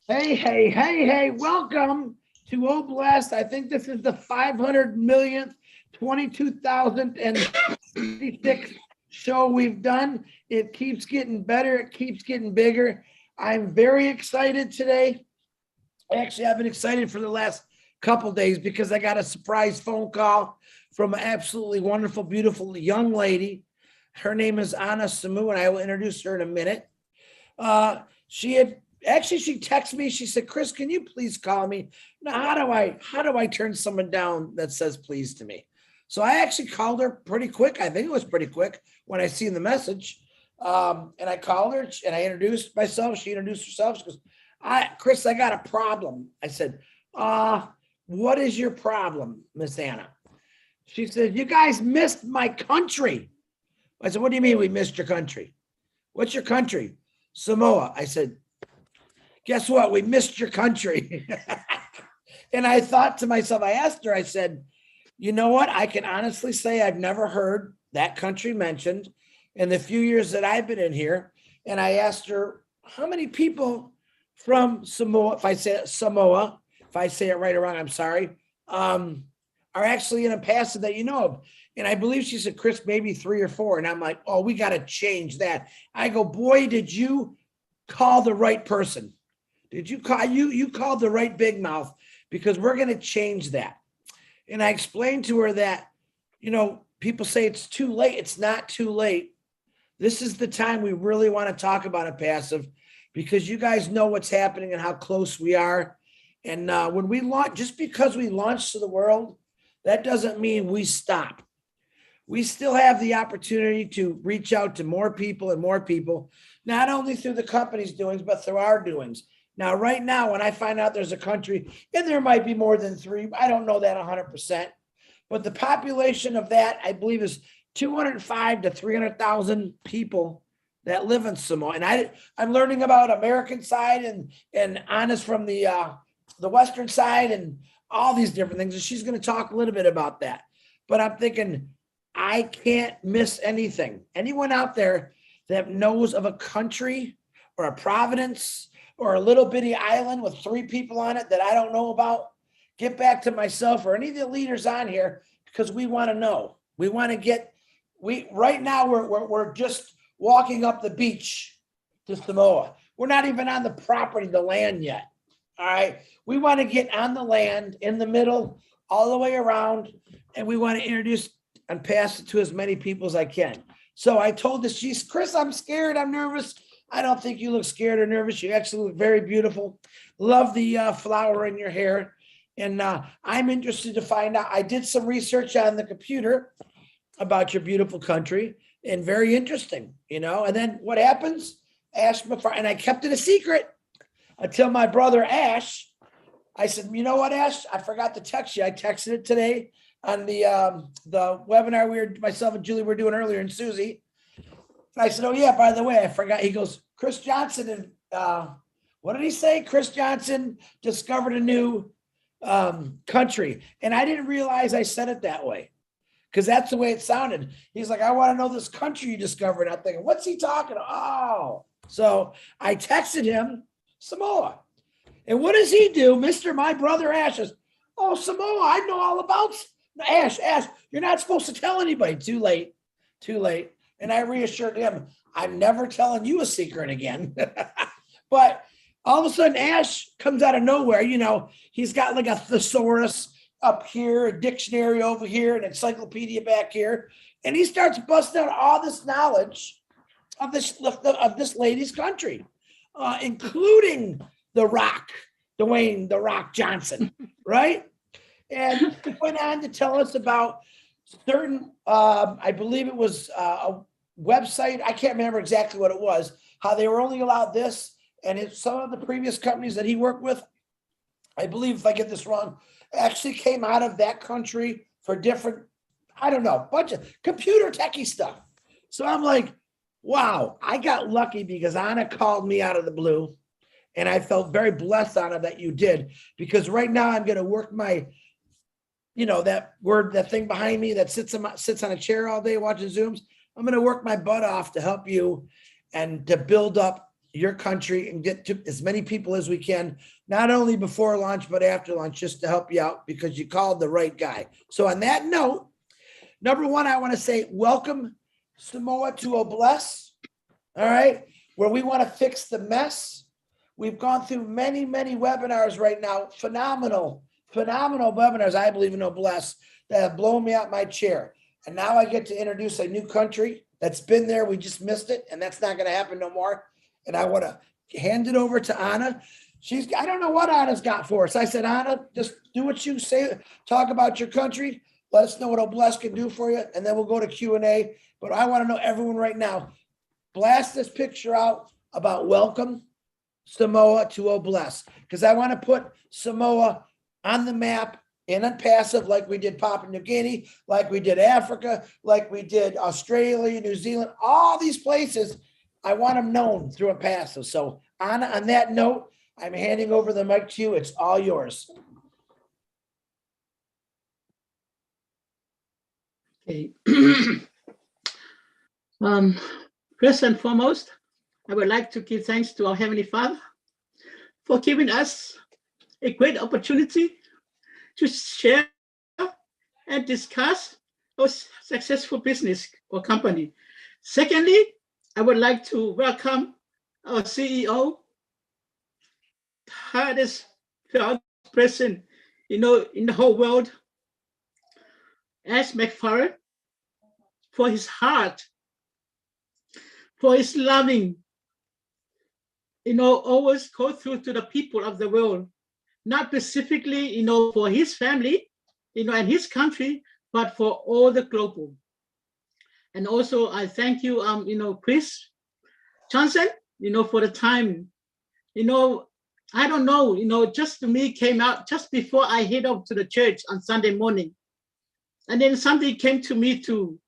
Hey, welcome to Oblast. I think this is the 500 millionth, 22,066 show we've done. It keeps getting better, it keeps getting bigger. I'm very excited today. Actually, I've been excited for the last couple days because I got a surprise phone call from an absolutely wonderful, beautiful young lady. Her name is Anna Samu, and I will introduce her in a minute. She had actually she texted me. She said, "Chris, can you please call me?" Now, how do I turn someone down that says please to me? So I actually called her pretty quick. I think it was pretty quick when I seen the message. And I called her and I introduced myself. She introduced herself. She goes, Chris, I got a problem. I said, what is your problem, Miss Anna? She said, you guys missed my country. I said, what do you mean we missed your country? What's your country? Samoa. I said, guess what? We missed your country. And I thought to myself, I asked her, I said, you know what? I can honestly say I've never heard that country mentioned in the few years that I've been in here. And I asked her, how many people from Samoa, if I say Samoa, if I say it right or wrong, I'm sorry, are actually in a passage that you know of? And I believe she said, Chris, maybe 3 or 4. And I'm like, oh, we got to change that. I go, boy, did you call the right person? Did you call you called the right big mouth, because we're going to change that. And I explained to her that, people say it's too late. It's not too late. This is the time we really want to talk about a passive, because you guys know what's happening and how close we are. And when we launch, just because we launch to the world, that doesn't mean we stop. We still have the opportunity to reach out to more people and more people, not only through the company's doings, but through our doings. Now, right now, when I find out there's a country, and there might be more than 3, I don't know that 100%, but the population of that, I believe, is 205 to 300,000 people that live in Samoa. And I'm learning about American side and Anna's from the Western side and all these different things. And she's going to talk a little bit about that. But I'm thinking, I can't miss anything. Anyone out there that knows of a country or a province or a little bitty island with 3 people on it that I don't know about, get back to myself or any of the leaders on here, because we want to know. We want to right now we're just walking up the beach to Samoa. We're not even on the property, the land yet. All right. We want to get on the land in the middle, all the way around, and we want to introduce and pass it to as many people as I can. So I told this, she's, Chris, I'm scared. I'm nervous. I don't think you look scared or nervous. You actually look very beautiful. Love the flower in your hair. And I'm interested to find out. I did some research on the computer about your beautiful country, and very interesting, And then what happens? Ash, and I kept it a secret until my brother Ash, I said, you know what, Ash? I forgot to text you. I texted it today on the webinar myself and Julie were doing earlier, and Susie. I said, oh yeah, by the way, I forgot. He goes, Chris Johnson, and what did he say? Chris Johnson discovered a new country. And I didn't realize I said it that way, because that's the way it sounded. He's like, I want to know this country you discovered. I'm thinking, what's he talking about? Oh, so I texted him Samoa. And what does he do? My brother Ash says, oh, Samoa, I know all about Ash, you're not supposed to tell anybody. Too late. And I reassured him, I'm never telling you a secret again. But all of a sudden, Ash comes out of nowhere. He's got like a thesaurus up here, a dictionary over here, an encyclopedia back here. And he starts busting out all this knowledge of this lady's country, including The Rock, Dwayne The Rock Johnson, right? And he went on to tell us about certain, I believe it was a website. I can't remember exactly what it was, how they were only allowed this. And it's some of the previous companies that he worked with, I believe, if I get this wrong, actually came out of that country for different, I don't know, bunch of computer techie stuff. So I'm like, wow, I got lucky because Anna called me out of the blue. And I felt very blessed, Anna, that you did, because right now I'm going to work my, that thing behind me that sits on a chair all day watching Zooms. I'm going to work my butt off to help you and to build up your country and get to as many people as we can, not only before lunch, but after lunch, just to help you out because you called the right guy. So on that note, number one, I want to say welcome Samoa to Obless. All right. Where we want to fix the mess. We've gone through many, many webinars right now. Phenomenal webinars, I believe in Obless, that have blown me out my chair. And now I get to introduce a new country that's been there. We just missed it. And that's not going to happen no more. And I want to hand it over to Anna. I don't know what Anna's got for us. I said, Anna, just do what you say. Talk about your country. Let us know what Obless can do for you. And then we'll go to Q&A. But I want to know everyone right now, blast this picture out about welcome Samoa to Obless. Because I want to put Samoa on the map in Unpassive like we did Papua New Guinea, like we did Africa, like we did Australia, New Zealand, all these places. I want them known through Unpassive. So Anna, on that note, I'm handing over the mic to you. It's all yours. Okay. First and foremost, I would like to give thanks to our Heavenly Father for giving us a great opportunity to share and discuss our successful business or company. Secondly, I would like to welcome our CEO, hardest person, in the whole world, Ash McFarland, for his heart, for his loving, always go through to the people of the world, not specifically, for his family, and his country, but for all the global. And also I thank you, Chris Johnson, for the time, I don't know, just to me came out just before I head up to the church on Sunday morning. And then somebody came to me to,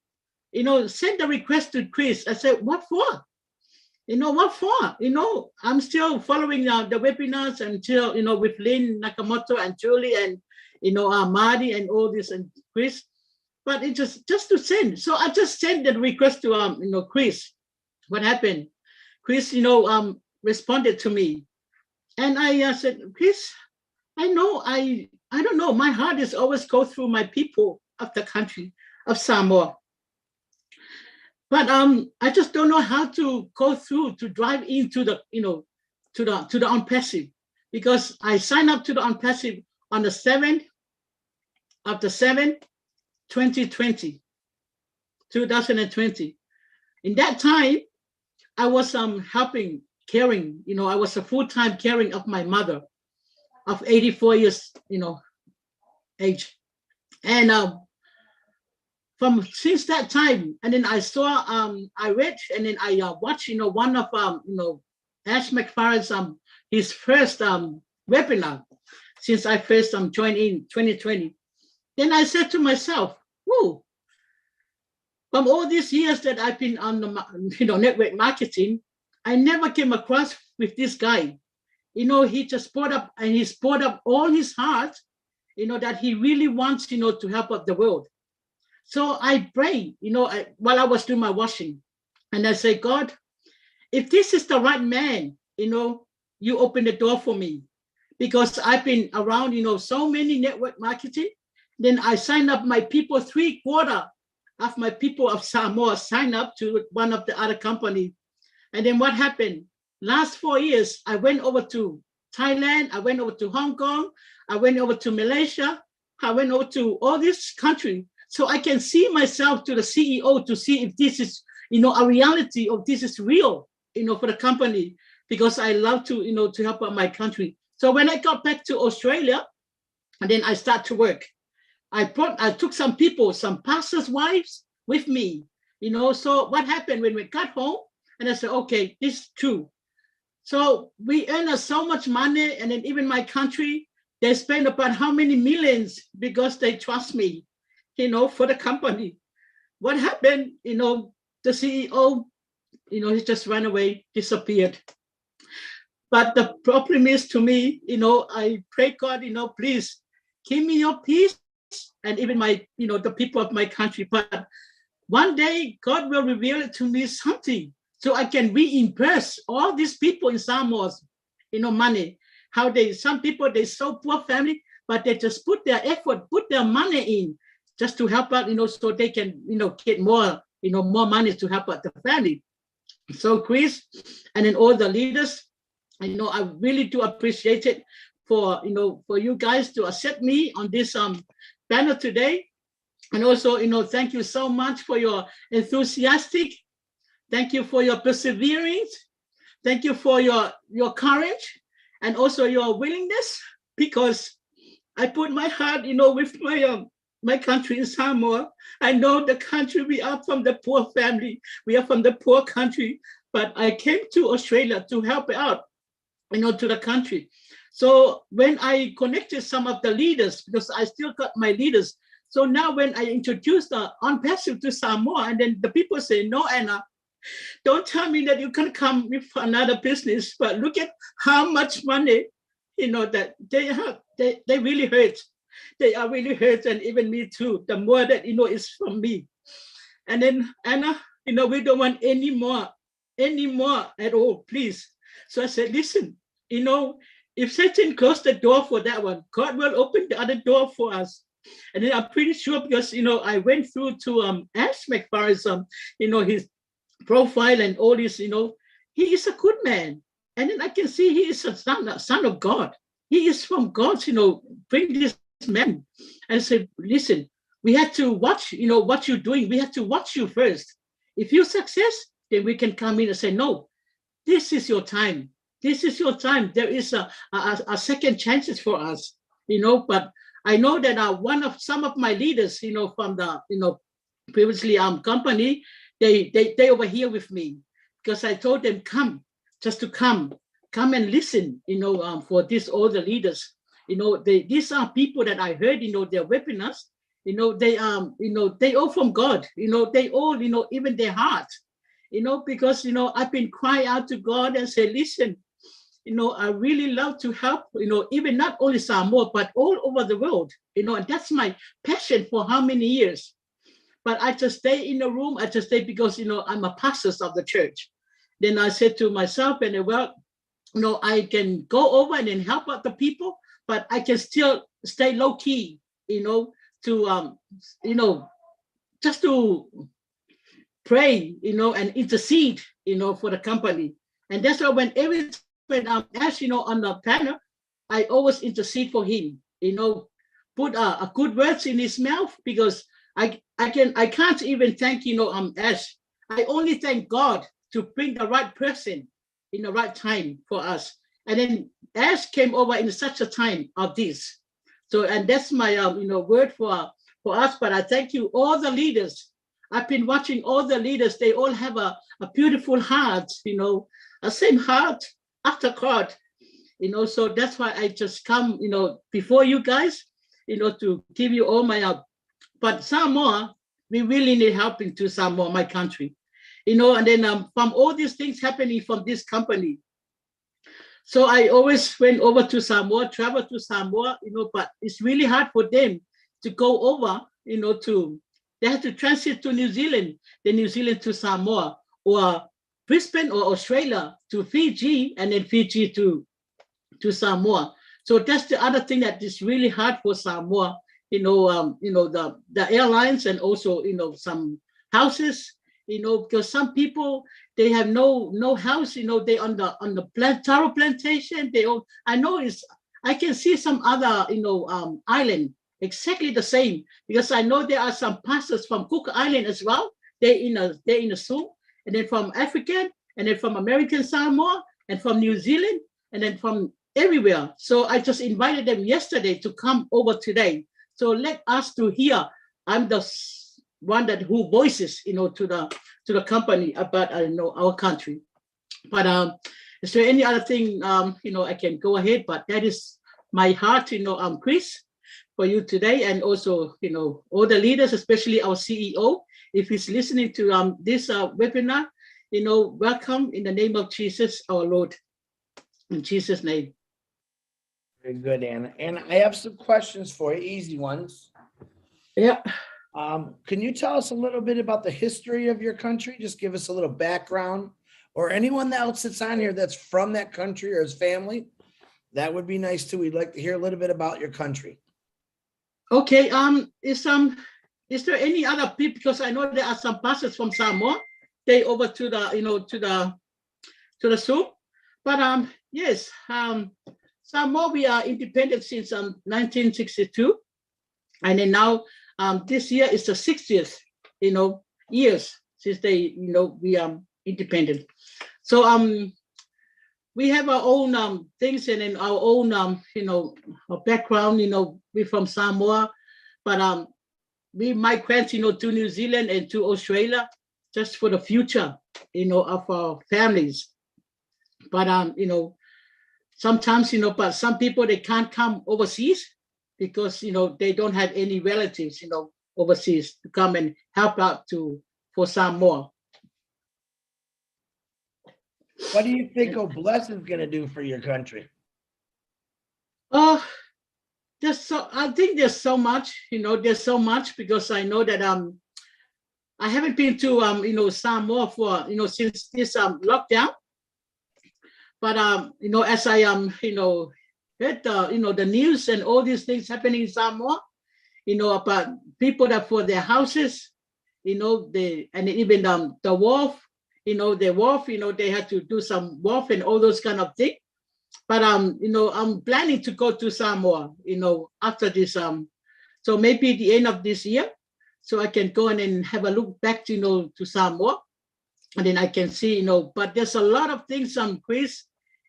send a request to Chris. I said, what for? What for? I'm still following the webinars until, with Lynn Nakamoto and Julie and, Marty and all this and Chris. But it just to send. So I just sent the request to, Chris. What happened? Chris, responded to me. And I said, Chris, I don't know. My heart is always go through my people of the country of Samoa. But I just don't know how to go through to drive into the, to the Unpassive, because I signed up to the Unpassive on the 7th of the 7th, 2020. In that time, I was helping, caring, I was a full-time caring of my mother of 84 years, age. And since that time, and then I saw, I read, and then I watched, one of, Ash McFarland's, his first webinar, since I first joined in 2020. Then I said to myself, whoa, from all these years that I've been on the, network marketing, I never came across with this guy. He just brought up, and he's brought up all his heart, that he really wants, to help out the world. So I prayed, while I was doing my washing, and I say, God, if this is the right man, you open the door for me, because I've been around, so many network marketing. Then I signed up my people, 3/4 of my people of Samoa signed up to one of the other company. And then what happened? Last 4 years, I went over to Thailand, I went over to Hong Kong, I went over to Malaysia, I went over to all this country. So I can see myself to the CEO to see if this is, a reality, or this is real, for the company, because I love to, to help out my country. So when I got back to Australia, and then I start to work, I took some people, some pastors' wives with me, so what happened when we got home, and I said, okay, this is true. So we earn so much money, and then even my country, they spend about how many millions because they trust me, for the company. What happened, the CEO, he just ran away, disappeared. But the problem is to me, I pray God, please give me your peace, and even my, the people of my country. But one day God will reveal it to me something. so I can reimburse all these people in Samoa, money. How some people, they so poor family, but they just put their effort, put their money in just to help out, so they can, get more, more money to help out the family. So Chris, and then all the leaders, I really do appreciate it for, for you guys to accept me on this panel today. And also, thank you so much for your enthusiastic. Thank you for your perseverance. Thank you for your courage and also your willingness, because I put my heart, with my country in Samoa. I know the country, we are from the poor family. We are from the poor country, but I came to Australia to help out, to the country. So when I connected some of the leaders, because I still got my leaders. So now when I introduced the On-Passive to Samoa, and then the people say, no, Anna, don't tell me that you can come with another business, but look at how much money, that they have, they really hurt. They are really hurt, and even me too, the more that, is from me. And then, Anna, we don't want any more at all, please. So I said, listen, if Satan closed the door for that one, God will open the other door for us. And then I'm pretty sure, because, I went through to Ash McFarland's, his profile and all this, he is a good man. And then I can see he is a son of God. He is from God, bring this man and say, listen, we have to watch, what you're doing. We have to watch you first. If you success, then we can come in and say, no, this is your time. This is your time. There is a second chances for us, but I know that some of my leaders, from the, previously company, they over here with me, because I told them, come and listen, for this, all the leaders, these are people that I heard, they're webinars, they they all from God, they all, even their heart, because, I've been crying out to God and say, listen, I really love to help, even not only Samoa, but all over the world, and that's my passion for how many years. But I just stay in the room. I just stay because, I'm a pastor of the church. Then I said to myself, and well, I can go over and then help out the people, but I can still stay low key, to, just to pray, and intercede, for the company. And that's why when I'm asked, on the panel, I always intercede for him, put a good words in his mouth, because I can't even thank, Ash. I only thank God to bring the right person in the right time for us. And then Ash came over in such a time of this. So, and that's my, word for us. But I thank you, all the leaders. I've been watching all the leaders. They all have a beautiful heart, a same heart after God, so that's why I just come, before you guys, to give you all my help. But Samoa, we really need help into Samoa, my country, and then from all these things happening from this company. So I always went over to Samoa, travel to Samoa, but it's really hard for them to go over, they have to transit to New Zealand, then New Zealand to Samoa, or Brisbane or Australia to Fiji, and then Fiji to Samoa. So that's the other thing that is really hard for Samoa, the airlines, and also, some houses, because some people, they have no house, they on the taro plantation, I can see some other, island, exactly the same, because I know there are some pastors from Cook Island as well. They're in a Zoom, and then from African, and then from American Samoa, and from New Zealand, and then from everywhere. So I just invited them yesterday to come over today. So let us to hear. I'm the one who voices, to the company about, our country. But is there any other thing, I can go ahead, but that is my heart, Chris, for you today, and also, all the leaders, especially our CEO, if he's listening to this webinar, welcome in the name of Jesus, our Lord, in Jesus' name. Very good, Anna. And I have some questions for you, easy ones. Yeah. Can you tell us a little bit about the history of your country? Just give us a little background or anyone else that's on here that's from that country or his family, that would be nice too. We'd like to hear a little bit about your country. Okay, is there any other people? Because I know there are some pastors from Samoa. They over to the, to the Zoom. But yes, Samoa, we are independent since 1962. And then now this year is the 60th, years since they, we are independent. So we have our own things and in our own our background. We're from Samoa, but we migrate to New Zealand and to Australia just for the future of our families. But sometimes but some people, they can't come overseas because they don't have any relatives overseas to come and help out for Samoa. What do you think Obless is going to do for your country? Oh, I think there's so much, there's so much, because I know that I haven't been to Samoa for since this lockdown. But as I heard the news and all these things happening in Samoa, about people that for their houses, and even the wharf, the wharf, they had to do some wharf and all those kind of things. But I'm planning to go to Samoa, after this, so maybe the end of this year, so I can go in and have a look back to Samoa, and then I can see, but there's a lot of things, Chris,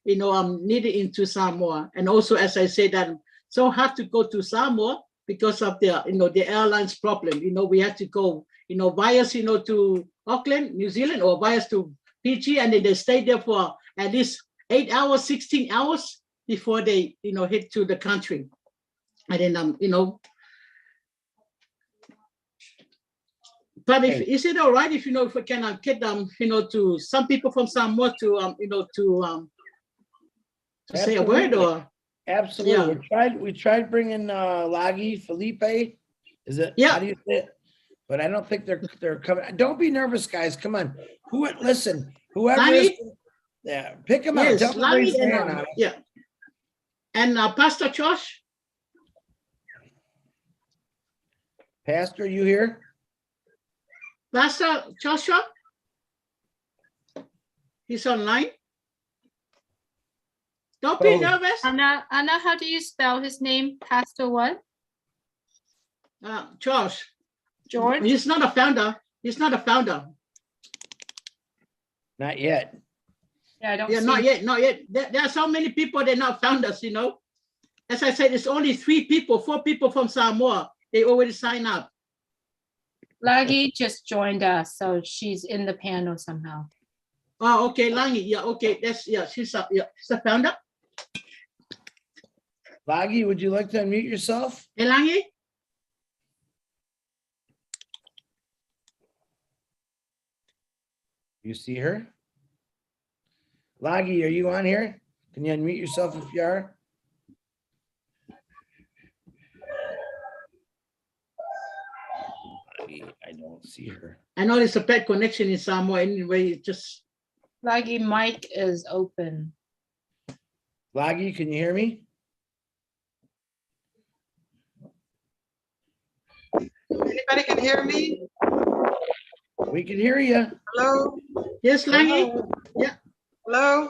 needed into Samoa. And also, as I said, that so hard to go to Samoa because of the, the airlines problem. We had to go, via, to Auckland, New Zealand, or via to Fiji, and then they stayed there for at least 8 hours, 16 hours before they, hit to the country. And then, but is it all right if, if we can get to some people from Samoa to, to say a word, or? Absolutely. Yeah. We tried bringing Lagi Felipe. Is it? Yeah. How do you say it? But I don't think they're coming. Don't be nervous, guys. Come on. Listen, whoever is, yeah, pick them out. Tell them raise their hand on it. Yeah. And Pastor Josh. Pastor, you here? Pastor Joshua. He's online. Don't be nervous. Anna, how do you spell his name? Pastor what? Josh. George? He's not a founder. He's not a founder. Not yet. Yeah, I don't see. Not yet. There are so many people, they're not founders, As I said, it's only 4 people from Samoa. They already signed up. Lagi just joined us, so she's in the panel somehow. Oh, okay, Langi. Yeah, okay. She's a founder. Lagi, would you like to unmute yourself? Hey, Langi. You see her? Lagi, are you on here? Can you unmute yourself if you are? Lagi, I don't see her. I know there's a bad connection in Samoa anyway. It just. Lagi, mic is open. Lagi, can you hear me? Anybody can hear me? We can hear you. Hello? Yes, Langi? Hello. Yeah. Hello?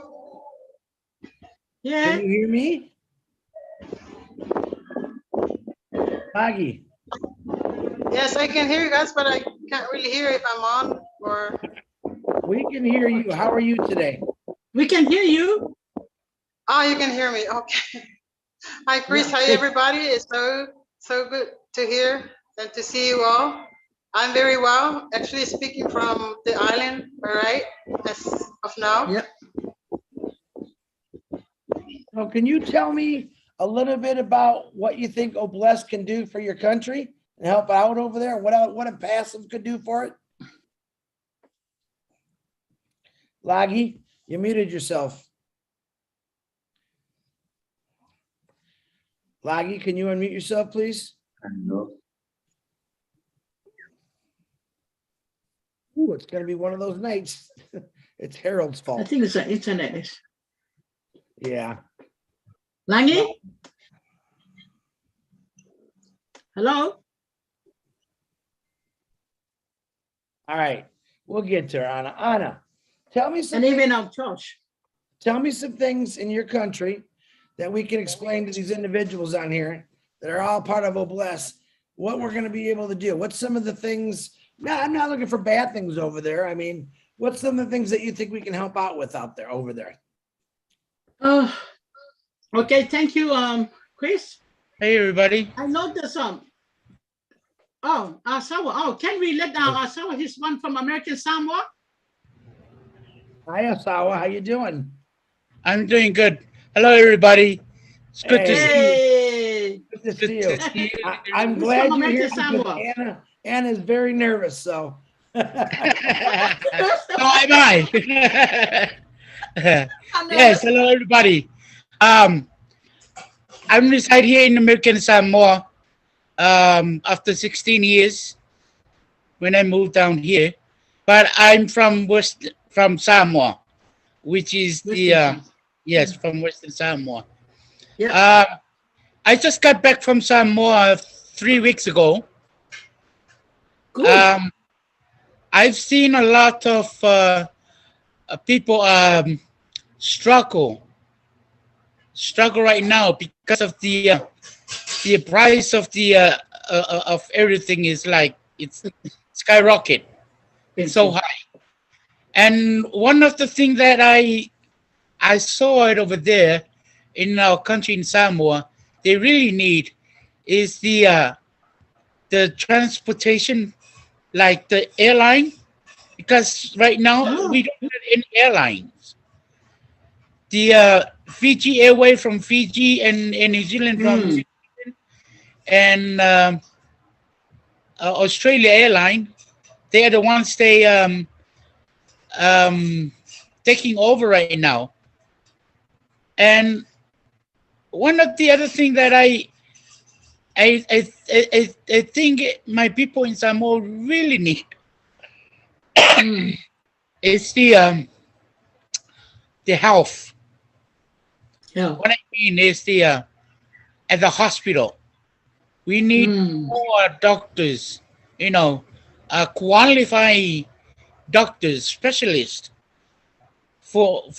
Yeah. Can you hear me? Lagi. Yes, I can hear you guys, but I can't really hear if I'm on or. We can hear you. How are you today? We can hear you. Oh, you can hear me. Okay. Hi, Chris. Hi, everybody. It's so good to hear and to see you all. I'm very well. Actually speaking from the island, all right, as of now. Yeah. So can you tell me a little bit about what you think Obless can do for your country and help out over there? What a passive could do for it? Lagi, you muted yourself. Lagi, can you unmute yourself, please? Ooh, it's going to be one of those nights. It's Harold's I fault. think it's the internet. Yeah. Langi? Hello? All right. We'll get to her, Anna. Anna, tell me And something. even Josh. Tell me some things in your country that we can explain to these individuals on here that are all part of Obless, what we're going to be able to do. What's some of the things? No, I'm not looking for bad things over there. I mean, what's some of the things that you think we can help out with out there, over there? Okay, thank you, Chris. Hey, everybody. I know there's Sawa. Oh, can we let Sawa? He's one from American Samoa. Hi, Asawa. How you doing? I'm doing good. Hello, everybody. It's good to Hey. see you. Hey. Good to Good see to you. see you. I'm Who's glad from you're here American because Samoa? Anna is very nervous. So So am I. Yes, hello, everybody. I'm reside here in American Samoa after 16 years when I moved down here. But I'm from Samoa, which is yes, from Western Samoa. Yeah. I just got back from Samoa 3 weeks ago. Good. I've seen a lot of people struggle right now because of the price of of everything is like it's skyrocket. It's so high. And one of the things that I saw it over there in our country in Samoa, they really need is the transportation, like the airline, because right now we don't have any airlines. The Fiji Airway from Fiji and New Zealand from New Zealand, and Australia Airline, they are the ones taking over right now. And one of the other things that I think my people in Samoa really need is the health. Yeah. What I mean is at the hospital, we need more doctors, qualified doctors, specialists for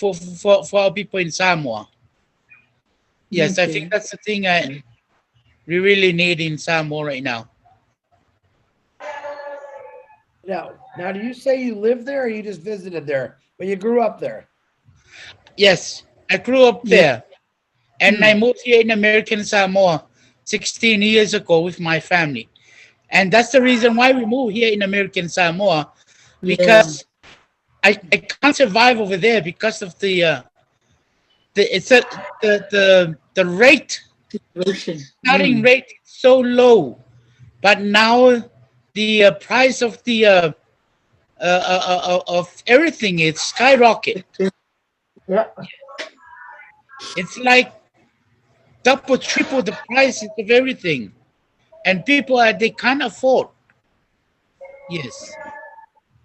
our people in Samoa. Yes, I think that's the thing we really need in Samoa right now. Now, do you say you live there or you just visited there, but you grew up there? Yes, I grew up there, and I moved here in American Samoa 16 years ago with my family, and that's the reason why we moved here in American Samoa, because I can't survive over there because of the rate, starting rate is so low, but now the price of the of everything is skyrocket. Yeah. It's like double, triple the prices of everything, and people they can't afford. Yes,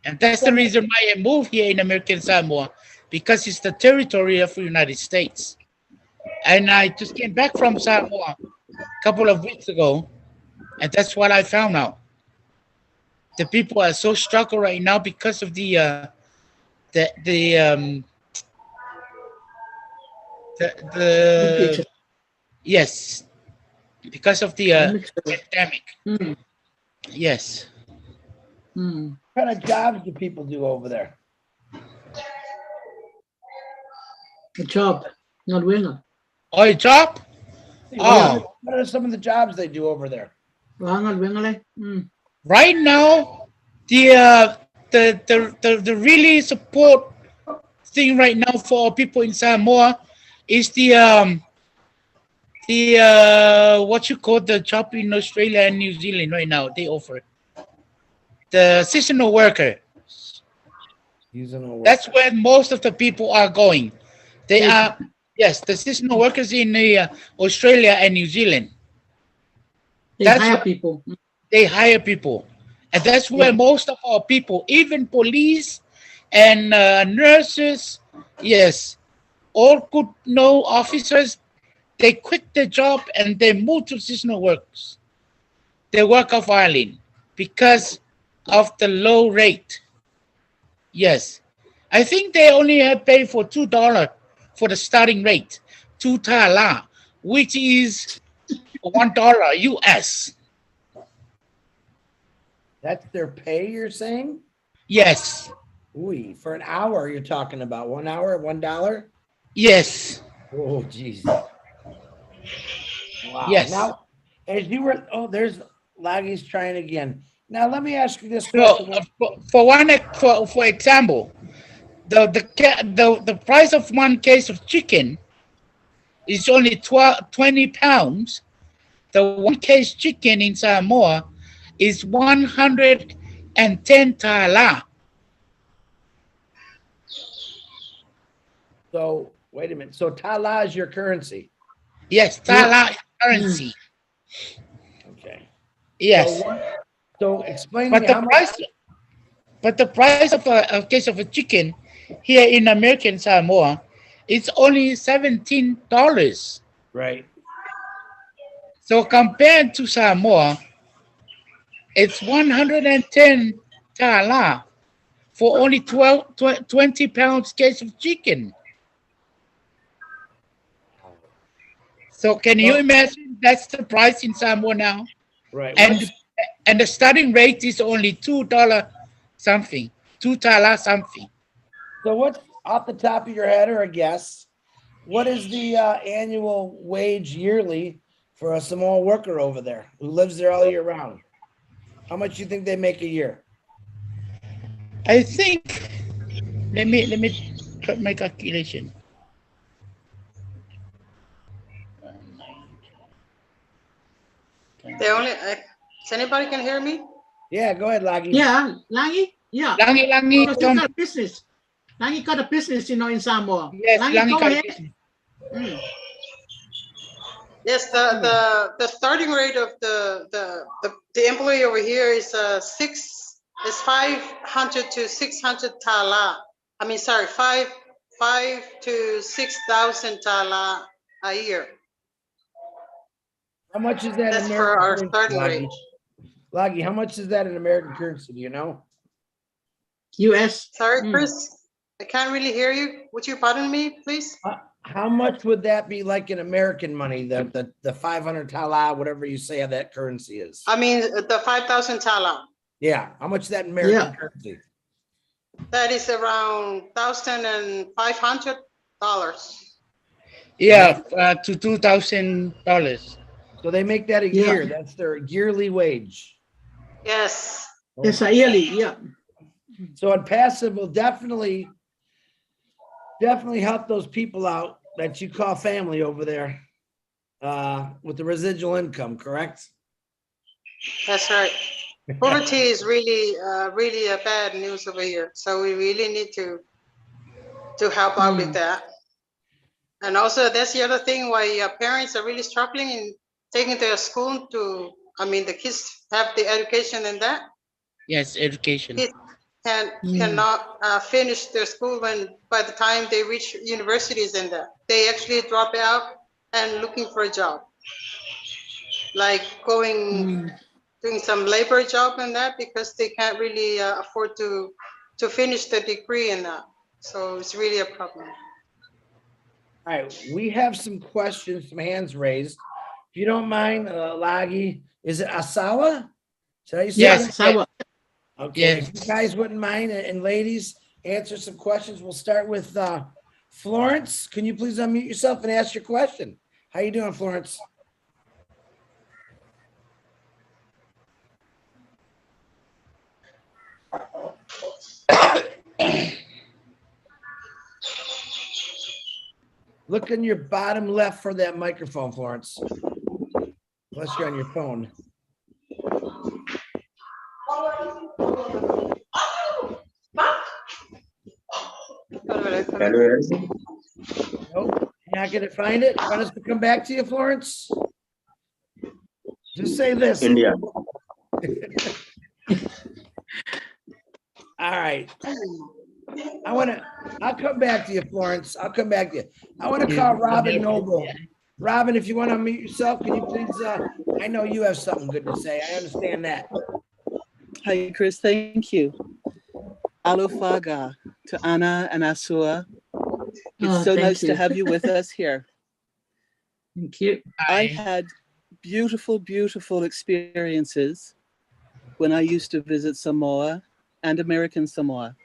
and that's the reason why I moved here in American Samoa, because it's the territory of the United States. And I just came back from Samoa a couple of weeks ago, and that's what I found out. The people are so struggled right now because of the yes, because of the pandemic. Yes. What kind of jobs do people do over there? A job, not winner. Oh, a job? Oh, What are some of the jobs they do over there? Not winner. right now, the really support thing right now for people in Samoa is the what you call the job in Australia and New Zealand right now. They offer the seasonal worker. That's where most of the people are going. They are, yes, the seasonal workers in Australia and New Zealand. They hire people. They hire people, and that's where most of our people, even police, and nurses, yes, all good no officers, they quit their job and they move to seasonal works. They work off island because of the low rate. Yes. I think they only have paid for $2 for the starting rate, 2 tala, which is $1 US. That's their pay, you're saying? Yes. Ooh, for an hour, you're talking about 1 hour, $1? Yes. Oh, geez. Wow. Yes. Now, as you were, oh, there's Laggy's trying again. Now, let me ask you this So question. for example, the price of one case of chicken is only 20 pounds. The one case chicken in Samoa is 110 tala. So, wait a minute. So, tala is your currency. Yes, tala currency. Okay. Yes. So explain to But me the how much. price, but the price of a case of a chicken here in American Samoa, it's only $17. Right. So compared to Samoa, it's 110 tala for only 20 pounds case of chicken. So can you So- imagine that's the price in Samoa now? Right. And the starting rate is only $2 something, 2 tala something. So what's off the top of your head or a guess? What is the annual wage yearly for a Samoa worker over there who lives there all year round? How much do you think they make a year? I think let me put my calculation. They only, anybody can hear me? Yeah, go ahead, Laggy. Yeah, Langi. Yeah. Langi, Because you got a business. Langi got a business, in Samoa. yes, Langi, Langi go got ahead. business. Mm. Yes, the starting rate of the employee over here is 500 to 600 tala. I mean, sorry, five to 6,000 tala a year. How much is that That's in for our American starting currency, rate. Laggy? Laggy, how much is that in American currency? Do you know? US. Sorry, Mm. Chris, I can't really hear you. Would you pardon me, please? How much would that be like in American money? The 500 tala, whatever you say that currency is. I mean, the 5,000 tala. Yeah. How much is that in American Yeah. currency? That is around $1,500. Yeah, to $2,000. So they make that a Yeah. year. That's their yearly wage. Yes. It's a yearly, yeah. So and passive will definitely help those people out that you call family over there with the residual income, correct? That's right. Poverty is really, really a bad news over here. So we really need to help out with that. And also, that's the other thing why parents are really struggling in taking their school to. I mean, the kids have the education and that Yes, education. kids cannot finish their school when by the time they reach universities and that they actually drop out and looking for a job, like doing some labor job and that because they can't really afford to finish the degree and that. So it's really a problem. All right, we have some questions, some hands raised. If you don't mind, Laggy, is it Asawa? Did I say Yes. that? Samoa. Okay, Yes. if you guys wouldn't mind, and ladies, answer some questions. We'll start with Florence. Can you please unmute yourself and ask your question? How you doing, Florence? Look in your bottom left for that microphone, Florence. Unless you're on your phone. Nope, you're not gonna find it. Want us to come back to you, Florence? Just say this. India. All right. I'll come back to you, Florence. I'll come back to you. I want to Yeah. call Robin Noble. Robin, if you want to unmute yourself, can you please, I know you have something good to say. I understand that. Hi, Chris. Thank you. Alofaga to Anna and Asua. It's Oh, so thank nice to you. have you with us here. Thank you. I had beautiful, beautiful experiences when I used to visit Samoa and American Samoa.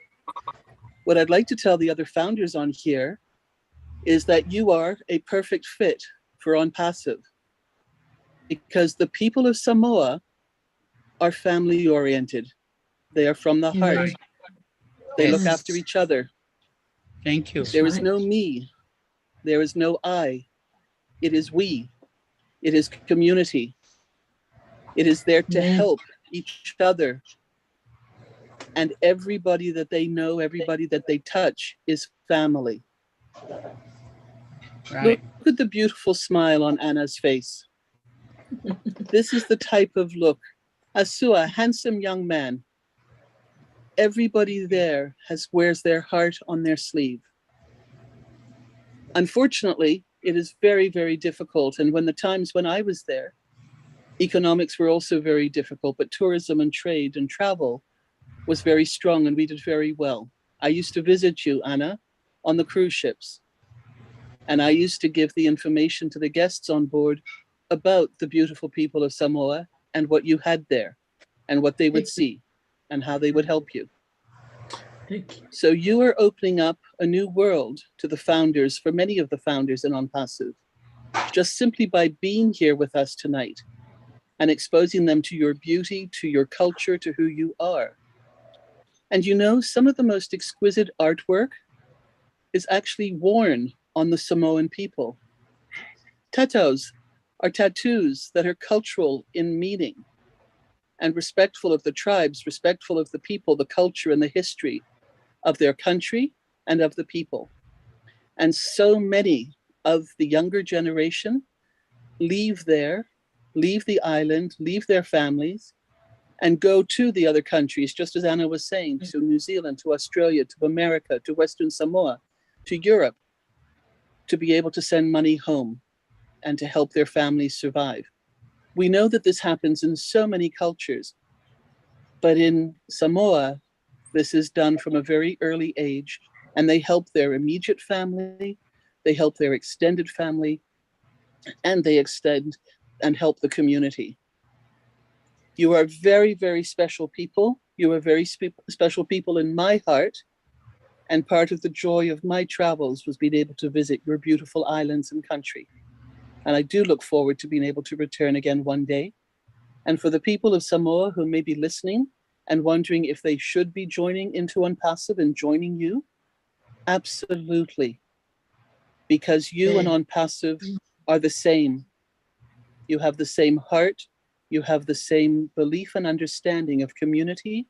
What I'd like to tell the other founders on here is that you are a perfect fit for On Passive, because the people of Samoa are family oriented. They are from the heart. They look Yes. after each other. Thank you. There is no me. There is no I. It is we. It is community. It is there to Yeah. help each other. And everybody that they know, everybody that they touch is family. Right. Look at the beautiful smile on Anna's face. This is the type of look. Asua, handsome young man. Everybody there wears their heart on their sleeve. Unfortunately, it is very, very difficult. And when the times when I was there, economics were also very difficult, but tourism and trade and travel was very strong, and we did very well. I used to visit you, Anna, on the cruise ships. And I used to give the information to the guests on board about the beautiful people of Samoa and what you had there and what they would see and how they would help you. Thank you. So you are opening up a new world to the founders, for many of the founders in On Passive, just simply by being here with us tonight and exposing them to your beauty, to your culture, to who you are. And you know, some of the most exquisite artwork is actually worn on the Samoan people. Tatos are tattoos that are cultural in meaning and respectful of the tribes, respectful of the people, the culture, and the history of their country and of the people. And so many of the younger generation leave there, leave the island, leave their families, and go to the other countries, just as Anna was saying, to New Zealand, to Australia, to America, to Western Samoa, to Europe, to be able to send money home and to help their families survive. We know that this happens in so many cultures, but in Samoa, this is done from a very early age, and they help their immediate family, they help their extended family, and they extend and help the community. You are very, very special people. You are very special people in my heart. And part of the joy of my travels was being able to visit your beautiful islands and country. And I do look forward to being able to return again one day. And for the people of Samoa who may be listening and wondering if they should be joining into On Passive and joining you, absolutely. Because you and On Passive are the same. You have the same heart. You have the same belief and understanding of community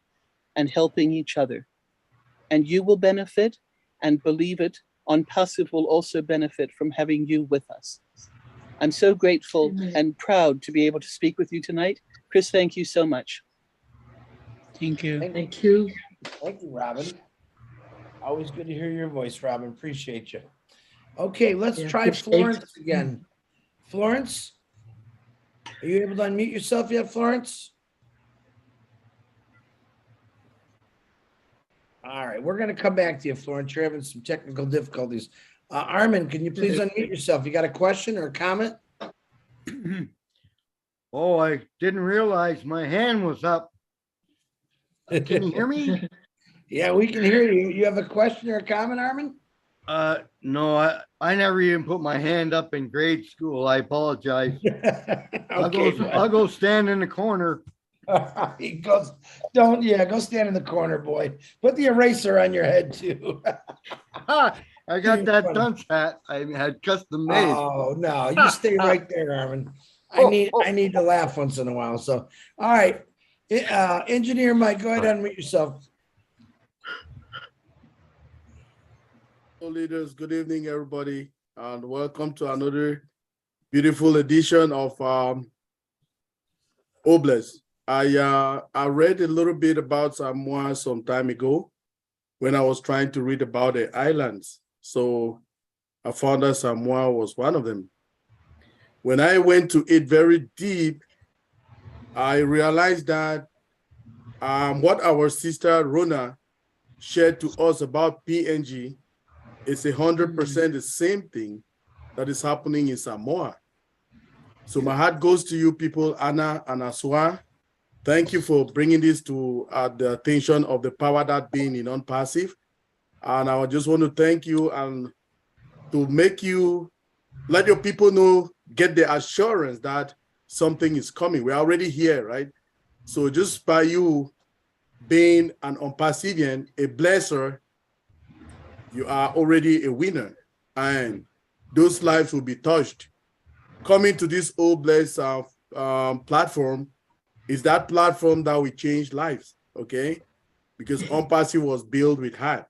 and helping each other. And you will benefit, and believe it, On Passive will also benefit from having you with us. I'm so grateful and proud to be able to speak with you tonight. Chris, thank you so much. Thank you. Thank you. Thank you, Robin. Always good to hear your voice, Robin. Appreciate you. Okay, let's Yeah, try appreciate Florence again. Florence, are you able to unmute yourself yet, Florence? All right, we're gonna come back to you, Florence. You're having some technical difficulties. Armin, can you please unmute yourself? You got a question or a comment? Oh, I didn't realize my hand was up. Can you hear me? Yeah, we can hear you. You have a question or a comment, Armin? No, I never even put my hand up in grade school. I apologize. I'll go stand in the corner. He goes, go stand in the corner, boy. Put the eraser on your head too. I got that dunce hat I had custom made. Oh no, you stay right there, Armin. I need to laugh once in a while. So, all right, engineer Mike, go ahead and unmute yourself. Leaders, good evening, everybody, and welcome to another beautiful edition of Oblast. I read a little bit about Samoa some time ago, when I was trying to read about the islands. So I found that Samoa was one of them. When I went to it very deep, I realized that what our sister Rona shared to us about PNG is 100% the same thing that is happening in Samoa. So my heart goes to you people, Anna and Aswa. Thank you for bringing this to the attention of the power that being in non-passive. And I just want to thank you and to make you, let your people know, get the assurance that something is coming. We're already here, right? So just by you being an Unpassivian, a blesser, you are already a winner. And those lives will be touched. Coming to this old blessed platform is that platform that will change lives, okay? Because Unpassive was built with heart.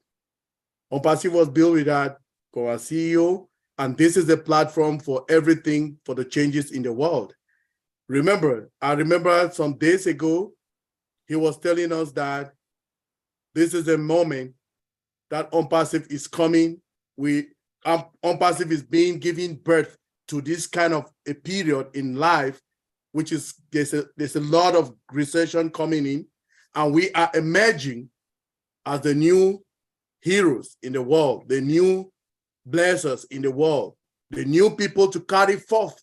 Unpassive was built with heart for our CEO, and this is the platform for everything for the changes in the world. Remember, I remember some days ago, he was telling us that this is a moment that Unpassive is coming. Unpassive is being given birth to this kind of a period in life, which is there's a lot of recession coming in, and we are emerging as the new heroes in the world, the new blessers in the world, the new people to carry forth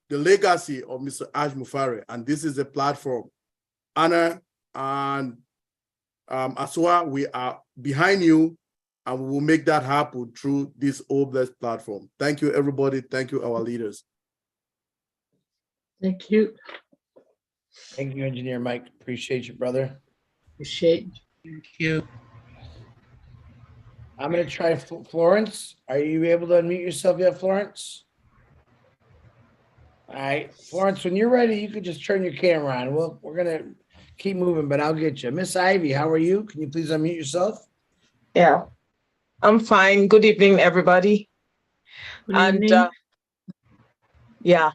the legacy of Mr. Ash Mufare. And this is a platform. Anna and Aswa, we are behind you, and we will make that happen through this all blessed platform. Thank you, everybody. Thank you, our leaders. Thank you. Thank you, Engineer Mike. Appreciate you, brother. Appreciate. Thank you. I'm going to try Florence. Are you able to unmute yourself yet, Florence? All right, Florence, when you're ready, you can just turn your camera on. We're going to keep moving, but I'll get you. Miss Ivy, how are you? Can you please unmute yourself? Yeah, I'm fine. Good evening, everybody. Good And evening. yeah,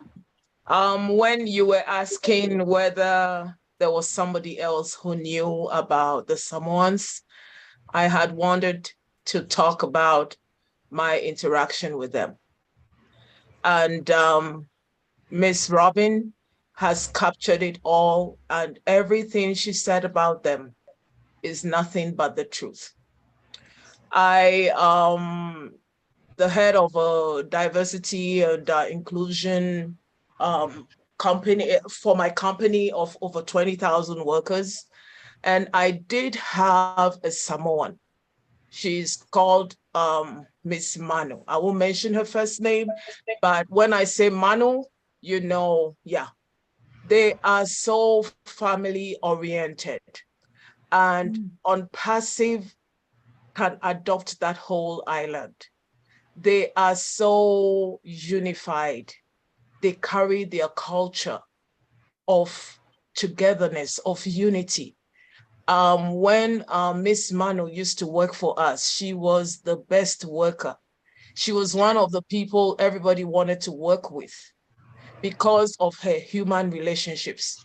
when you were asking whether there was somebody else who knew about the Samoans, I had wanted to talk about my interaction with them. And Miss Robin has captured it all, and everything she said about them is nothing but the truth. I the head of a diversity and inclusion company for my company of over 20,000 workers. And I did have a Samoan. She's called Miss Manu. I won't mention her first name, but when I say Manu, you know, yeah, they are so family oriented, and Unpassive can adopt that whole island. They are so unified. They carry their culture of togetherness, of unity. When Miss Manu used to work for us, she was the best worker. She was one of the people everybody wanted to work with because of her human relationships.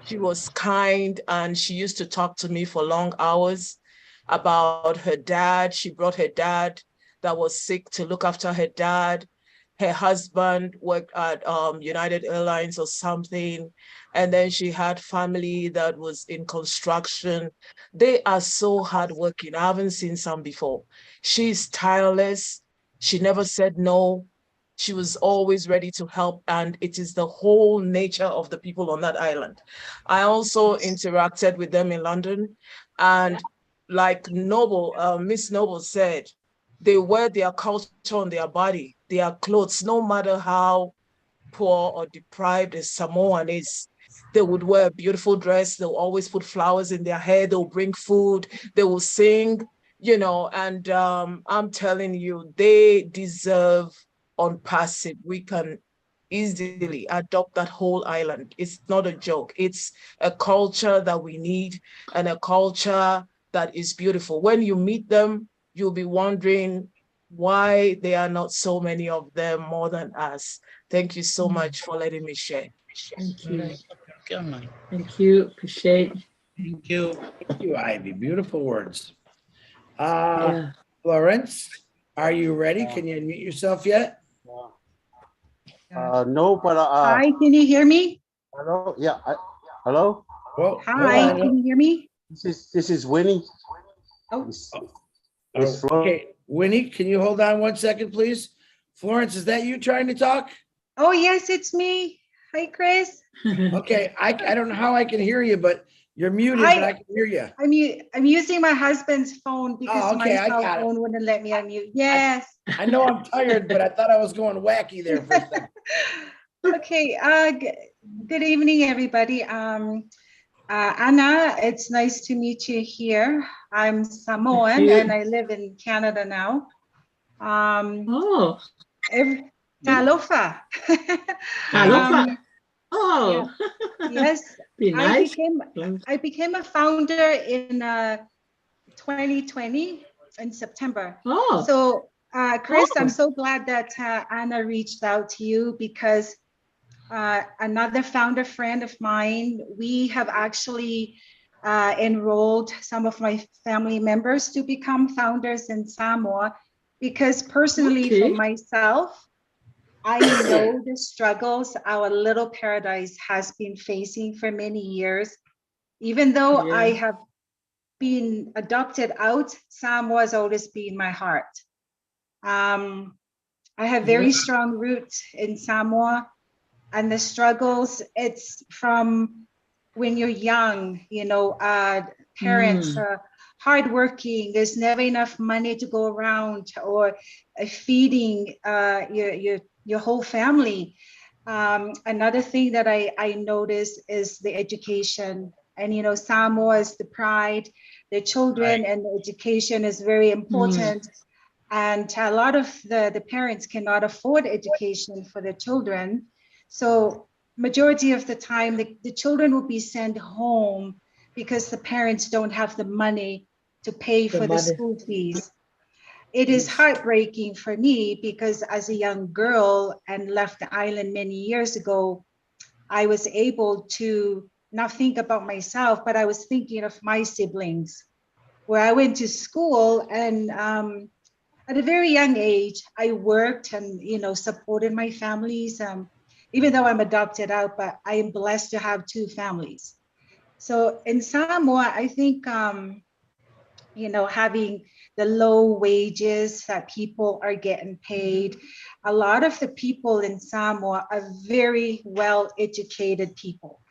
She was kind, and she used to talk to me for long hours about her dad. She brought her dad that was sick to look after her dad. Her husband worked at United Airlines or something. And then she had family that was in construction. They are so hardworking. I haven't seen some before. She's tireless. She never said no. She was always ready to help. And it is the whole nature of the people on that island. I also interacted with them in London. And like Noble, Miss Noble said, they wear their culture on their body, their clothes, no matter how poor or deprived a Samoan is. They would wear a beautiful dress. They'll always put flowers in their hair. They'll bring food. They will sing, you know, and I'm telling you, they deserve Unpassive. We can easily adopt that whole island. It's not a joke. It's a culture that we need, and a culture that is beautiful. When you meet them, you'll be wondering why there are not so many of them more than us. Thank you so much for letting me share. Thank you. Come on. Thank you. Appreciate. Thank you. Thank you, Ivy. Beautiful words. Yeah. Florence, are you ready? Can you unmute yourself yet? No, but Hi, can you hear me? hello, yeah, hello. Well, Hi, can you hear me? This is Winnie. Oh. Is Flo- Okay, Winnie, can you hold on 1 second, please? Florence, is that you trying to talk? Oh, yes, it's me. Hi, Chris. Okay, I don't know how I can hear you, but you're muted, but I can hear you. I'm using my husband's phone because okay, my I cell got it. phone wouldn't let me unmute. Yes. I know I'm tired, but I thought I was going wacky there for a second. Okay, good evening, everybody. Anna, it's nice to meet you here. I'm Samoan you. and I live in Canada now. Oh, Talofa. Talofa. Oh, Yes, be nice. I became a founder in 2020 in September. Oh. So, Chris, Oh. I'm so glad that Anna reached out to you because another founder friend of mine, we have actually enrolled some of my family members to become founders in Samoa because personally for myself, I know the struggles our little paradise has been facing for many years. Even though I have been adopted out, Samoa has always been my heart. I have very strong roots in Samoa, and the struggles, it's from when you're young, you know, parents are hardworking, there's never enough money to go around, or feeding your whole family. Another thing that I notice is the education. And, you know, Samoa is the pride, the children and the education is very important. And a lot of the parents cannot afford education for their children. So majority of the time, the children will be sent home because the parents don't have the money to pay for the school fees. It is heartbreaking for me because as a young girl and left the island many years ago, I was able to not think about myself, but I was thinking of my siblings, where I went to school and at a very young age, I worked and, you know, supported my families. Even though I'm adopted out, but I am blessed to have 2 families. So in Samoa, I think, you know, having the low wages that people are getting paid, a lot of the people in Samoa are very well educated people.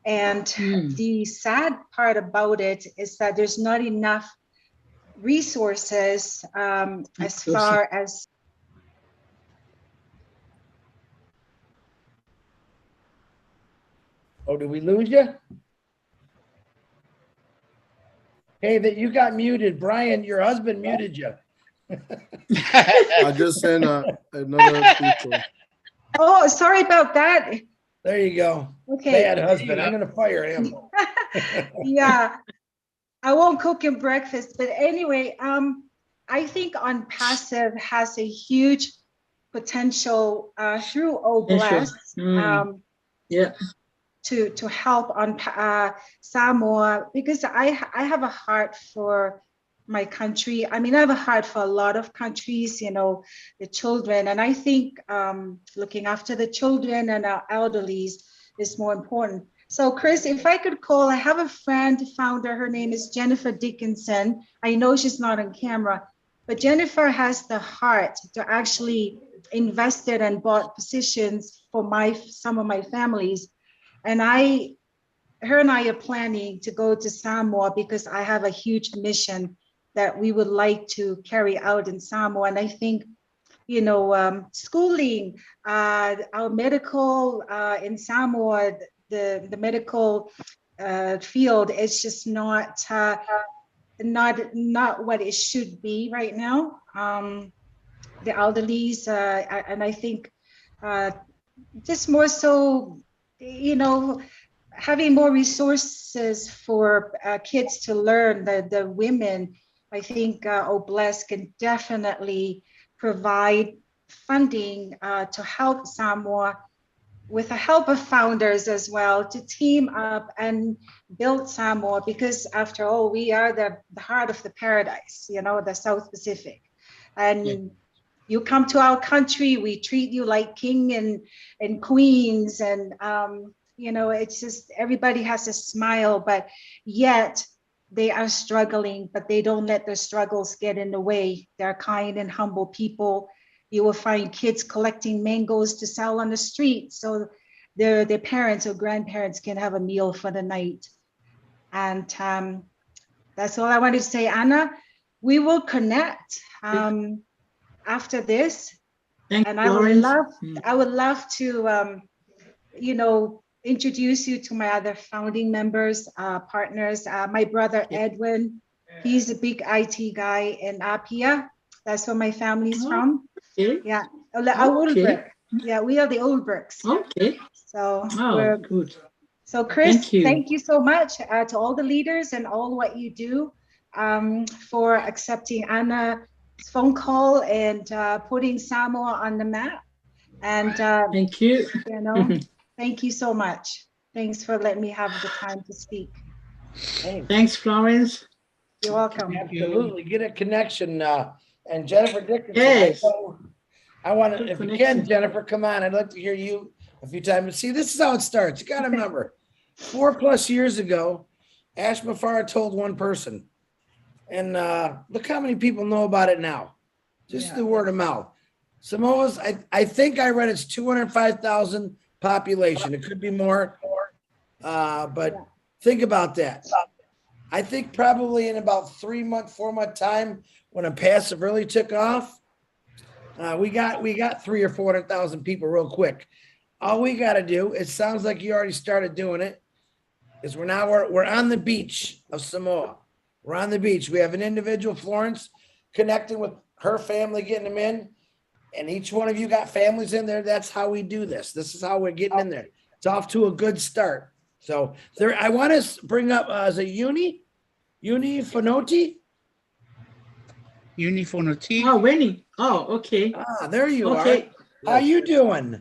And the sad part about it is that there's not enough resources as far as Oh, did we lose you? Hey, that you got muted. Brian, your husband muted you. I just sent another picture. Oh, sorry about that. There you go. Okay. Bad husband. I'm gonna fire him. Yeah, I won't cook him breakfast, but anyway, I think On Passive has a huge potential through Oblast to help on Samoa, because I have a heart for my country. I mean, I have a heart for a lot of countries, you know, the children, and I think looking after the children and our elderlies is more important. So Chris, if I could call, I have a friend, founder, her name is Jennifer Dickinson. I know she's not on camera, but Jennifer has the heart to actually invest it and bought positions for some of my families. And her and I are planning to go to Samoa because I have a huge mission that we would like to carry out in Samoa. And I think, you know, schooling, our medical in Samoa, the medical field is just not what it should be right now. The elderlies, and I think just more so, you know, having more resources for kids to learn, the women, I think Oblast can definitely provide funding to help Samoa with the help of founders as well, to team up and build Samoa, because after all, we are the heart of the paradise, you know, the South Pacific. And Yeah. you come to our country, we treat you like king and queens, and you know, it's just everybody has a smile, but yet they are struggling, but they don't let their struggles get in the way. They're kind and humble people. You will find kids collecting mangoes to sell on the street, so their parents or grandparents can have a meal for the night. And that's all I wanted to say, Anna. We will connect after this, Thanks, and I would Florence. love to you know, introduce you to my other founding members, partners. My brother Edwin, he's a big IT guy in Apia. That's where my family's from. Okay. Yeah, Okay. Ulbrich. Yeah, we are the Ulbrichs. Okay. So Oh, we're good. so Chris, Thank you. so much to all the leaders and all what you do for accepting Anna's phone call and putting Samoa on the map. And Thank you. you know, thank you so much. Thanks for letting me have the time to speak. Thanks, Florence. You're welcome. Absolutely. Get a connection. And Jennifer Dickinson. Yes. I want to, Good if you connection. can, Jennifer, come on. I'd like to hear you a few times. See, this is how it starts. You got to remember, 4+ years ago, Ash Mafara told one person. And look how many people know about it now. Just the word of mouth. Samoa's, I think I read it's 205,000 population. It could be more. But think about that. I think probably in about 4 month time, when a passive really took off, we got 300,000 or 400,000 people real quick. All we got to do, it sounds like you already started doing it, is we're on the beach of Samoa. We're on the beach. We have an individual, Florence, connecting with her family, getting them in, and each one of you got families in there. That's how we do this. This is how we're getting in there. It's off to a good start. So there, I want to bring up as a Uni Fonoti. Uniformity. Oh, Winnie. Oh, okay. There you Okay. are. How you doing?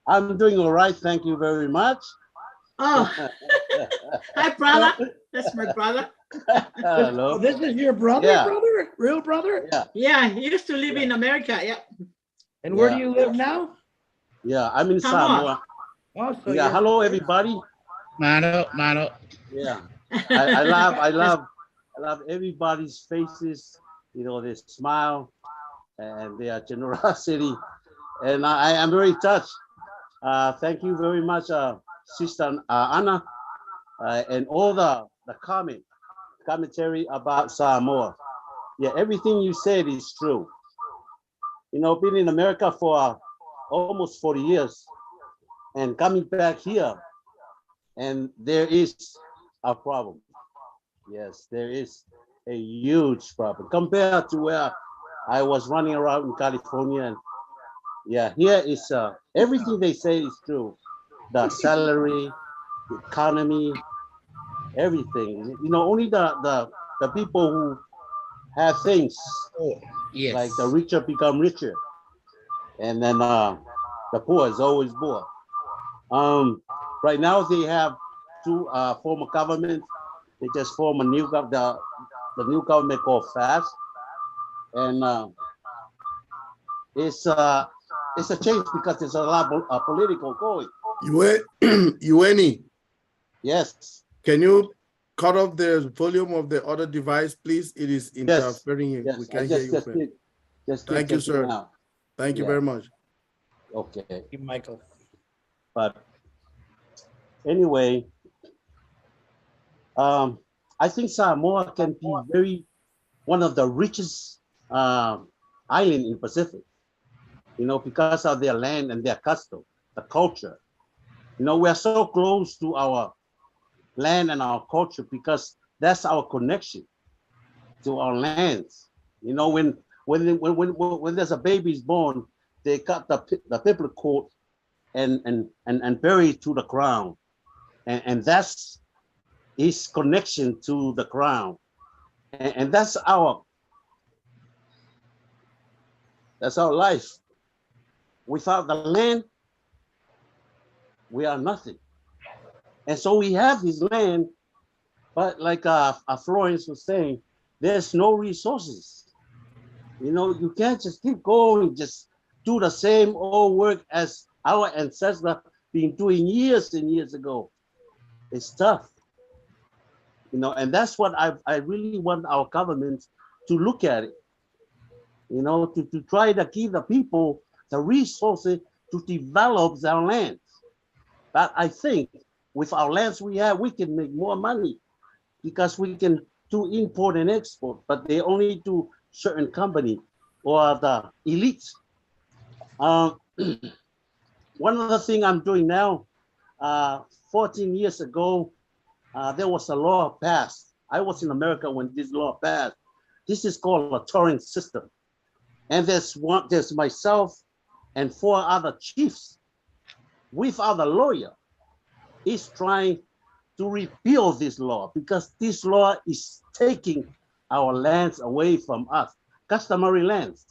I'm doing all right. Thank you very much. Oh, hi, brother. That's my brother. Hello. This is your brother, Yeah. brother? Real brother? Yeah. Yeah, he used to live in America. Yeah. And where do Yeah. you live now? Yeah, I'm in Samoa. Samoa. Oh, so Yeah, you're- hello everybody. Mano. Yeah, I love everybody's faces. You know, they smile and their generosity, and I am very touched. Thank you very much, Sister Anna, and all the commentary about Samoa. Yeah, everything you said is true. You know, been in America for almost 40 years, and coming back here, and there is a problem. Yes, there is a huge problem compared to where I was running around in California. And yeah, here is everything they say is true. The salary, the economy, everything. You know, only the people who have things Yes. like the richer become richer, and then the poor is always poor. Right now they have two former government. They just form a new the new government called FAST, and it's a change because there's a lot of political going. Uni, Yes. can you cut off the volume of the other device, please? It is interfering. Yes. We I can't hear you. friend. Thank you, sir. Now. Thank you Yeah. very much. Okay. Thank you, Michael. But anyway, I think Samoa can be one of the richest island in Pacific, you know, because of their land and their custom, the culture. You know, we are so close to our land and our culture because that's our connection to our lands. You know, when there's a baby's born, they cut the pipple cord and bury it to the ground, and that's his connection to the ground, and that's our life. Without the land, We are nothing. And so we have this land, but like Florence was saying, there's no resources. You know, you can't just keep going, just do the same old work as our ancestors been doing years and years ago. It's tough. You know, and that's what I really want our government to look at it. You know, to try to give the people the resources to develop their lands. But I think with our lands we have, we can make more money because we can do import and export, but they only do certain company or the elites. One of the things I'm doing now, 14 years ago, there was a law passed. I was in America when this law passed. This is called a torrent system. And there's myself and 4 other chiefs without a lawyer is trying to repeal this law because this law is taking our lands away from us, customary lands.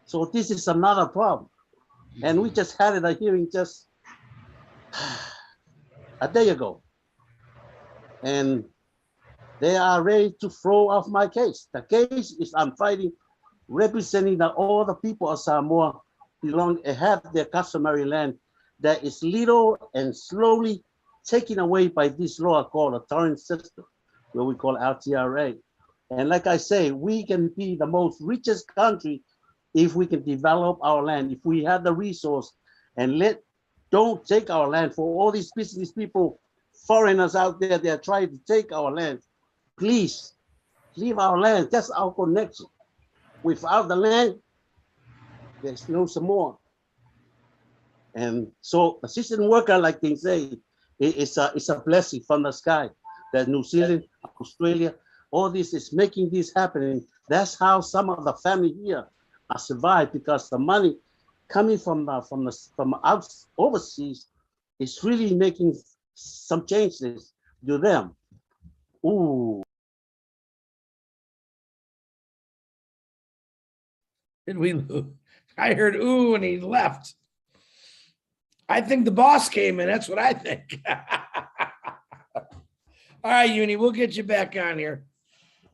So this is another problem. And we just had a hearing just a day ago. And they are ready to throw off my case. The case is I'm fighting, representing all the people of Samoa have their customary land that is little and slowly taken away by this law called a torrent system, what we call LTRA. And like I say, we can be the most richest country if we can develop our land, if we have the resource and don't take our land for all these business people, foreigners out there, they're trying to take our land. Please leave our land, that's our connection. Without the land, there's no Samoa. And so assistant worker, like they say, it's a blessing from the sky that New Zealand, Australia, all this is making this happening. That's how some of the family here are survived because the money coming from overseas is really making some changes to them. Ooh. Did we lose? I heard ooh and he left. I think the boss came in. That's what I think. All right, Uni, we'll get you back on here.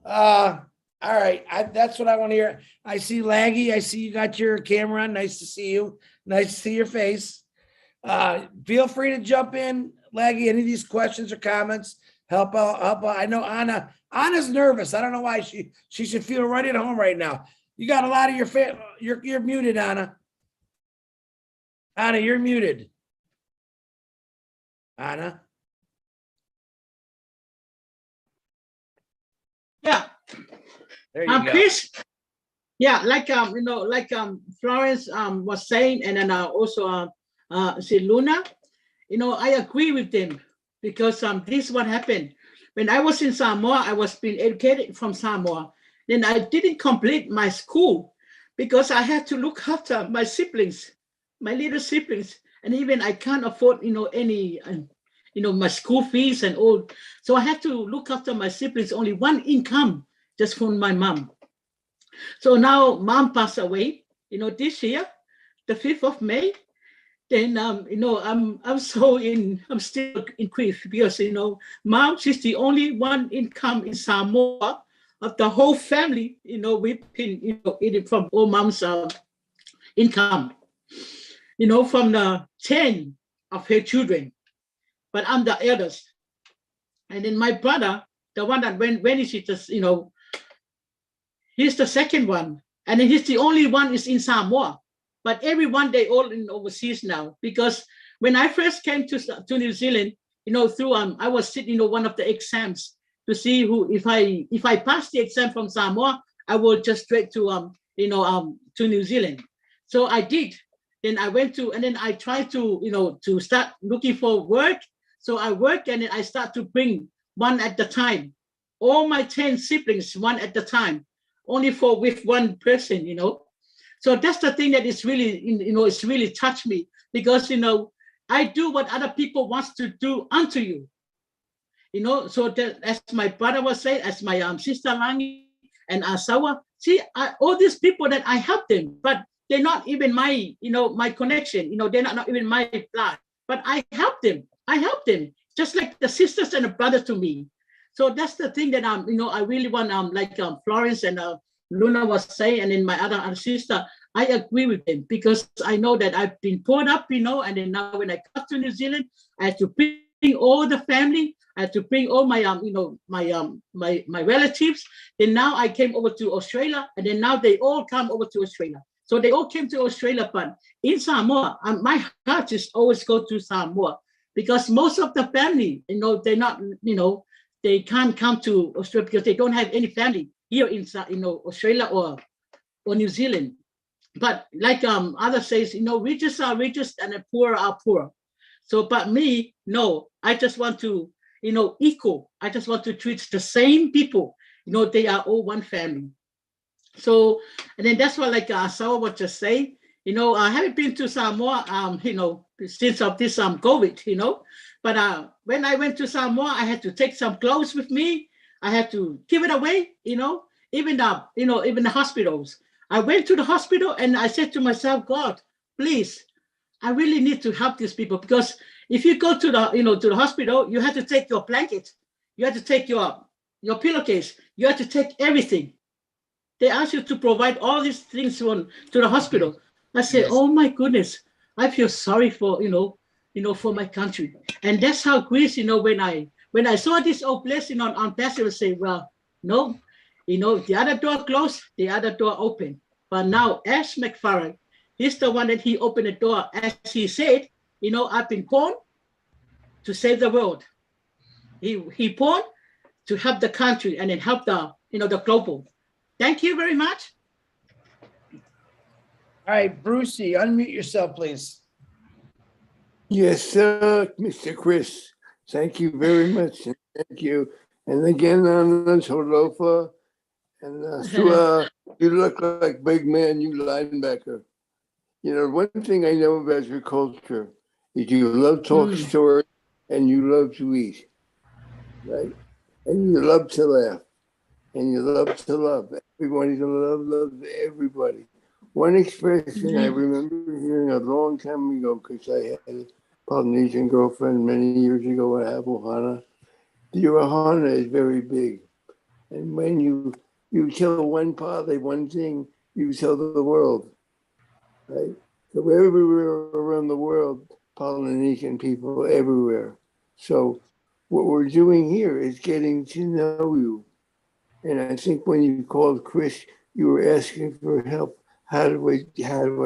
All right, that's what I want to hear. I see Laggy. I see you got your camera on. Nice to see you. Nice to see your face. Feel free to jump in, Laggy. Any of these questions or comments, help out. I know Anna's nervous. I don't know why she should feel right at home right now. You got a lot of you're muted, Anna. Anna, you're muted. Anna. Yeah. There you go. Chris, yeah, like Florence was saying, and then also say Luna, I agree with them because this is what happened. When I was in Samoa, I was being educated from Samoa. Then I didn't complete my school because I had to look after my siblings, my little siblings, and even I can't afford, any, my school fees and all. So I had to look after my siblings, only one income, just from my mom. So now mom passed away, this year, the 5th of May. Then, I'm still in grief because, mom, she's the only one income in Samoa of the whole family, we've been, eating from all mom's income, from the 10 of her children, but I'm the eldest. And then my brother, the one that when is it just, he's the second one. And then he's the only one is in Samoa, but everyone, they all in overseas now, because when I first came to New Zealand, through, I was sitting, one of the exams to see if I pass the exam from Samoa, I will just straight to New Zealand. So I did. Then I went to, and then I tried to to start looking for work. So I work and then I start to bring one at the time. All my 10 siblings, one at the time, only with one person. So that's the thing that is really it's really touched me because I do what other people wants to do unto you. So that, as my brother was saying, as my sister Langi and Asawa, see, all these people that I help them, but they're not even my, my connection, they're not even my blood. but I helped them. I helped them just like the sisters and the brothers to me. So that's the thing that I really want like Florence and Luna was saying, and then my other sister, I agree with them because I know that I've been brought up, and then now when I come to New Zealand, I had to bring all the family, I had to bring all my my relatives. Then now I came over to Australia, and then now they all come over to Australia. So they all came to Australia, but in Samoa, my heart is always go to Samoa because most of the family, they're not, they can't come to Australia because they don't have any family here in Australia or New Zealand. But like others says, richest are richest and the poor are poor. So, but me, no, I just want to, equal. I just want to treat the same people. They are all one family. So, and then that's what like Sawa was just saying. I haven't been to Samoa, since of this COVID, but when I went to Samoa, I had to take some clothes with me. I had to give it away, even the hospitals. I went to the hospital and I said to myself, God, please, I really need to help these people because if you go to the, to the hospital, you have to take your blanket, you have to take your pillowcase, you have to take everything. They ask you to provide all these things to the hospital. I said, yes. Oh my goodness, I feel sorry for, for my country. And that's how Greece, when I saw this old blessing on Pastor say, well, no, the other door closed, the other door open. But now Ash McFarland, he's the one that he opened the door. As he said, I've been born to save the world. He born to help the country and then help the, the global. Thank you very much. All right, Brucey, unmute yourself, please. Yes, sir, Mr. Chris. Thank you very much. Thank you. And again, Holofa and Sua, you look like big man, you linebacker. One thing I know about your culture is you love talk stories and you love to eat, right? And you love to laugh and you love to love. Everybody loves everybody. One expression I remember hearing a long time ago, because I had a Polynesian girlfriend many years ago, I have Ohana. The Ohana is very big. And when you tell one Pali one thing, you tell the world, right? So everywhere around the world, Polynesian people everywhere. So what we're doing here is getting to know you. And I think when you called Chris, you were asking for help. How do I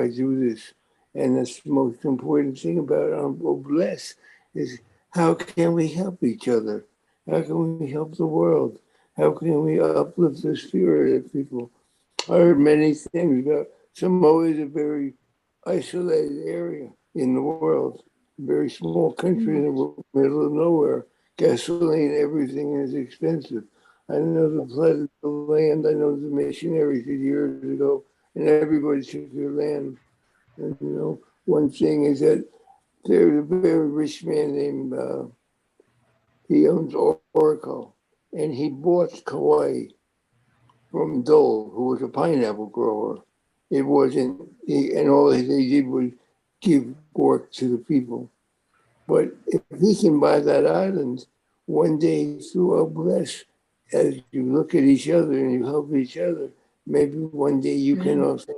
do this? And that's the most important thing about Bless is how can we help each other? How can we help the world? How can we uplift the spirit of people? I heard many things about Samoa is a very isolated area in the world, a very small country in the middle of nowhere. Gasoline, everything is expensive. I know the flood of the land. I know the missionaries did years ago, and everybody took their land. And one thing is that there's a very rich man named, he owns Oracle, and he bought Kauai from Dole, who was a pineapple grower. It wasn't, and all they did was give work to the people. But if he can buy that island, one day through a bless, as you look at each other and you help each other, maybe one day you can also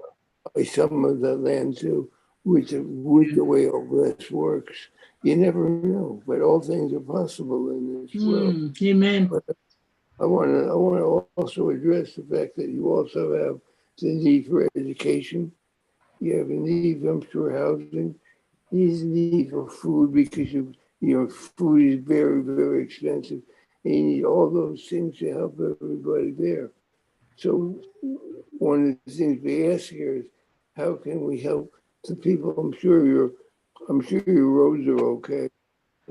buy some of that land too, with the way all bless works. You never know, but all things are possible in this world. Amen. But I want to also address the fact that you also have the need for education. You have a need for housing. You have a need for food because food is very, very expensive. And you need all those things to help everybody there. So one of the things we ask here is, how can we help the people? I'm sure your roads are okay.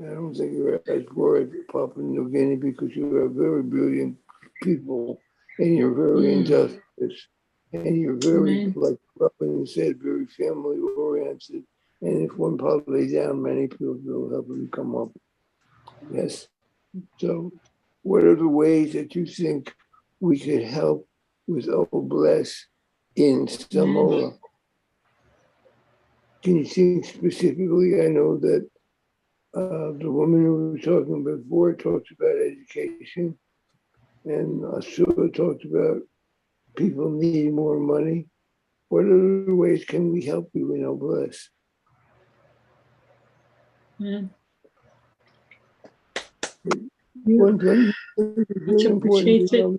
I don't think you're as worried about Papua New Guinea because you are very brilliant people and you're very industrious and you're very, like Robin said, very family oriented. And if one part lays down, many people will help them come up. Yes. So what are the ways that you think we could help with Old Bless in Samoa? Can you think specifically? I know that The woman who was talking before talked about education, and Asua talked about people needing more money. What other ways can we help you in Oblast? One thing very important to know,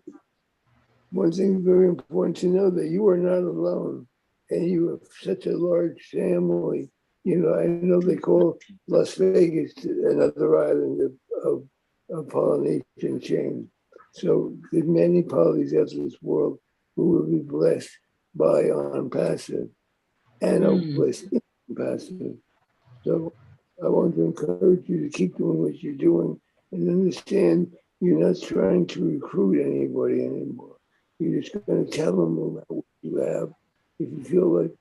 one thing very important to know, that you are not alone, and you have such a large family. You know, I know they call Las Vegas another island of Polynesian chain. So there's many polys out of this world who will be blessed by On Passive and blessed in Passive. So I want to encourage you to keep doing what you're doing and understand you're not trying to recruit anybody anymore. You're just going to tell them about what you have. If you feel like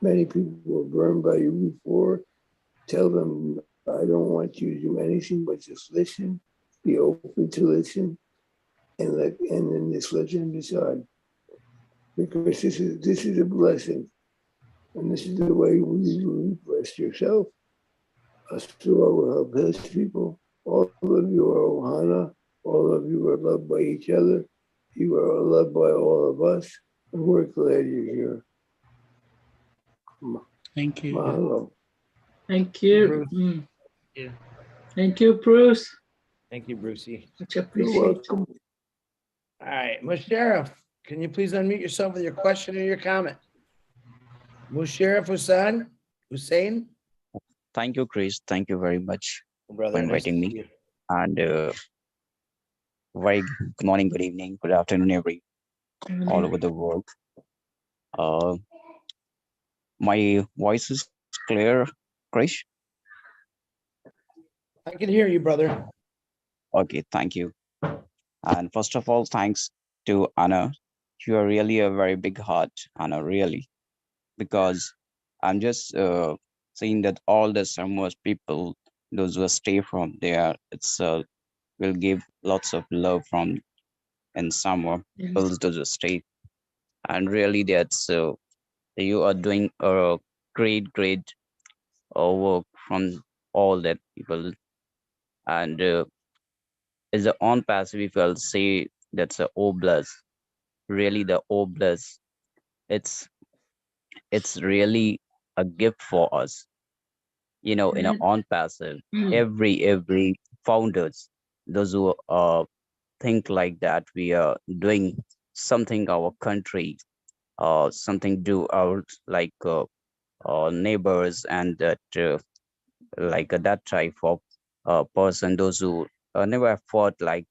many people were burned by you before, tell them, I don't want you to do anything but just listen, be open to listen, and then just let them decide. Because this is a blessing. And this is the way you bless yourself. Asua will help his people. All of you are Ohana. All of you are loved by each other. You are loved by all of us. And we're glad you're here. Thank you. Mahalo. Thank you. Yeah. Thank you, Bruce. Thank you, Brucey. Much You're appreciated. welcome. All right, Musharraf, can you please unmute yourself with your question or your comment? Musharraf Hussain? Thank you, Chris. Thank you very much Brother, for nice to inviting see me. you. And very good morning, good evening, good afternoon, all over the world. My voice is clear, Chris? I can hear you, brother. Okay, thank you. And first of all, thanks to Anna. You are really a very big heart, Anna, really. Because I'm just seeing that all the Samoa's people, those who stay from there, it's will give lots of love from in Samoa, people those who stay. And really that's you are doing a great work from all that people. And is the On Passive, if I'll say that's a Oblast, really the Oblast, it's really a gift for us. You know, in an On Passive, every founders, those who think like that we are doing something our country, something do our like neighbors, and that like that type of person, those who never fought like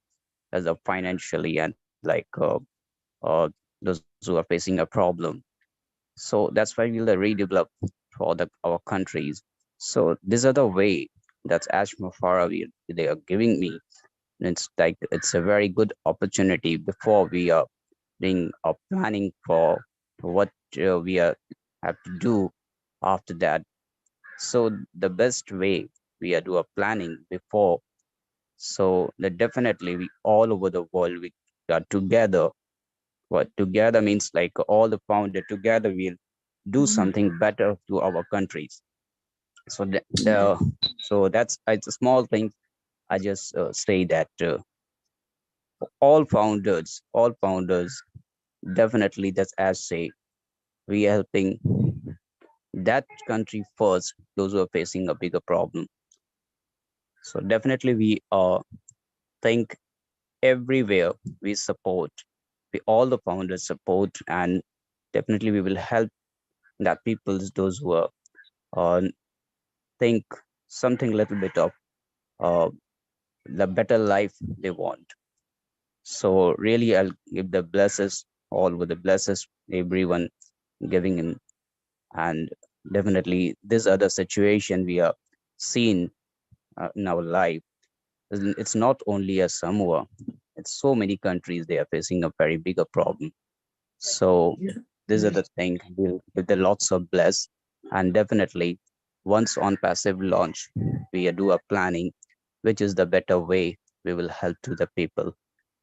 as a financially, and like those who are facing a problem. So that's why we'll redevelop for our countries. So these are the way that's Ashma Farabi they are giving me. And it's like it's a very good opportunity before we are doing a planning for what we are have to do after that. So the best way we are do a planning before, so that definitely we all over the world we are together. What together means like all the founder together we'll do something better to our countries. So so that's it's a small thing. I just say that all founders definitely, that's as say we are helping that country first, those who are facing a bigger problem. So definitely we think everywhere we support, we all the founders support, and definitely we will help that people, those who are think something little bit of the better life they want. So really I'll give the blesses all with the blesses everyone giving in. And definitely this other situation we are seeing in our life, it's not only a Samoa, it's so many countries they are facing a very bigger problem. So these are the things with the lots of bless. And definitely once On Passive launch, we do a planning which is the better way we will help to the people.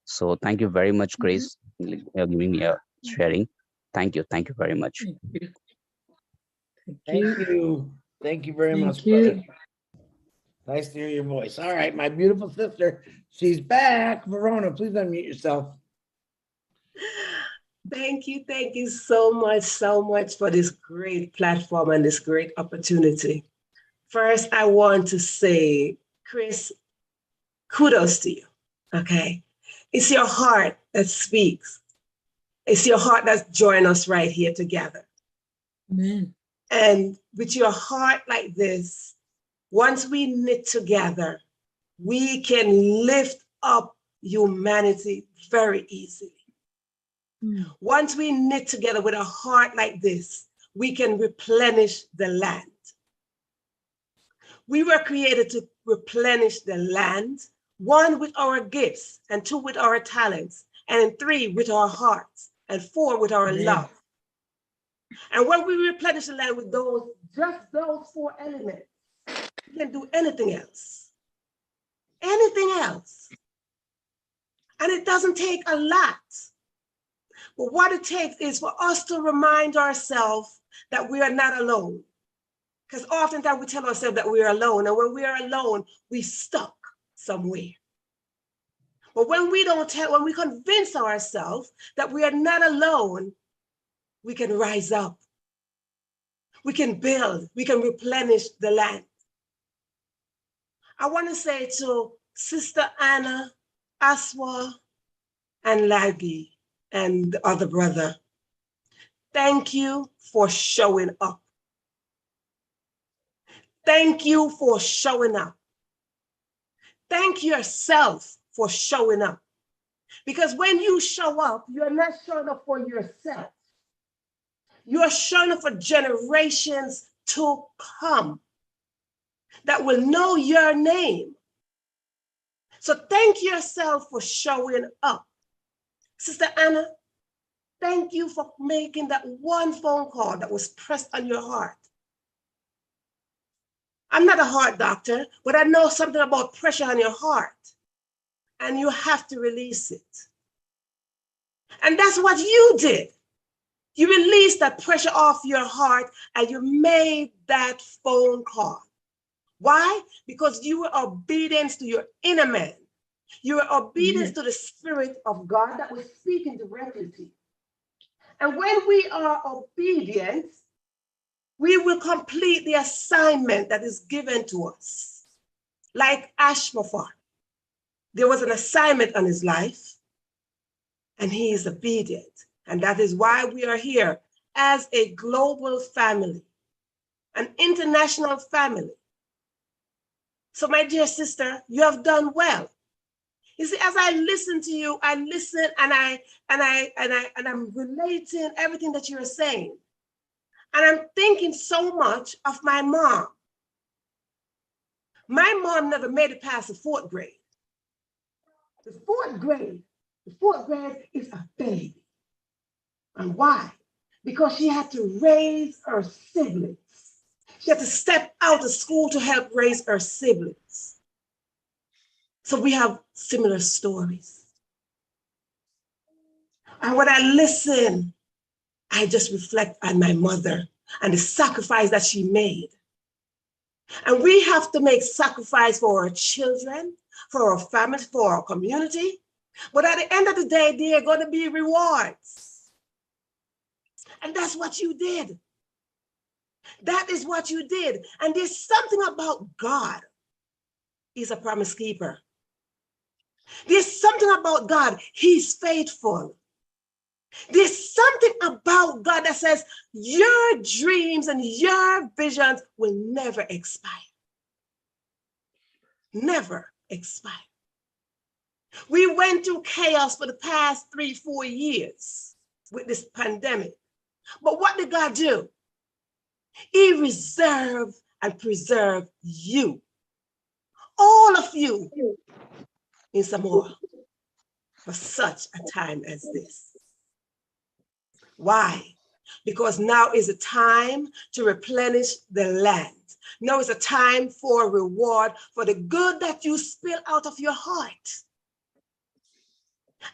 So thank you very much, Grace, giving me a sharing. Thank you very much. Thank you very much, you. brother. Nice to hear your voice. All right, my beautiful sister, she's back. Verona, please unmute yourself. Thank you so much for this great platform and this great opportunity. First, I want to say, Chris, kudos to you, okay? It's your heart that speaks. It's your heart that's joined us right here together. Amen. And with your heart like this, once we knit together, we can lift up humanity very easily. Once we knit together with a heart like this, we can replenish the land. We were created to replenish the land, 1, with our gifts, and 2, with our talents, and 3, with our hearts, and 4, with our love. And when we replenish the land with just those 4 elements, we can do anything else. Anything else. And it doesn't take a lot. But what it takes is for us to remind ourselves that we are not alone. Because oftentimes we tell ourselves that we are alone, and when we are alone, we stuck somewhere. But when we when we convince ourselves that we are not alone, we can rise up. We can build, we can replenish the land. I want to say to Sister Anna, Aswa, and Lagi, and the other brother, thank you for showing up. Thank you for showing up. Thank yourself for showing up. Because when you show up, you're not showing up for yourself. You're showing up for generations to come that will know your name. So thank yourself for showing up. Sister Anna, thank you for making that one phone call that was pressed on your heart. I'm not a heart doctor, but I know something about pressure on your heart, and you have to release it. And that's what you did. You released that pressure off your heart and you made that phone call. Why? Because you were obedient to your inner man. You were obedient to the Spirit of God that was speaking directly to you. And when we are obedient, we will complete the assignment that is given to us. Like Ashmaphar, there was an assignment on his life, and he is obedient. And that is why we are here as a global family, an international family. So my dear sister, you have done well. You see, as I listen to you, I listen and I'm relating everything that you're saying. And I'm thinking so much of my mom. My mom never made it past the 4th grade. The fourth grade is a baby. And why? Because she had to raise her siblings. She had to step out of school to help raise her siblings. So we have similar stories. And when I listen, I just reflect on my mother and the sacrifice that she made. And we have to make sacrifice for our children, for our family, for our community. But at the end of the day, there are going to be rewards. And that's what you did. That is what you did. And there's something about God. He's a promise keeper. There's something about God. He's faithful. There's something about God that says your dreams and your visions will never expire. Never expire. We went through chaos for the past 3-4 years with this pandemic. But what did God do? He reserved and preserved you. All of you in Samoa for such a time as this. Why? Because now is a time to replenish the land. Now is a time for reward for the good that you spill out of your heart.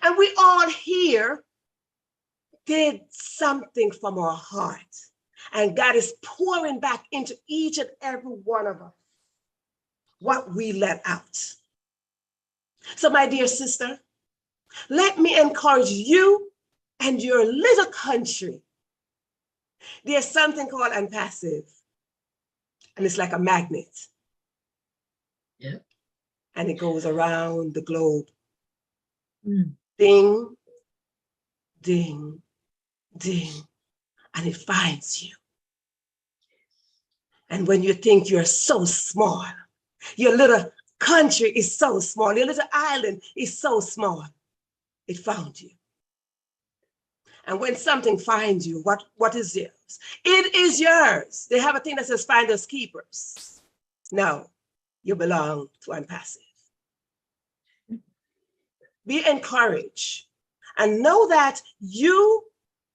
And we all here did something from our heart. And God is pouring back into each and every one of us. what we let out. So my dear sister, let me encourage you and your little country. There's something called Unpassive, and it's like a magnet. Yeah. And it goes around the globe. Mm. Ding, ding, ding, and it finds you. And when you think you're so small, your little country is so small, your little island is so small, it found you. And when something finds you, what is yours? It is yours. They have a thing that says finders keepers. No, you belong to Unpassive. Be encouraged and know that you,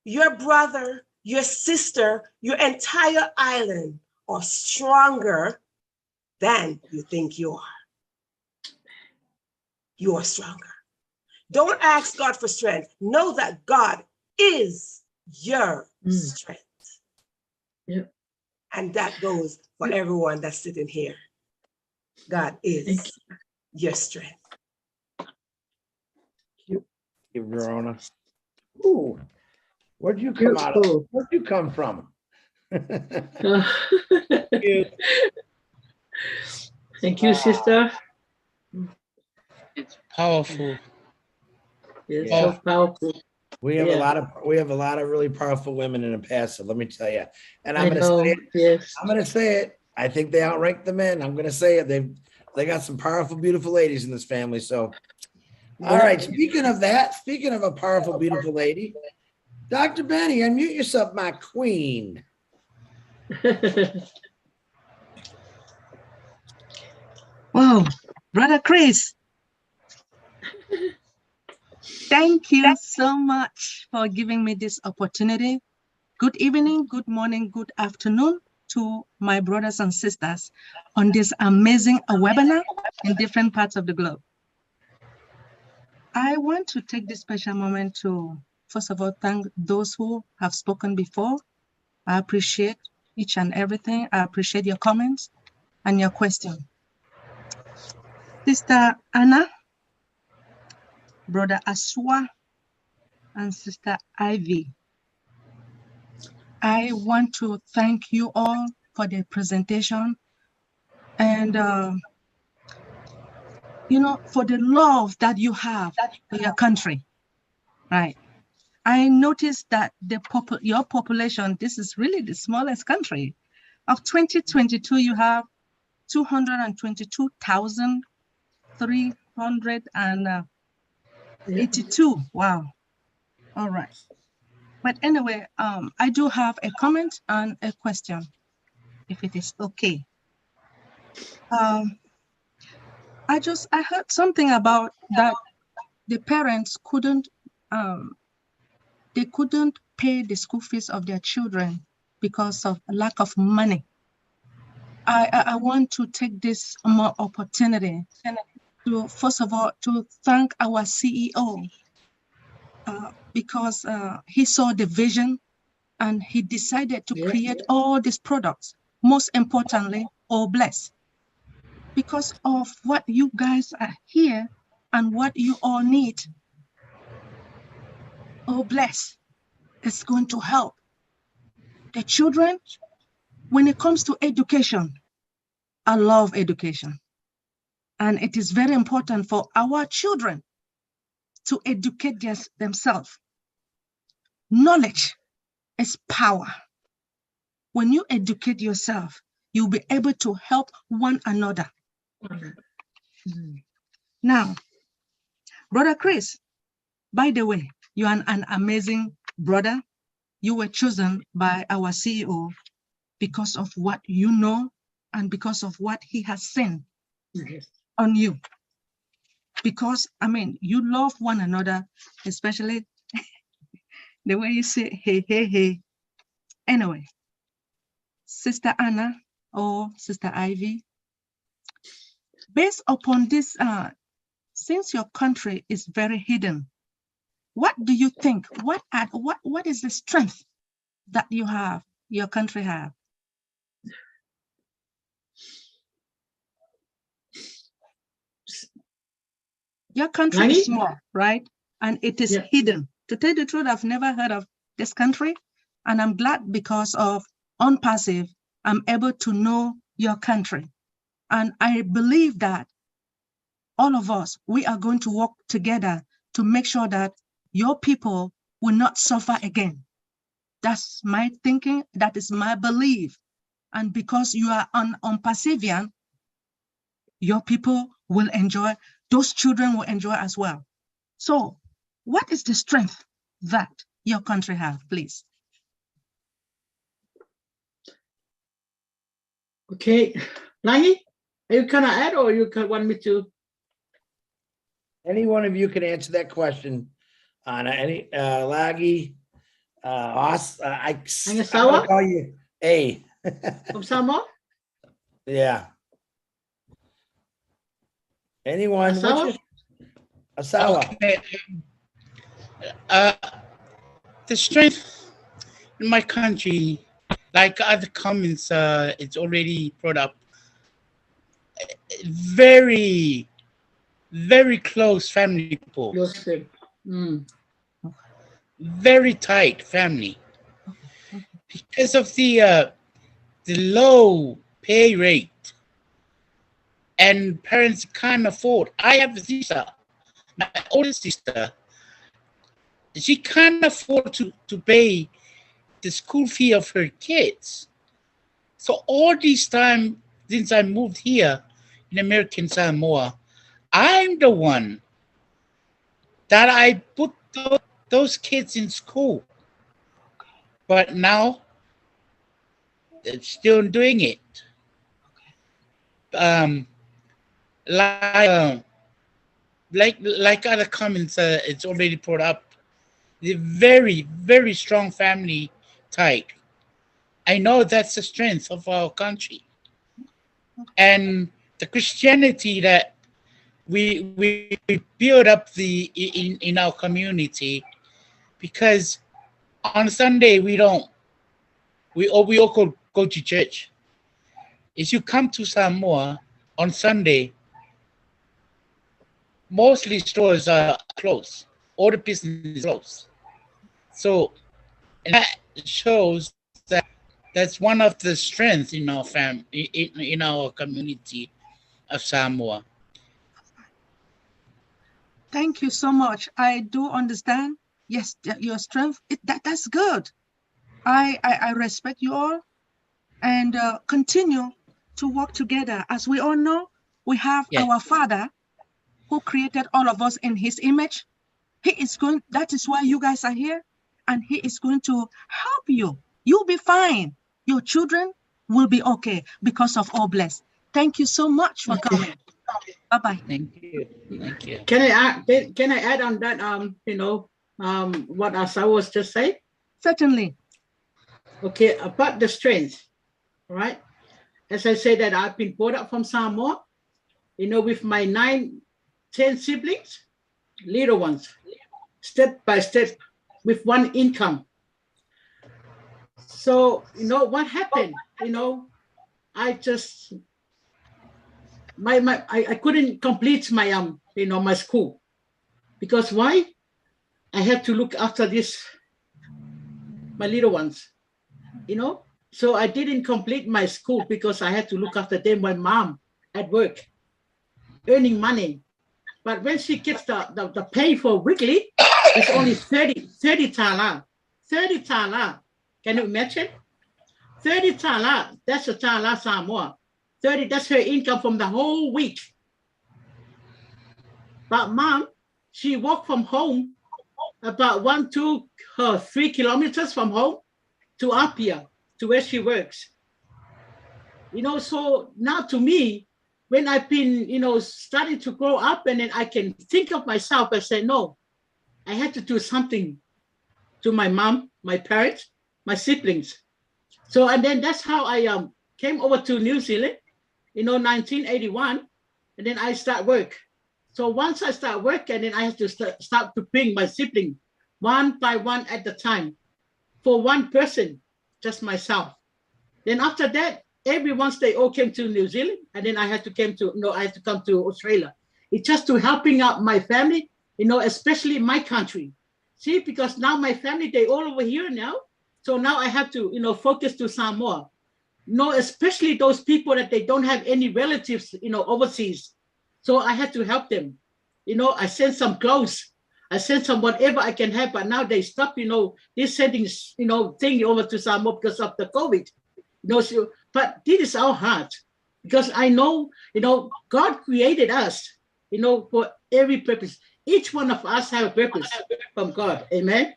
your brother, your sister, your entire island are stronger than you think you are. You are stronger. Don't ask God for strength. Know that God is your strength. Yep. And that goes for everyone that's sitting here. God is your strength. Thank you, Verona. Ooh, where'd you come out of? Where'd you come from? Thank you, sister. It's powerful. It's Yeah. so powerful. We have Yeah. a lot of really powerful women in Unpassive, let me tell you. And I'm I gonna know, say it. yes. I'm gonna say it. I think they outrank the men. I'm gonna say it. They got some powerful, beautiful ladies in this family. So, all right. Speaking of that, speaking of a powerful, beautiful lady, Dr. Benny, unmute yourself, my queen. Wow, Brother Chris, thank you so much for giving me this opportunity. Good evening, good morning, good afternoon to my brothers and sisters on this amazing webinar in different parts of the globe. I want to take this special moment to, first of all, thank those who have spoken before. I appreciate each and everything. I appreciate your comments and your question. Sister Anna, Brother Aswa, and Sister Ivy, I want to thank you all for the presentation and, for the love that you have for your country, right? I noticed that your population, this is really the smallest country. Of 2022, you have 222,382. Wow. All right. But anyway, I do have a comment and a question, if it is okay. I heard something about that the parents couldn't pay the school fees of their children because of lack of money. I want to take this more opportunity to, first of all, to thank our CEO because he saw the vision and he decided to create all these products. Most importantly, All Bless. Because of what you guys are here and what you all need, All Bless is going to help the children. When it comes to education, I love education. And it is very important for our children to educate themselves. Knowledge is power. When you educate yourself, you'll be able to help one another. Now, Brother Chris, by the way, you are an amazing brother. You were chosen by our CEO because of what you know and because of what he has seen on you. Because, you love one another, especially the way you say, hey, hey, hey. Anyway, Sister Anna or Sister Ivy, based upon this, since your country is very hidden, what do you think? What is the strength that your country have? Your country is small, right? And it is hidden. To tell the truth, I've never heard of this country. And I'm glad because of On Passive, I'm able to know your country. And I believe that all of us, we are going to work together to make sure that your people will not suffer again. That's my thinking. That is my belief. And because you are on Passivian, your people will enjoy, those children will enjoy as well. So what is the strength that your country have, please? Okay, Langi, are you gonna add or you want me to? Any one of you can answer that question. Any Lagi, I'm gonna call you A. From Samoa? Yeah. Anyone? Asawa? Asawa. Okay. The strength in my country, like other comments, it's already brought up. Very, very close family people. Very tight family. Because of the low pay rate, and parents can't afford. I have a sister, my older sister. She can't afford to pay the school fee of her kids. So all this time since I moved here in American Samoa, I'm the one that I put those kids in school. But now they're still doing it. Like other comments, it's already brought up. The very, very strong family tie. I know that's the strength of our country, and the Christianity that we build up in our community. Because on Sunday we all go to church. If you come to Samoa on Sunday, mostly stores are closed. All the business is closed. So and that shows that that's one of the strengths in our in our community of Samoa. Thank you so much. I do understand. Yes, your strength, that's good. I respect you all, and continue to work together. As we all know, we have our Father who created all of us in his image. That is why you guys are here, and he is going to help you. You'll be fine. Your children will be okay because of All Blessed. Thank you so much for coming. Bye-bye. Thank you. Thank you. Can I add on that, what Asawa was just saying? Certainly. Okay, about the strength, right? As I said that I've been brought up from Samoa, with my 9, 10 siblings, little ones, step by step, with one income. So, what happened? I just, I couldn't complete my, my school. Because why? I had to look after my little ones, So I didn't complete my school because I had to look after them, my mom at work, earning money. But when she gets the pay for weekly, it's only 30 tala. 30 tala. Can you imagine? 30 tala, that's a tala Samoa. 30, that's her income from the whole week. But mom, she walked from home about 1, 2, 3 kilometers from home to Apia, to where she works. So now to me, when I've been, starting to grow up, and then I can think of myself, I say, no, I had to do something to my mom, my parents, my siblings. So, and then that's how I came over to New Zealand, 1981, and then I start work. So once I start work, and then I have to start to bring my sibling one by one at the time for one person, just myself. Then after that, every once they all came to New Zealand, and then I had to come to Australia. It's just to helping out my family, especially my country. See, because now my family, they all over here now. So now I have to, focus to Samoa. Especially those people that they don't have any relatives, overseas. So I had to help them. I sent some clothes. I sent some whatever I can have, but now they stop, this sending, thing over to Samoa because of the COVID. But this is our heart, because I know, God created us, for every purpose. Each one of us have a purpose from God. Amen.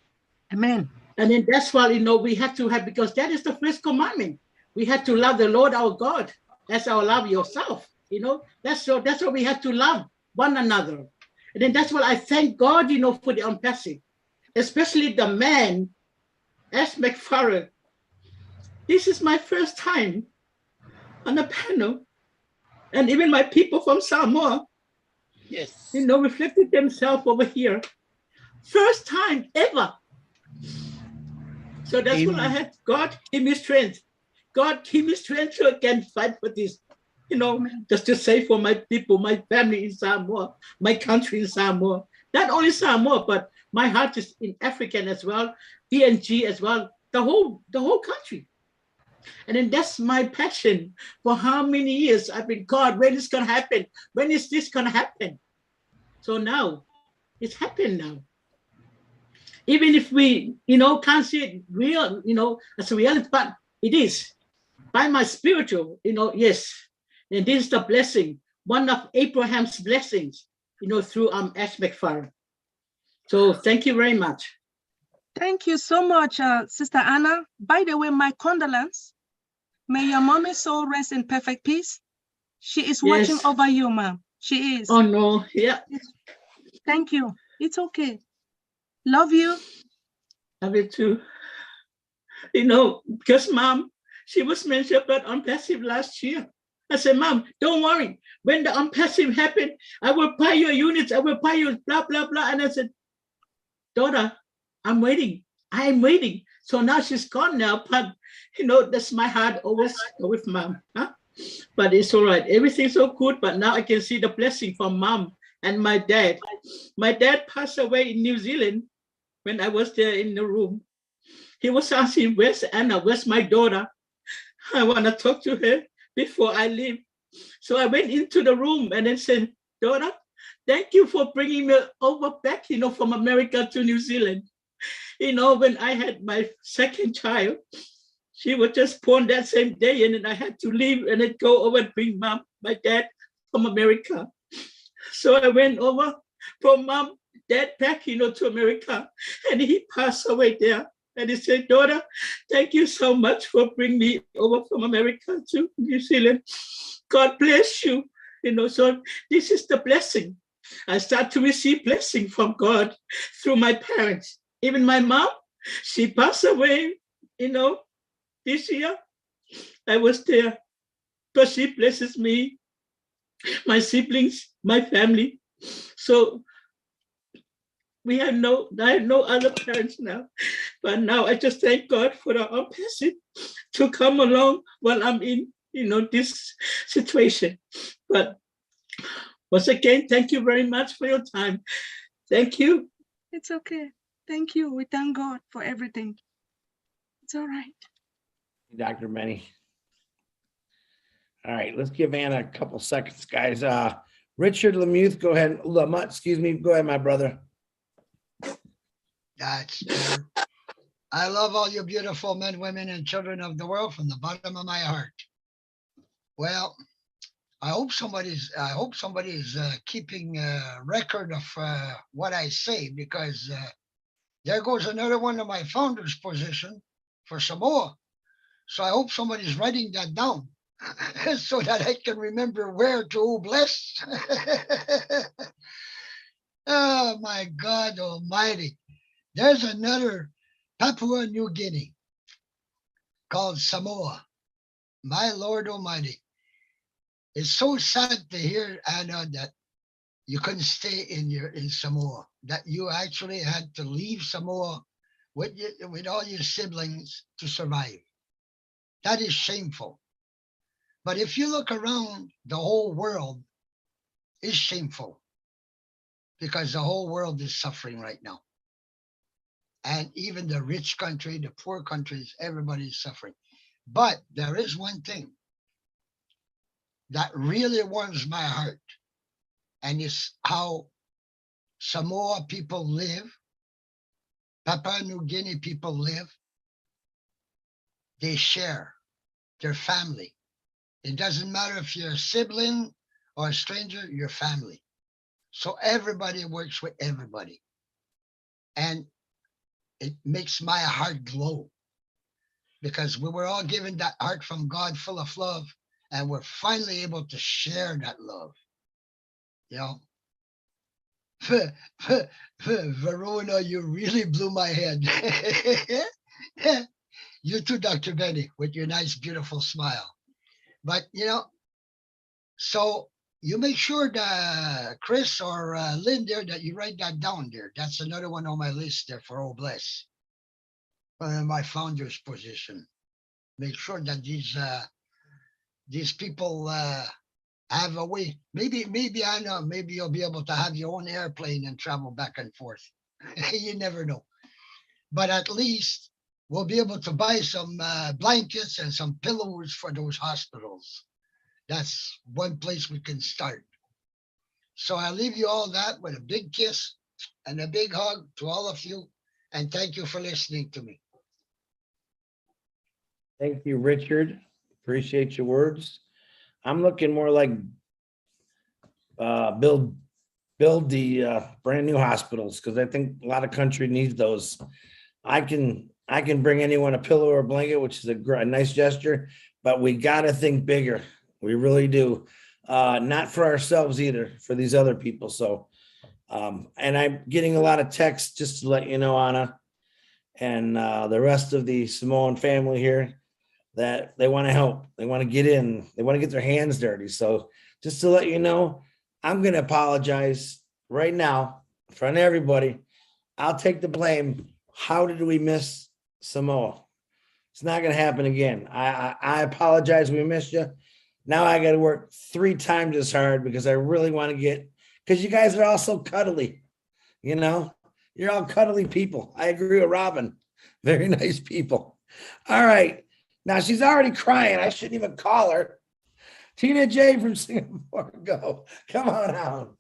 Amen. And then that's why, we have to have, because that is the first commandment. We have to love the Lord our God as our love yourself. That's why we have to love one another. And then that's why I thank God, for the unpassive, especially the man, S. McFarland. This is my first time on the panel. And even my people from Samoa, yes, reflected themselves over here. First time ever. So that's what I had. God give me strength. God give me strength so I can fight for this. Just to say for my people, my family in Samoa, my country in Samoa. Not only Samoa, but my heart is in African as well, PNG as well, the whole country. And then that's my passion for how many years I've been, God, when is going to happen? When is this going to happen? So now, it's happened now. Even if we, can't see it real, as a reality, but it is. By my spiritual, yes. And this is the blessing, one of Abraham's blessings, through S. McFarland. So thank you very much. Thank you so much, Sister Anna. By the way, my condolence. May your mommy's soul rest in perfect peace. She is watching over you, ma'am. She is. Oh, no. Yeah. Thank you. It's okay. Love you. Love you too. Because Mom, she was mentioned about unpassive last year. I said, Mom, don't worry. When the unpassive happened, I will buy your units. I will buy you blah, blah, blah. And I said, daughter, I'm waiting. I am waiting. So now she's gone now, but that's my heart always with Mom. Huh? But it's all right. Everything's so good, but now I can see the blessing from Mom and my dad. My dad passed away in New Zealand when I was there in the room. He was asking, where's Anna? Where's my daughter? I want to talk to her before I leave. So I went into the room and then said, daughter, thank you for bringing me over back, from America to New Zealand. When I had my second child, she was just born that same day, and then I had to leave and then go over and bring Mom, my dad from America. So I went over from Mom, Dad back, to America, and he passed away there. And he said, daughter, thank you so much for bringing me over from America to New Zealand. God bless you. So this is the blessing. I start to receive blessing from God through my parents. Even my mom, she passed away, this year. I was there, but she blesses me, my siblings, my family. So I have no other parents now, but now I just thank God for the unpassive to come along while I'm in, this situation. But once again, thank you very much for your time. Thank you. It's okay. Thank you. We thank God for everything. It's all right. Dr. Many. All right, let's give Anna a couple seconds, guys. Richard Lemuth, go ahead. Lamut, excuse me. Go ahead, my brother. I love all you beautiful men, women, and children of the world from the bottom of my heart. Well, I hope somebody's keeping a record of what I say, because there goes another one of my founder's position for Samoa. So I hope somebody's writing that down so that I can remember where to bless. Oh my God Almighty. There's another Papua New Guinea called Samoa. My Lord Almighty. It's so sad to hear, Anna, that you couldn't stay in Samoa, that you actually had to leave Samoa with all your siblings to survive. That is shameful. But if you look around, the whole world is shameful. because the whole world is suffering right now. And even the rich country, the poor countries, everybody's suffering. But there is one thing that really warms my heart, and it's how Samoa people live, Papua New Guinea people live. They share their family. It doesn't matter if you're a sibling or a stranger, you're family. So everybody works with everybody. And it makes my heart glow because we were all given that heart from God full of love, and we're finally able to share that love. You know, Verona, you really blew my head. You too, Dr. Benny, with your nice, beautiful smile. But, you know, so you make sure that Chris or Lynn there, that you write that down there. That's another one on my list there for Oh Bless. My founder's position. Make sure that these people have a way. Maybe I know, maybe you'll be able to have your own airplane and travel back and forth. You never know. But at least we'll be able to buy some blankets and some pillows for those hospitals. That's one place we can start. So I leave you all that with a big kiss and a big hug to all of you. And thank you for listening to me. Thank you, Richard. Appreciate your words. I'm looking more like build the brand new hospitals, because I think a lot of country needs those. I can bring anyone a pillow or a blanket, which is a nice gesture, but we got to think bigger. We really do. Not for ourselves either, for these other people. So, and I'm getting a lot of texts, just to let you know, Anna, and the rest of the Samoan family here, that they want to help. They want to get in. They want to get their hands dirty. So just to let you know, I'm going to apologize right now in front of everybody. I'll take the blame. How did we miss Samoa? It's not going to happen again. I apologize. We missed you. Now I got to work 3 times as hard because I really want to get, because you guys are all so cuddly. You know, you're all cuddly people. I agree with Robin. Very nice people. All right. Now she's already crying. I shouldn't even call her. Tina J from Singapore, go. Come on out.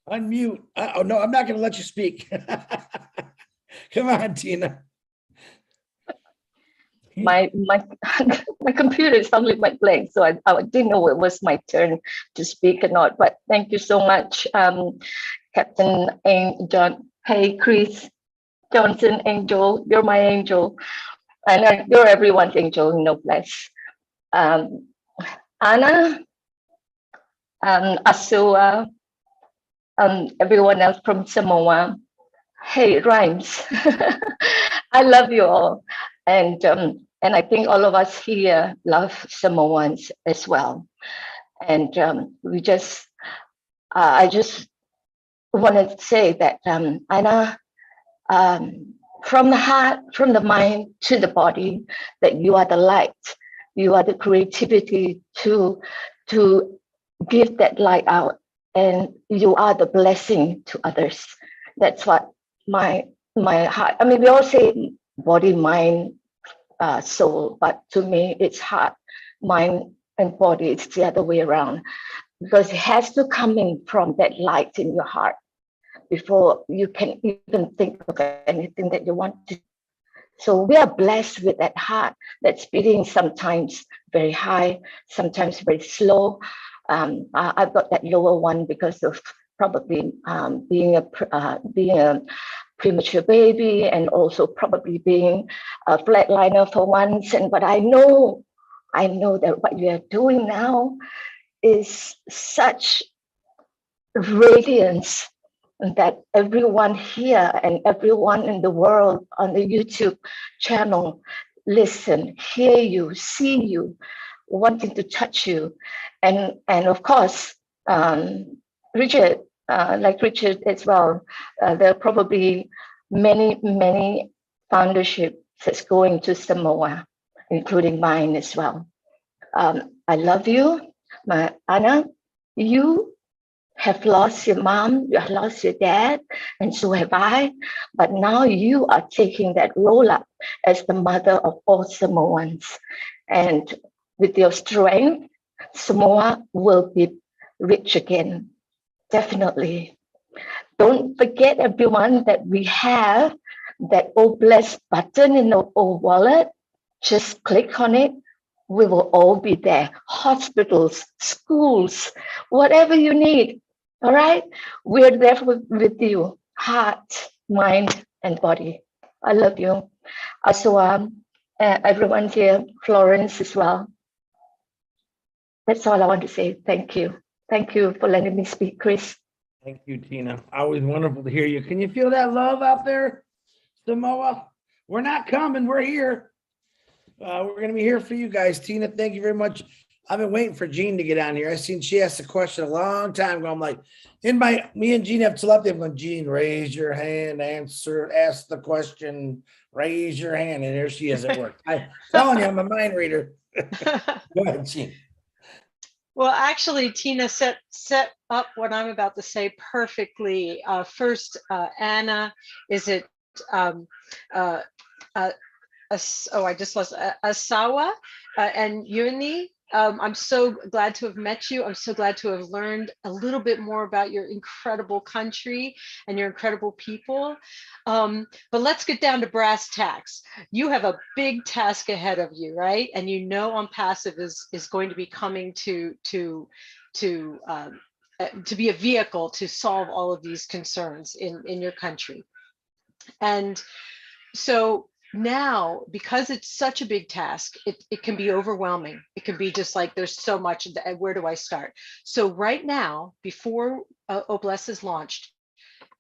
Unmute. Oh, no, I'm not going to let you speak. Come on, Tina. My my computer suddenly went blank, so I didn't know it was my turn to speak or not. But thank you so much, Captain John. Hey, Chris Johnson, angel, you're my angel, and you're everyone's angel. No bless. Anna, Asua, everyone else from Samoa. Hey, it rhymes. I love you all. And I think all of us here love Samoans as well. And we just, I just want to say that, Anna, from the heart, from the mind to the body, that you are the light, you are the creativity to give that light out, and you are the blessing to others. That's what my heart, I mean, we all say body, mind, soul, but to me, it's heart, mind, and body. It's the other way around, because it has to come in from that light in your heart before you can even think of anything that you want to. So we are blessed with that heart that's beating sometimes very high, sometimes very slow. I've got that lower one because of probably being a premature baby, and also probably being a flatliner for once. But I know that what you are doing now is such radiance that everyone here and everyone in the world on the YouTube channel listen, hear you, see you, wanting to touch you. And of course, Richard, like Richard as well, there are probably many founderships that's going to Samoa, including mine as well. I love you, my Anna. You have lost your mom, you have lost your dad, and so have I. But now you are taking that role up as the mother of all Samoans. And with your strength, Samoa will be rich again. Definitely. Don't forget, everyone, that we have that O Bless button in the O wallet. Just click on it. We will all be there. Hospitals, schools, whatever you need. All right? We're there with you. Heart, mind, and body. I love you. Also, everyone here, Florence as well. That's all I want to say. Thank you. Thank you for letting me speak, Chris. Thank you, Tina. Always wonderful to hear you. Can you feel that love out there, Samoa? We're not coming. We're here. We're going to be here for you guys. Tina, thank you very much. I've been waiting for Jean to get on here. I seen she asked a question a long time ago. I'm like, me and Jean have telepathy. I'm going, Jean, raise your hand, ask the question, raise your hand. And there she is at work. I'm telling you, I'm a mind reader. Go ahead, Jean. Well, actually, Tina set up what I'm about to say perfectly. First, Anna, is it I just lost Asawa and Yuni. I'm so glad to have met you. I'm so glad to have learned a little bit more about your incredible country and your incredible people. But let's get down to brass tacks. You have a big task ahead of you, right? And you know On Passive is going to be coming to be a vehicle to solve all of these concerns in your country. And so now, because it's such a big task, it can be overwhelming. It can be just like, there's so much, where do I start? So right now, before OBLESS is launched,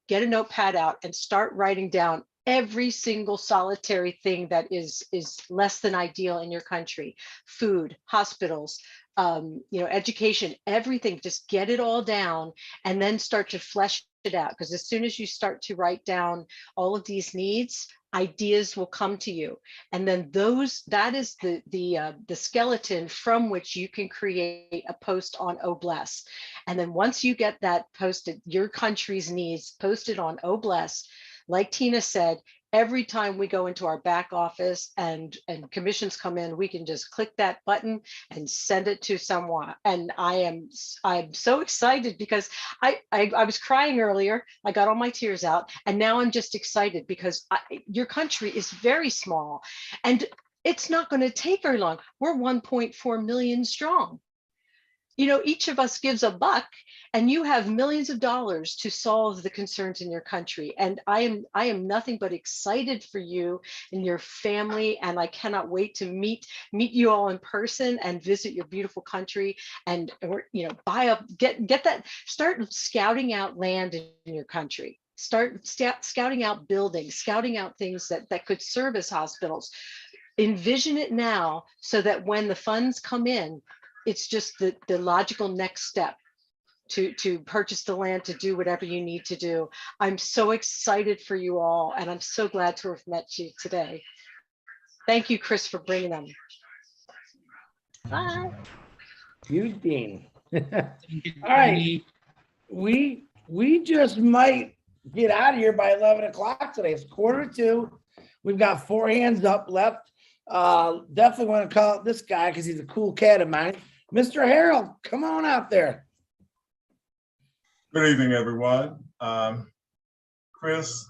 get a notepad out and start writing down every single solitary thing that is less than ideal in your country. Food, hospitals, education, everything. Just get it all down and then start to flesh it out. Because as soon as you start to write down all of these needs, ideas will come to you, and then that is the skeleton from which you can create a post on OBLESS. And then once you get that posted, your country's needs posted on OBLESS, like Tina said, every time we go into our back office and commissions come in, we can just click that button and send it to someone. And I'm so excited because I was crying earlier. I got all my tears out, and now I'm just excited because your country is very small, and it's not going to take very long. We're 1.4 million strong. Each of us gives $1, and you have millions of dollars to solve the concerns in your country. And I am nothing but excited for you and your family. And I cannot wait to meet you all in person and visit your beautiful country and, buy up, get that, start scouting out land in your country. Start scouting out buildings, scouting out things that could serve as hospitals. Envision it now so that when the funds come in, it's just the logical next step to purchase the land, to do whatever you need to do. I'm so excited for you all, and I'm so glad to have met you today. Thank you, Chris, for bringing them. Bye. Eugene. All right. We just might get out of here by 11 o'clock today. It's 1:45. We've got 4 hands up left. Definitely want to call out this guy because he's a cool cat of mine. Mr. Harold, come on out there. Good evening, everyone. Chris,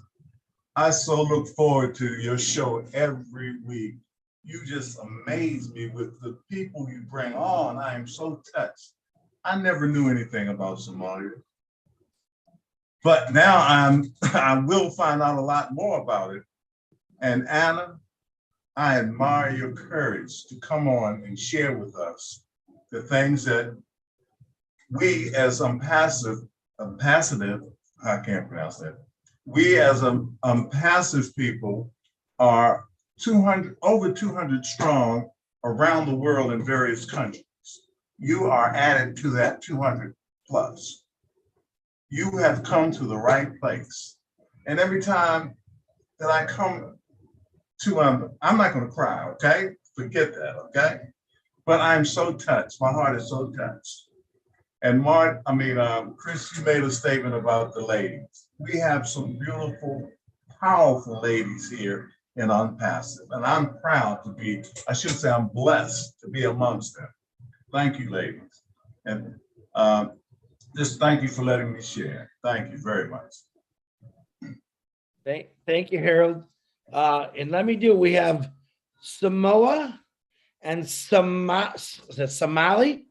I so look forward to your show every week. You just amaze me with the people you bring on. I am so touched. I never knew anything about Somalia, but now I will find out a lot more about it. And Anna, I admire your courage to come on and share with us the things that we as passive, I can't pronounce that. We as passive people are over 200 strong around the world in various countries. You are added to that 200 plus. You have come to the right place. And every time that I come to, I'm not gonna cry, okay? Forget that, okay? But I'm so touched, my heart is so touched. And Chris, you made a statement about the ladies. We have some beautiful, powerful ladies here in Unpassive, and I'm proud to be, I should say I'm blessed to be amongst them. Thank you, ladies. And just thank you for letting me share. Thank you very much. Thank you, Harold. And we have Samoa and Somali.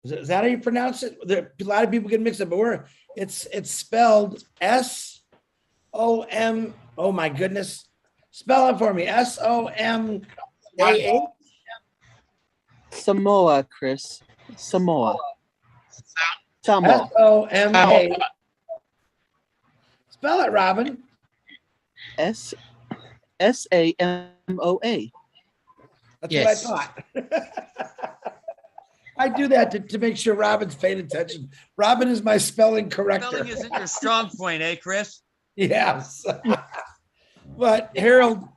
Is that how you pronounce it? A lot of people get mixed up, but it's spelled S-O-M. Oh my goodness. Spell it for me. S-O-M-A-A. Samoa, Chris. Samoa. Samoa. S-O-M-A. Spell it, Robin. S-A-M-O-A. That's what I thought. I do that to make sure Robin's paying attention. Robin is my spelling corrector. Spelling isn't your strong point, eh, Chris? Yes. But Harold,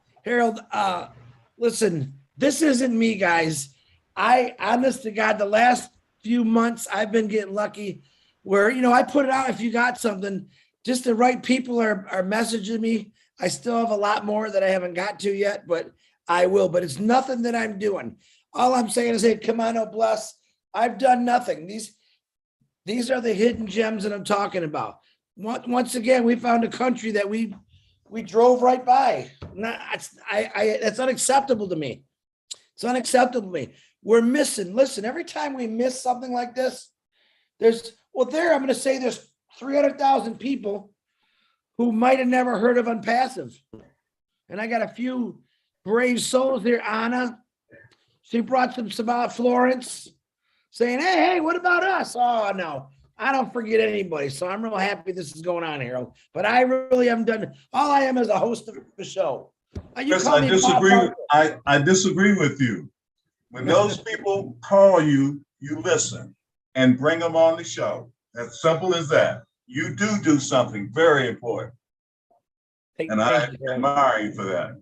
listen, this isn't me, guys. Honest to God, the last few months I've been getting lucky where, I put it out. If you got something, just the right people are messaging me. I still have a lot more that I haven't got to yet, but I will. But it's nothing that I'm doing. All I'm saying is, hey, come on, oh bless. I've done nothing. These are the hidden gems that I'm talking about. Once again, we found a country that we drove right by. That's unacceptable to me. It's unacceptable to me. We're missing. Listen, every time we miss something like this, I'm going to say there's 300,000 people who might have never heard of Unpassive. And I got a few brave souls here. Anna, she brought some about Florence saying, hey, what about us? Oh, no, I don't forget anybody. So I'm real happy this is going on, Harold. But I really haven't done, all I am is a host of the show. Chris, I disagree with you. When those people call you, you listen and bring them on the show. As simple as that. You do something very important. And I admire you for that.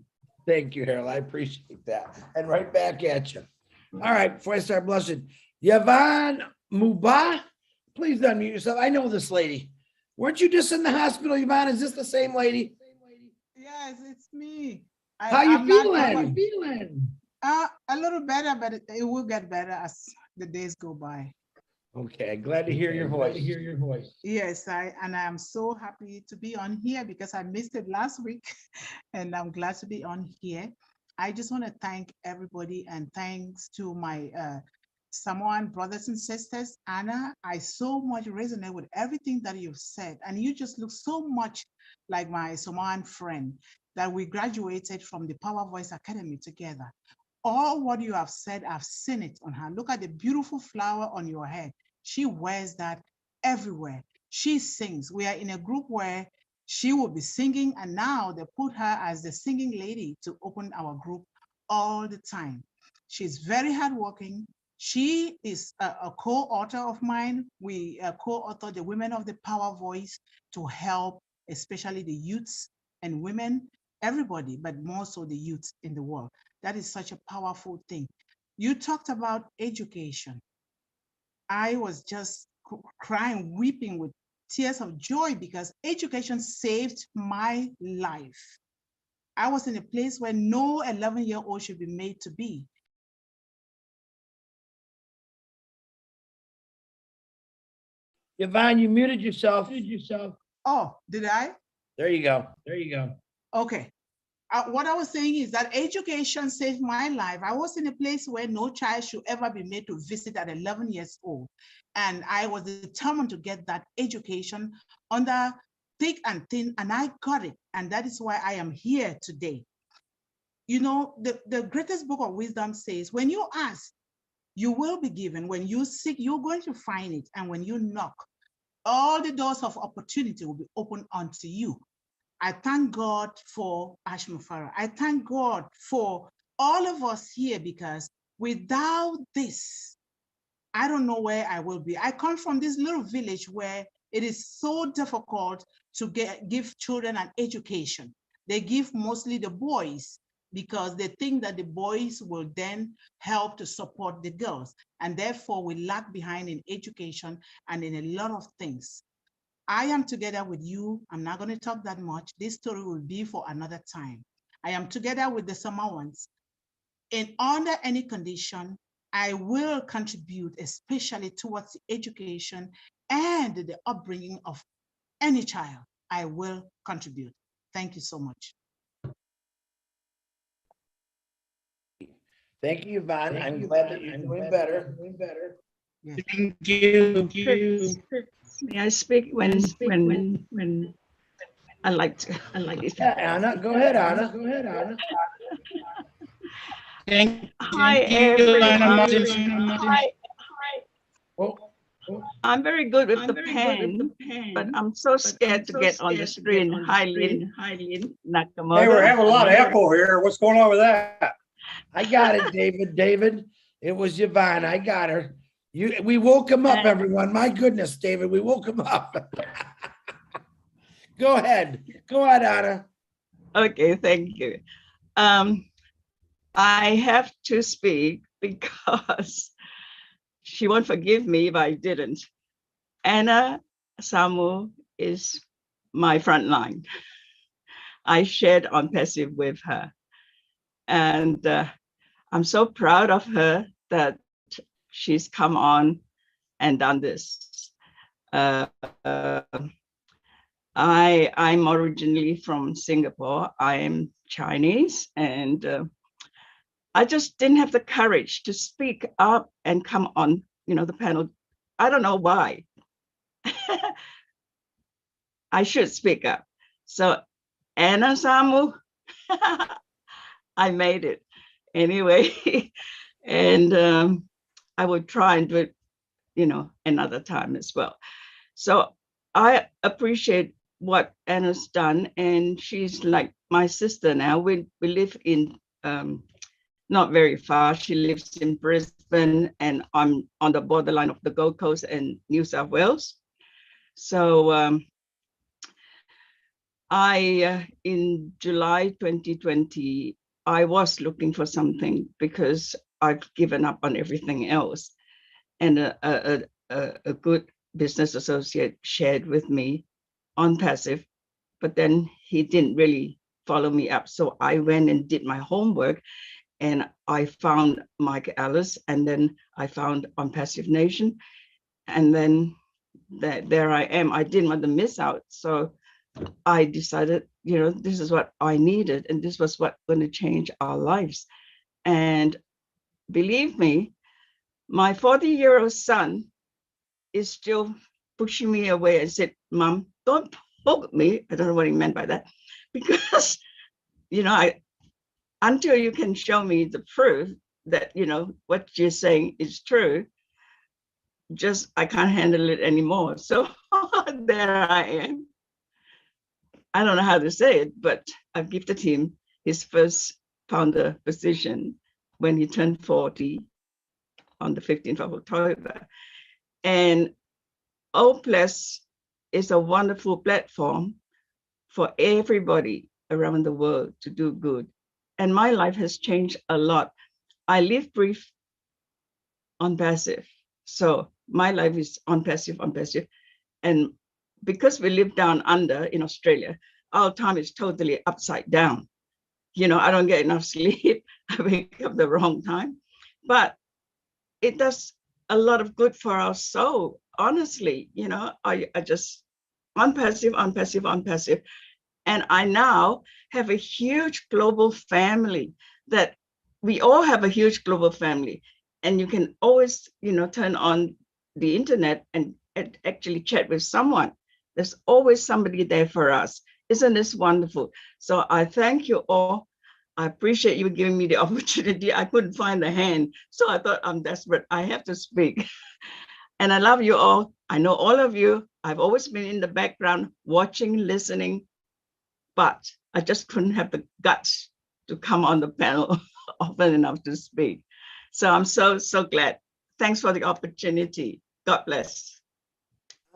Thank you, Harold. I appreciate that. And right back at you. All right, before I start blushing, Yvonne Mubah, please unmute yourself. I know this lady. Weren't you just in the hospital, Yvonne? Is this the same lady? Yes, it's me. How you feeling? A little better, but it will get better as the days go by. Okay, glad to hear your voice. Yes, I am so happy to be on here because I missed it last week, and I'm glad to be on here. I just want to thank everybody, and thanks to my Samoan brothers and sisters. Anna, I so much resonate with everything that you've said, and you just look so much like my Samoan friend that we graduated from the Power Voice Academy together. All what you have said, I've seen it on her. Look at the beautiful flower on your head. She wears that everywhere. She sings. We are in a group where she will be singing, and now they put her as the singing lady to open our group all the time. She's very hardworking. She is a co-author of mine. We co-authored the Women of the Power Voice to help, especially the youths and women, everybody, but more so the youths in the world. That is such a powerful thing. You talked about education. I was just crying, weeping with tears of joy because education saved my life. I was in a place where no 11-year-old should be made to be. Yvonne, you muted yourself. Oh, did I? There you go. Okay. What I was saying is that education saved my life. I was in a place where no child should ever be made to visit at 11 years old. And I was determined to get that education under thick and thin, and I got it. And that is why I am here today. You know, the greatest book of wisdom says, when you ask, you will be given. When you seek, you're going to find it. And when you knock, all the doors of opportunity will be opened unto you. I thank God for Ashmafara. I thank God for all of us here, because without this, I don't know where I will be. I come from this little village where it is so difficult to give children an education. They give mostly the boys because they think that the boys will then help to support the girls. And therefore we lag behind in education and in a lot of things. I am together with you. I'm not going to talk that much. This story will be for another time. I am together with the Samoans. And under any condition, I will contribute, especially towards the education and the upbringing of any child. I will contribute. Thank you so much. Thank you, Yvonne. I'm glad that you're doing better. Thank you. Chris, may I speak when I like to? Yeah, Anna, go ahead, Anna. Thank Hi, you, everyone. Anna Martin. Hi. I'm very good with the pen, but I'm so scared to get on the screen. Hi, Lynn Nakamoto. Hey, we're having a lot of echo here. What's going on with that? I got it, David. David, it was Yvonne. I got her. We woke him up, everyone. My goodness, David, we woke him up. Go ahead, Anna. Okay, thank you. I have to speak because she won't forgive me if I didn't. Anna Samu is my front line. I shared on passive with her. And I'm so proud of her that she's come on and done this. I'm originally from Singapore. I am Chinese, and I just didn't have the courage to speak up and come on, the panel. I don't know why. I should speak up. So Anna Samu, I made it anyway. And I would try and do it, another time as well. So I appreciate what Anna's done, and she's like my sister now. We live in not very far. She lives in Brisbane, and I'm on the borderline of the Gold Coast and New South Wales. So in July 2020, I was looking for something because I've given up on everything else. And a good business associate shared with me on passive, but then he didn't really follow me up. So I went and did my homework, and I found Mike Ellis, and then I found On Passive Nation. And then there I am. I didn't want to miss out. So I decided, this is what I needed, and this was what's going to change our lives. And believe me, my 40-year-old son is still pushing me away and said, Mom, don't poke me. I don't know what he meant by that, because, until you can show me the proof that, what you're saying is true, I can't handle it anymore. So there I am. I don't know how to say it, but I've gifted him his first founder position when he turned 40 on the 15th of October. And OPLES is a wonderful platform for everybody around the world to do good. And my life has changed a lot. I live brief on passive. So my life is on passive. And because we live down under in Australia, our time is totally upside down. I don't get enough sleep. I wake up the wrong time. But it does a lot of good for our soul. Honestly, I just on passive. And I now have a huge global family that we all have a huge global family. And you can always, turn on the internet and actually chat with someone. There's always somebody there for us. Isn't this wonderful? So I thank you all. I appreciate you giving me the opportunity. I couldn't find the hand, so I thought I'm desperate. I have to speak. And I love you all. I know all of you. I've always been in the background, watching, listening, but I just couldn't have the guts to come on the panel often enough to speak. So I'm so glad. Thanks for the opportunity. God bless.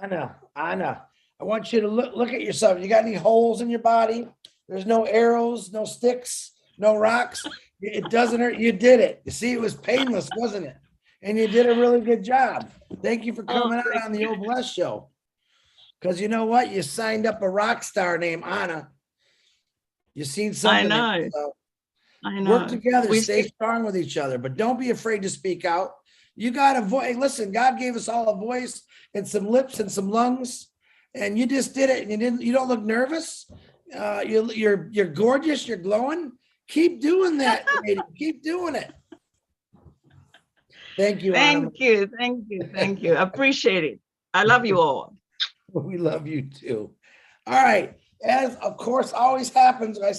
Anna, I want you to look at yourself. You got any holes in your body? There's no arrows, no sticks. no rocks. It doesn't hurt. You did it. You see, it was painless, wasn't it? And you did a really good job. Thank you for coming out on the Old Bless show. Because you know what? You signed up a rock star named Anna. You seen something. I know. Work together, stay strong with each other, but don't be afraid to speak out. You got a voice. Listen, God gave us all a voice and some lips and some lungs, and you just did it. And you don't look nervous. You're gorgeous. You're glowing. Keep doing that, lady. Keep doing it. Thank you. Anna. Thank you. Appreciate it. I love you all. We love you too. All right. As of course always happens, I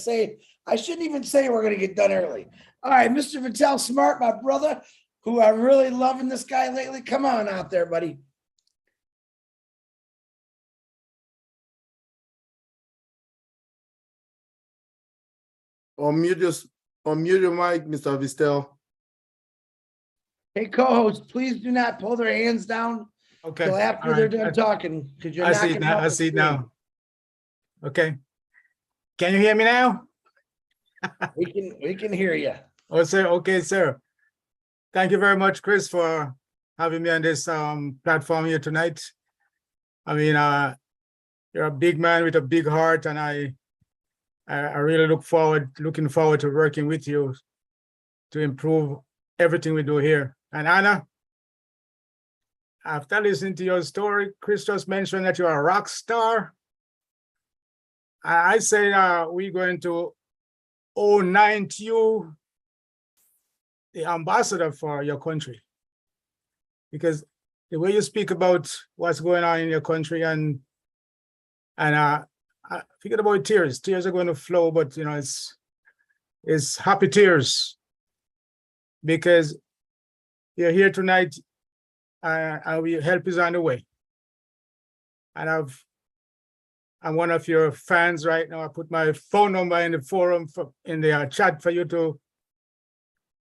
shouldn't even say we're going to get done early. All right, Mr. Vittel Smart, my brother, who I'm really loving this guy lately. Come on out there, buddy. Unmute your mic, Mr. Vittel. Hey, co-host, please do not pull their hands down Okay. until after all they're right. done talking, because you're I not see going it now. I see it now. Okay. Can you hear me now? We can hear you. Oh, sir. Okay, sir. Thank you very much, Chris, for having me on this platform here tonight. I mean, you're a big man with a big heart, and I really looking forward to working with you to improve everything we do here. And Anna, after listening to your story, Chris just mentioned that you're a rock star. I say we're going to anoint you the ambassador for your country, because the way you speak about what's going on in your country, and I forget about tears. Tears are going to flow, but you know it's happy tears, because you're here tonight, and we help is on the way. And I'm one of your fans right now. I put my phone number in the forum in the chat for you to,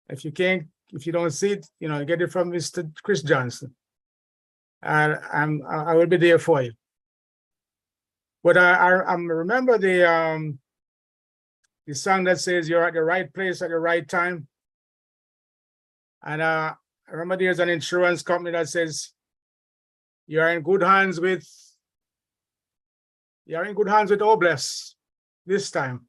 if you don't see it, you know, get it from Mr. Chris Johnson. And I will be there for you. But I remember the song that says you're at the right place at the right time. And I remember there's an insurance company that says you're in good hands with Old Bless this time.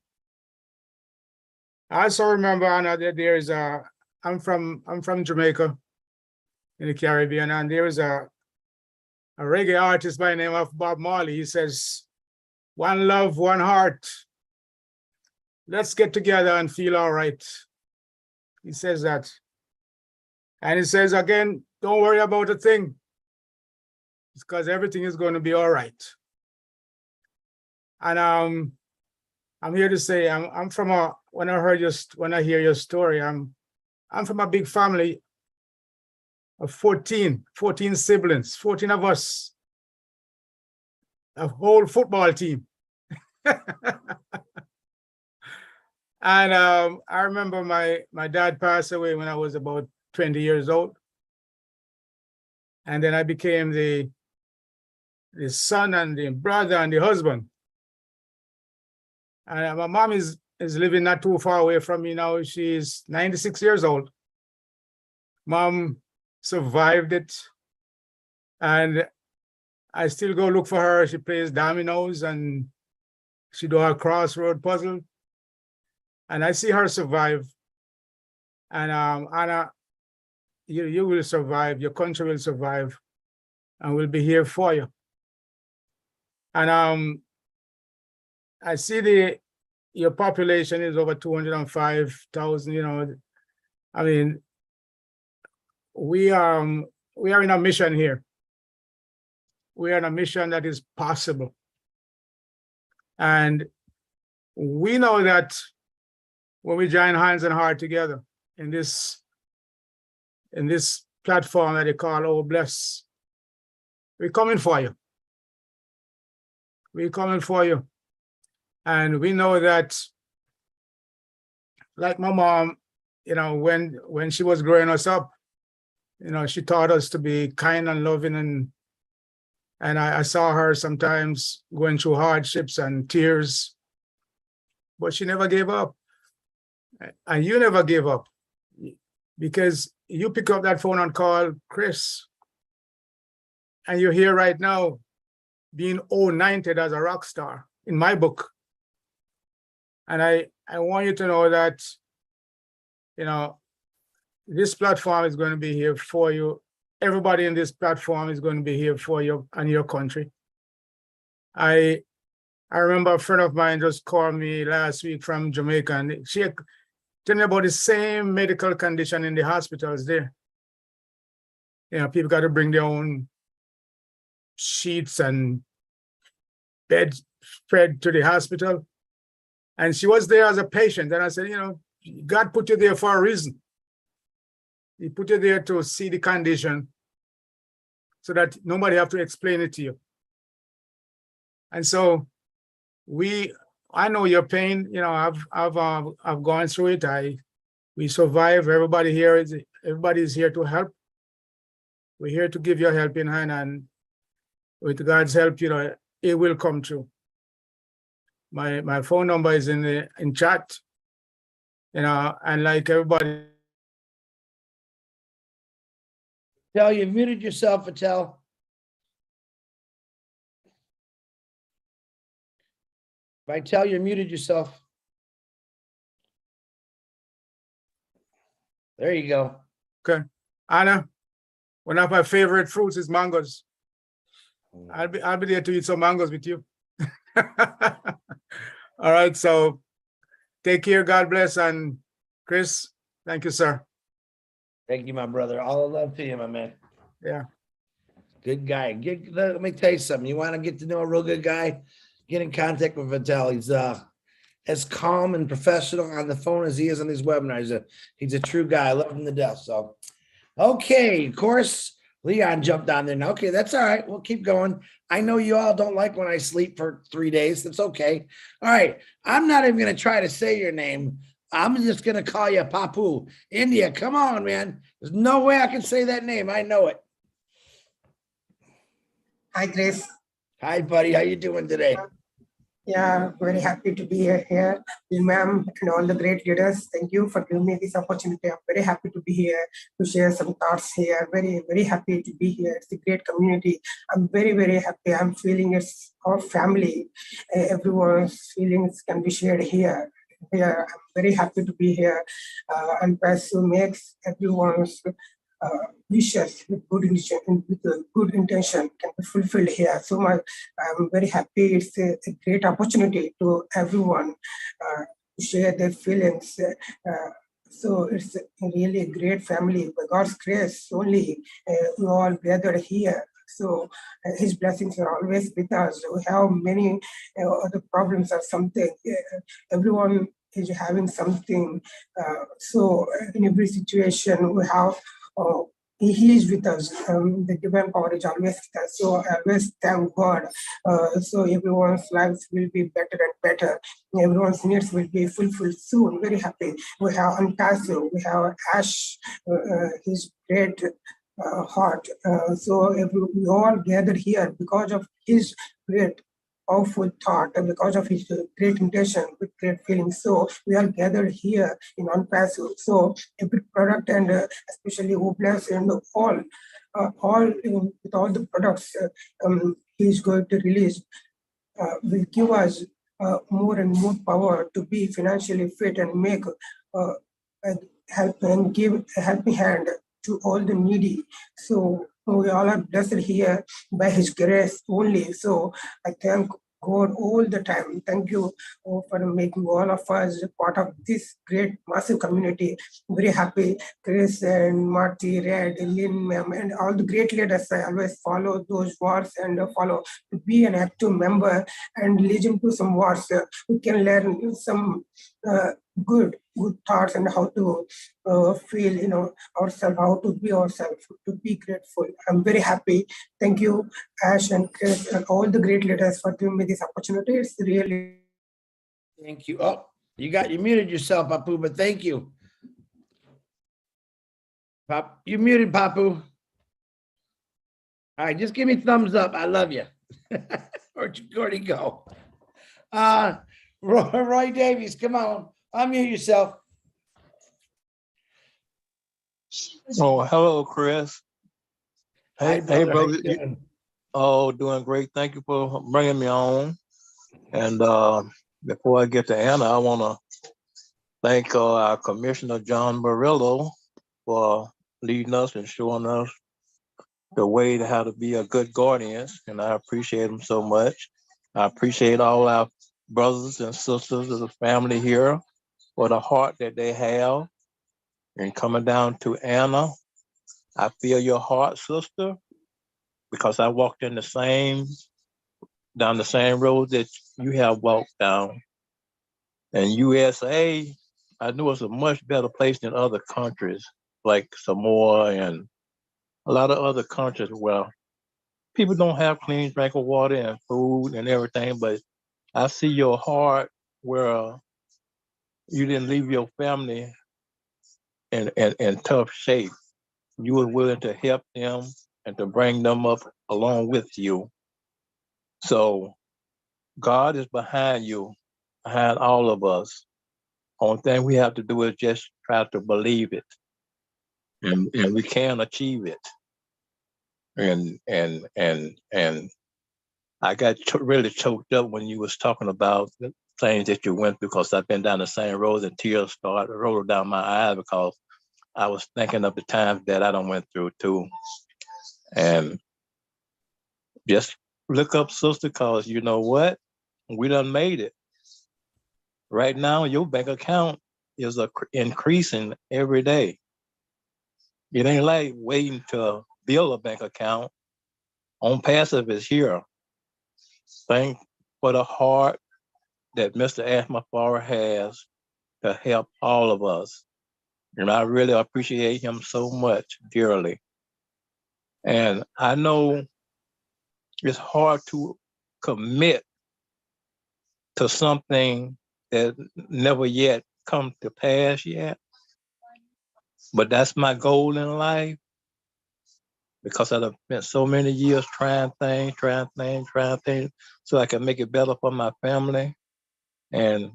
I also remember, Anna, that there is I'm from Jamaica in the Caribbean, and there is a reggae artist by the name of Bob Marley. He says, "One love, one heart. Let's get together and feel all right." He says that. And he says again, don't worry about a thing, because everything is going to be all right. And I'm here to say I'm from when I hear your story, I'm from a big family of 14 siblings, 14 of us, a whole football team. And I remember my dad passed away when I was about 20 years old. And then I became the son and the brother and the husband. And my mom is living not too far away from me now. She's 96 years old. Mom survived it. And I still go look for her. She plays dominoes and she do her crossword puzzle. And I see her survive. And Anna, you will survive. Your country will survive. And we'll be here for you. And I see your population is over 205,000. You know, I mean, we are in a mission here. We are in a mission that is possible, and we know that when we join hands and heart together in this platform that they call Old Bless, we're coming for you. We're coming for you. And we know that, like my mom, you know, when she was growing us up, you know, she taught us to be kind and loving, and I saw her sometimes going through hardships and tears, but she never gave up. And you never gave up because you pick up that phone and call Chris. And you're here right now being anointed as a rock star in my book. And I want you to know that, you know, this platform is going to be here for you. Everybody in this platform is going to be here for you and your country. I remember a friend of mine just called me last week from Jamaica, and she told me about the same medical condition in the hospitals there. You know, people got to bring their own sheets and bed spread to the hospital. And she was there as a patient. And I said, you know, God put you there for a reason. He put you there to see the condition so that nobody have to explain it to you. And so I know your pain, you know, I've gone through it. We survive. Everybody is here to help. We're here to give you a helping hand, and with God's help, you know, it will come true. My phone number is in chat, you know, and like everybody. Patel, you muted yourself, Patel. Vital, you muted yourself. There you go. Okay. Anna, one of my favorite fruits is mangoes. I'll be there to eat some mangoes with you. All right, so take care, God bless, and Chris, thank you, sir. Thank you, my brother. All the love to you, my man. Yeah. Good guy. Let me tell you something. You want to get to know a real good guy? Get in contact with Vital. He's as calm and professional on the phone as he is on his webinar. He's a true guy. I love him to death. So, okay, of course, Leon jumped on there. Now, okay, that's all right. We'll keep going. I know you all don't like when I sleep for 3 days. That's okay. All right. I'm not even going to try to say your name. I'm just going to call you Papu. India, come on, man. There's no way I can say that name. I know it. Hi, Grace. Hi, buddy. How you doing today? Yeah, very happy to be here, ma'am, and all the great leaders. Thank you for giving me this opportunity. I'm very happy to be here to share some thoughts here. Very, very happy to be here. It's a great community. I'm very, very happy. I'm feeling it's our family. Everyone's feelings can be shared here. I'm very happy to be here. And Pasu makes everyone's wishes with good intention can be fulfilled here. So much, I'm very happy. It's a great opportunity to everyone to share their feelings. So it's really a great family. By God's grace, only we all gathered here. So His blessings are always with us. We have many other problems or something. Everyone is having something. So in every situation, we have. He is with us. The divine power is always with us. So I always thank God. So everyone's lives will be better and better. Everyone's needs will be fulfilled soon. Very happy. We have Antasio. We have Ash. His great heart. So we all gathered here because of his great powerful thought and because of his great intention with great feelings. So we are gathered here in OnPassive. So every product and especially Oblast and all with all the products he's going to release will give us more and more power to be financially fit and make help and give a helping hand to all the needy. So we all are blessed here by His grace only. So I thank God all the time. Thank you for making all of us part of this great, massive community. Very happy. Chris and Marty, Red, Lynn, ma'am, and all the great leaders. I always follow those words and follow to be an active member and listen to some words. We can learn some good thoughts and how to feel, ourselves, how to be ourselves, to be grateful. I'm very happy. Thank you, Ash and Chris, and all the great leaders for giving me this opportunity. It's really. Thank you. Oh, you muted yourself, Papu, but thank you. You muted, Papu. All right, just give me thumbs up. I love you. Where'd you go? Roy Davies, come on. Unmute yourself. Oh, hello, Chris. Hi, Hey, brother. How brother. you doing? Oh, doing great. Thank you for bringing me on. And before I get to Anna, I want to thank our Commissioner John Murillo for leading us and showing us the way to how to be a good guardian. And I appreciate him so much. I appreciate all our brothers and sisters of the family here for the heart that they have. And coming down to Anna, I feel your heart, sister, because I walked in down the same road that you have walked down. And USA, I knew it's a much better place than other countries like Samoa and a lot of other countries where people don't have clean drinking water and food and everything. But I see your heart where you didn't leave your family in tough shape. You were willing to help them and to bring them up along with you. So God is behind you, behind all of us. Only thing we have to do is just try to believe it, and we can achieve it. And I got really choked up when you was talking about the things that you went through, because I've been down the same road and tears started rolling down my eyes because I was thinking of the times that I done went through too. And just look up, sister, because you know what? We done made it. Right now, your bank account is increasing every day. It ain't like waiting to build a bank account. On Passive is here. Thank for the heart that Mr. Ashmafara has to help all of us. And I really appreciate him so much, dearly. And I know it's hard to commit to something that never yet come to pass yet. But that's my goal in life, because I've spent so many years trying things, so I can make it better for my family. And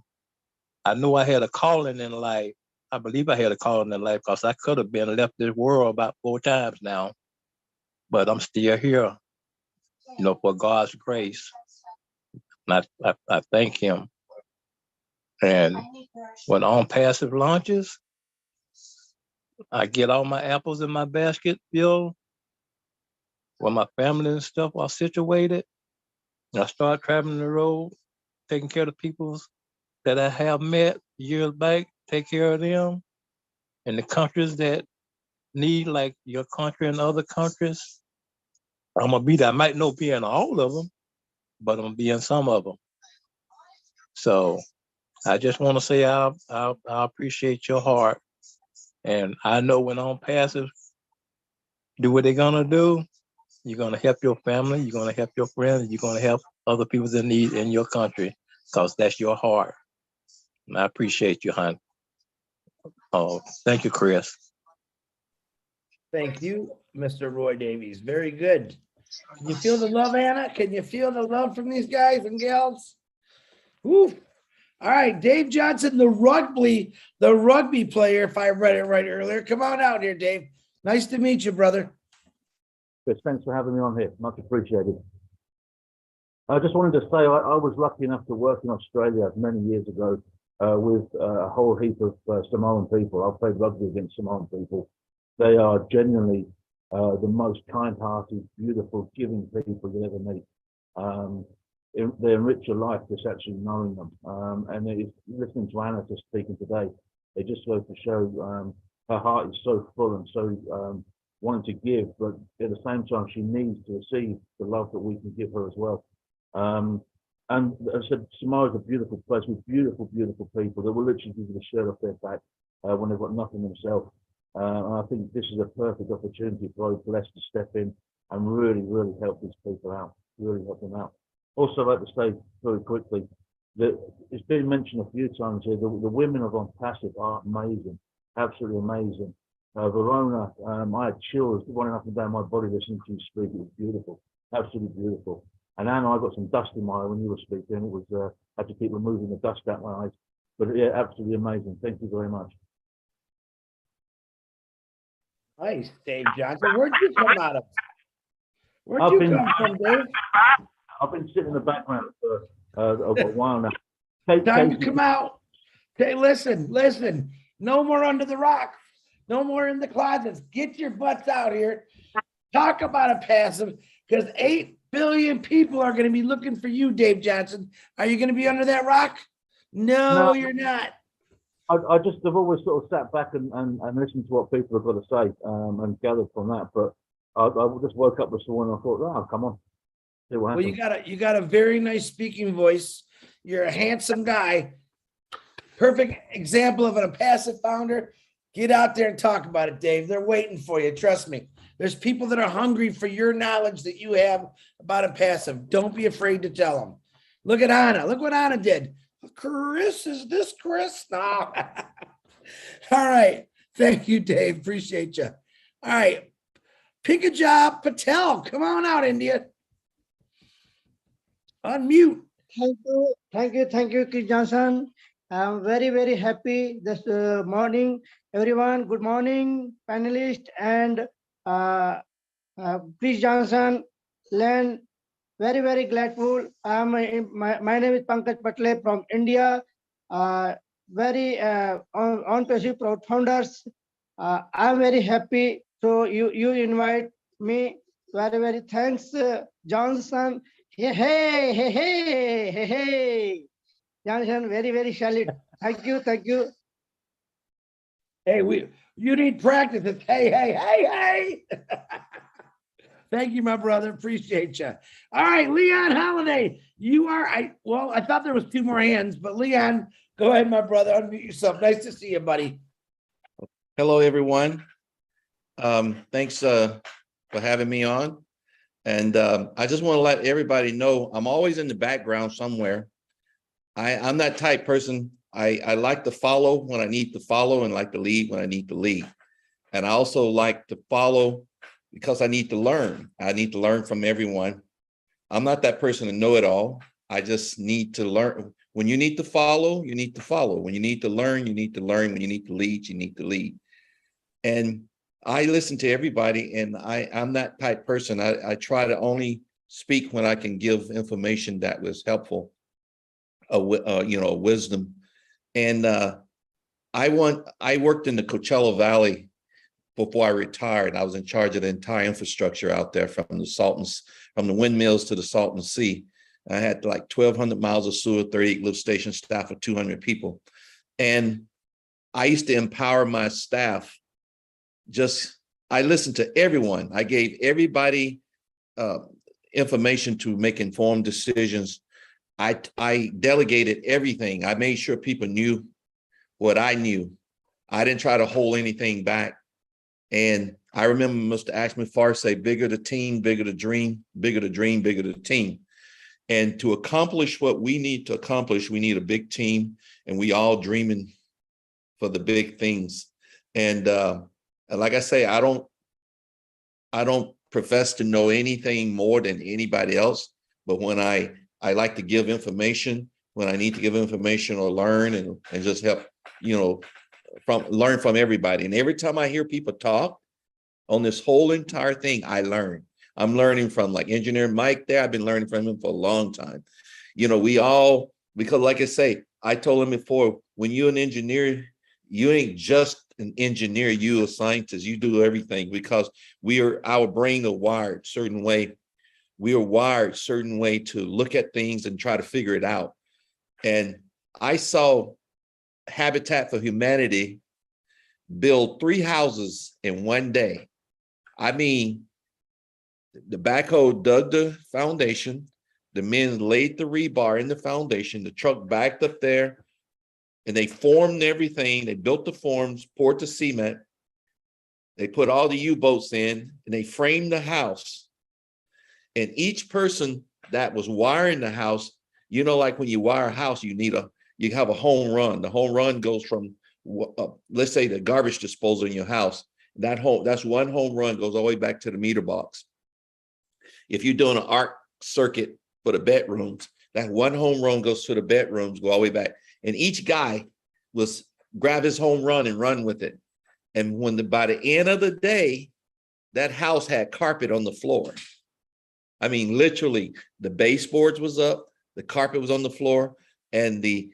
I knew I had a calling in life. I believe I had a calling in life, because I could have been left this world about 4 times now, but I'm still here, for God's grace. And I thank him. And when On Passive launches, I get all my apples in my basket filled, when my family and stuff are situated, and I start traveling the road, taking care of the people that I have met years back, take care of them. In the countries that need, like your country and other countries, I'm gonna be there. I might not be in all of them, but I'm gonna be in some of them. So I just want to say I appreciate your heart, and I know when On Passive do what they're gonna do, you're gonna help your family, you're gonna help your friends, you're gonna help other people in need in your country, because that's your heart. And I appreciate you, hon. Oh, thank you, Chris. Thank you, Mr. Roy Davies. Very good. Can you feel the love, Anna? Can you feel the love from these guys and gals? Woo. All right, Dave Johnson, the rugby player, if I read it right earlier. Come on out here, Dave. Nice to meet you, brother. Chris, thanks for having me on here. Much appreciated. I just wanted to say I was lucky enough to work in Australia many years ago with a whole heap of Samoan people. I've played rugby against Samoan people. They are genuinely the most kind-hearted, beautiful, giving people you'll ever meet. They enrich your life just actually knowing them. And it is, listening to Anna just speaking today, it just goes to show her heart is so full and so wanting to give, but at the same time, she needs to receive the love that we can give her as well. And as I said, Samoa is a beautiful place with beautiful, beautiful people that will literally give you the shirt off their back when they've got nothing themselves. And I think this is a perfect opportunity for those blessed to step in and really, really help these people out, really help them out. Also, I'd like to say very quickly that it's been mentioned a few times here, the women of On Passive are amazing, absolutely amazing. Verona, I had chills running up and down my body listening to you speak. It was beautiful, absolutely beautiful. And Anna, I got some dust in my eye when you were speaking. It was, I had to keep removing the dust out my eyes. But yeah, absolutely amazing. Thank you very much. Nice, Dave Johnson. Where'd you come out of? Where'd I've you been- come from, Dave? I've been sitting in the background for a while now. Time to Casey- come out. Okay, listen. No more under the rock. No more in the closets. Get your butts out here. Talk about a passive, because 8 billion people are going to be looking for you, Dave Johnson. Are you going to be under that rock? No, No. you're not. I just have always sort of sat back and listened to what people have got to say and gathered from that. But I just woke up this morning and I thought, oh, come on. See what Well, happens. you got a very nice speaking voice. You're a handsome guy. Perfect example of a passive founder. Get out there and talk about it, Dave. They're waiting for you. Trust me. There's people that are hungry for your knowledge that you have about a passive. Don't be afraid to tell them. Look at Anna. Look what Anna did. Chris, is this Chris? No. All right. Thank you, Dave. Appreciate you. All right. Pick a job, Patel. Come on out, India. Unmute. Thank you, Chris Johnson. I'm very happy this morning, everyone. Good morning, panelists and Chris Johnson. Learn very grateful. My name is Pankaj Patle from India. Very on Passive Proud Founders. I'm very happy. So you invite me. Very thanks, Johnson. Hey. Johnson, very salute. Thank you. Hey, you need practice. It's hey. Thank you, my brother. Appreciate you. All right, Leon Holiday. I thought there was 2 more hands, but Leon, go ahead, my brother. Unmute yourself. Nice to see you, buddy. Hello, everyone. Thanks for having me on. And I just want to let everybody know I'm always in the background somewhere. I'm that type person. I like to follow when I need to follow and like to lead when I need to lead. And I also like to follow because I need to learn. I need to learn from everyone. I'm not that person to know it all. I just need to learn. When you need to follow, you need to follow. When you need to learn, you need to learn. When you need to lead, you need to lead. And I listen to everybody, and I'm that type person. I try to only speak when I can give information that was helpful, wisdom. And I worked in the Coachella Valley before I retired. I was in charge of the entire infrastructure out there from the windmills to the Salton Sea. I had like 1,200 miles of sewer, 38 lift station, staff of 200 people. And I used to empower my staff. I listened to everyone. I gave everybody information to make informed decisions. I delegated everything. I made sure people knew what I knew. I didn't try to hold anything back. And I remember Mr. Ashman Farr say, bigger the team, bigger the dream, bigger the dream, bigger the team. And to accomplish what we need to accomplish, we need a big team, and we all dreaming for the big things. And like I say, I don't profess to know anything more than anybody else, but when I like to give information, when I need to give information or learn and just help, learn from everybody. And every time I hear people talk on this whole entire thing, I learn. I'm learning from like Engineer Mike there. I've been learning from him for a long time. Because like I say, I told him before, when you're an engineer, you ain't just an engineer, you a scientist, you do everything, because our brain are wired certain way. We are wired certain way to look at things and try to figure it out. And I saw Habitat for Humanity build 3 houses in one day. I mean, the backhoe dug the foundation, the men laid the rebar in the foundation, the truck backed up there, and they formed everything. They built the forms, poured the cement. They put all the U-boats in, and they framed the house. And each person that was wiring the house, like when you wire a house, you have a home run. The home run goes from, let's say, the garbage disposal in your house. That's one home run, goes all the way back to the meter box. If you're doing an arc circuit for the bedrooms, that one home run goes to the bedrooms, go all the way back. And each guy grab his home run and run with it. And by the end of the day, that house had carpet on the floor. I mean, literally, the baseboards was up, the carpet was on the floor, and the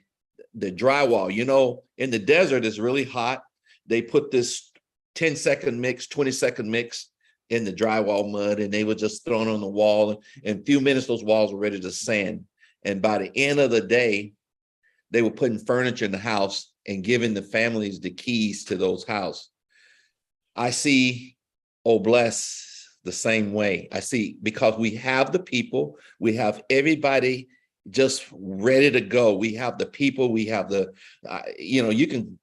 drywall. You know, in the desert, it's really hot. They put this 10-second mix, 20-second mix in the drywall mud, and they were just thrown on the wall. In a few minutes, those walls were ready to sand. And by the end of the day, they were putting furniture in the house and giving the families the keys to those houses. I see Obless the same way. I see, because we have the people, we have everybody just ready to go. We have the people, we have the, you can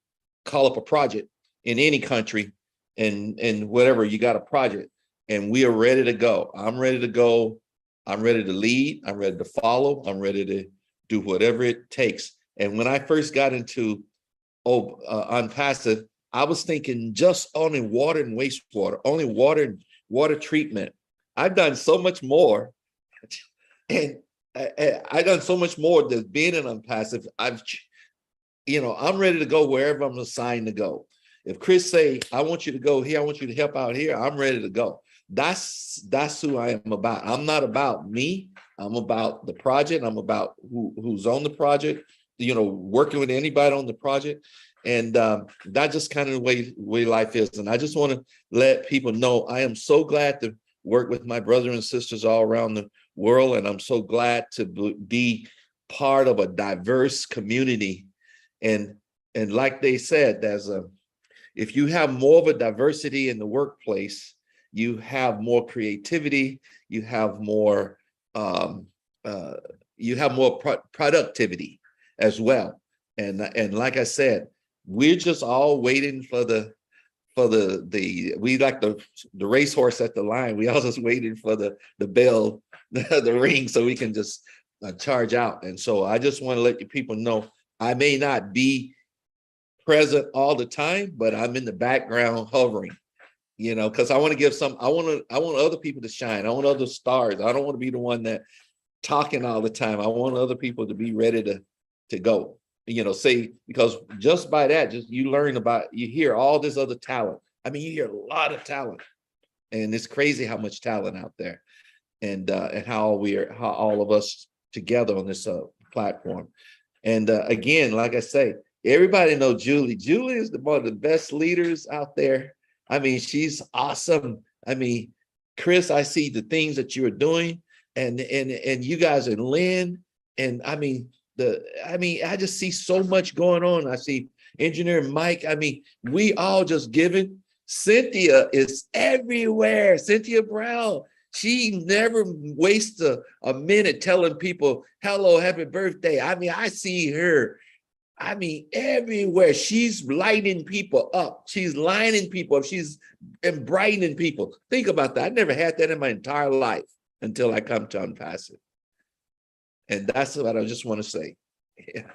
call up a project in any country and whatever, you got a project and we are ready to go. I'm ready to go. I'm ready to lead. I'm ready to follow. I'm ready to do whatever it takes. And when I first got into Unpassive, I was thinking just only water and wastewater, only water and water treatment. I've done so much more, and I've done so much more than being an Unpassive. I'm ready to go wherever I'm assigned to go. If Chris say, I want you to go here, I want you to help out here, I'm ready to go. That's who I am about. I'm not about me. I'm about the project. I'm about who's on the project, working with anybody on the project. And that's just kind of the way life is. And I just want to let people know I am so glad to work with my brothers and sisters all around the world. And I'm so glad to be part of a diverse community. And like they said, if you have more of a diversity in the workplace, you have more creativity, you have more productivity as well. And like I said, we're just all waiting for we like the racehorse at the line. We all just waiting for the bell, the ring, so we can just charge out. And so I just want to let you people know, I may not be present all the time, but I'm in the background hovering, because I want to give I want other people to shine. I want other stars. I don't want to be the one that talking all the time. I want other people to be ready to go. Because just by that, you hear all this other talent. I mean, you hear a lot of talent, and it's crazy how much talent out there, and how all of us together on this platform. And again, like I say, everybody know Julie. Julie is one of the best leaders out there. I mean, she's awesome. I mean, Chris, I see the things that you are doing, and you guys and Lynn, and I just see so much going on. I see Engineer Mike. I mean, we all just giving. Cynthia is everywhere. Cynthia Brown. She never wastes a minute telling people, hello, happy birthday. I mean, I see her. I mean, everywhere. She's lighting people up. She's lining people up. She's brightening people. Think about that. I never had that in my entire life until I come to Unpassive. And that's what I just want to say. Yeah.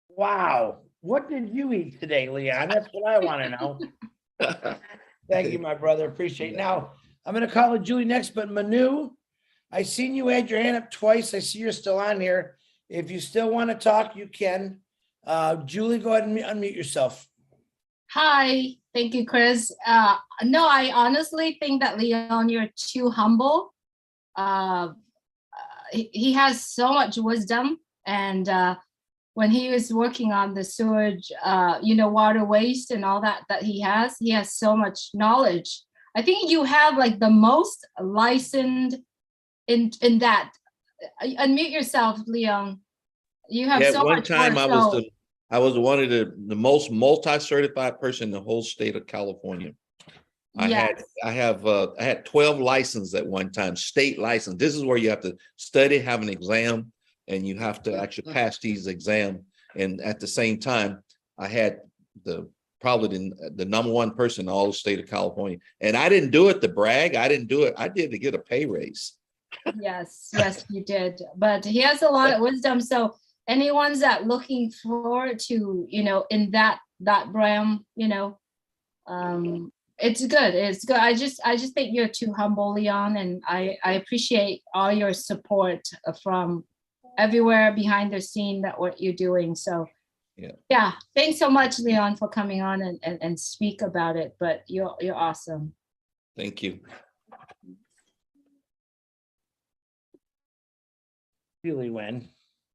Wow. What did you eat today, Leon? That's what I want to know. Thank you, my brother. Appreciate it. Now, I'm going to call it Julie next, but Manu, I seen you had your hand up twice. I see you're still on here. If you still want to talk, you can. Julie, go ahead and unmute yourself. Hi, thank you, Chris. No, I honestly think that Leon, you're too humble. He has so much wisdom, and when he was working on the sewage, water waste and all that he has so much knowledge. I think you have like the most licensed in that. Unmute yourself, Leon. You have so much. One time I was one of the most multi-certified person in the whole state of California. I had 12 licenses at one time, state license. This is where you have to study, have an exam, and you have to actually pass these exams. And at the same time, I had probably the number one person in all the state of California. And I didn't do it to brag. I didn't do it. I did to get a pay raise. Yes, you did. But he has a lot of wisdom. So anyone's that looking forward to, in that realm, it's good. It's good. I just think you're too humble, Leon, and I appreciate all your support from everywhere behind the scene that what you're doing. So Yeah, thanks so much, Leon, for coming on and speak about it. But you're awesome. Thank you. Julie Wen.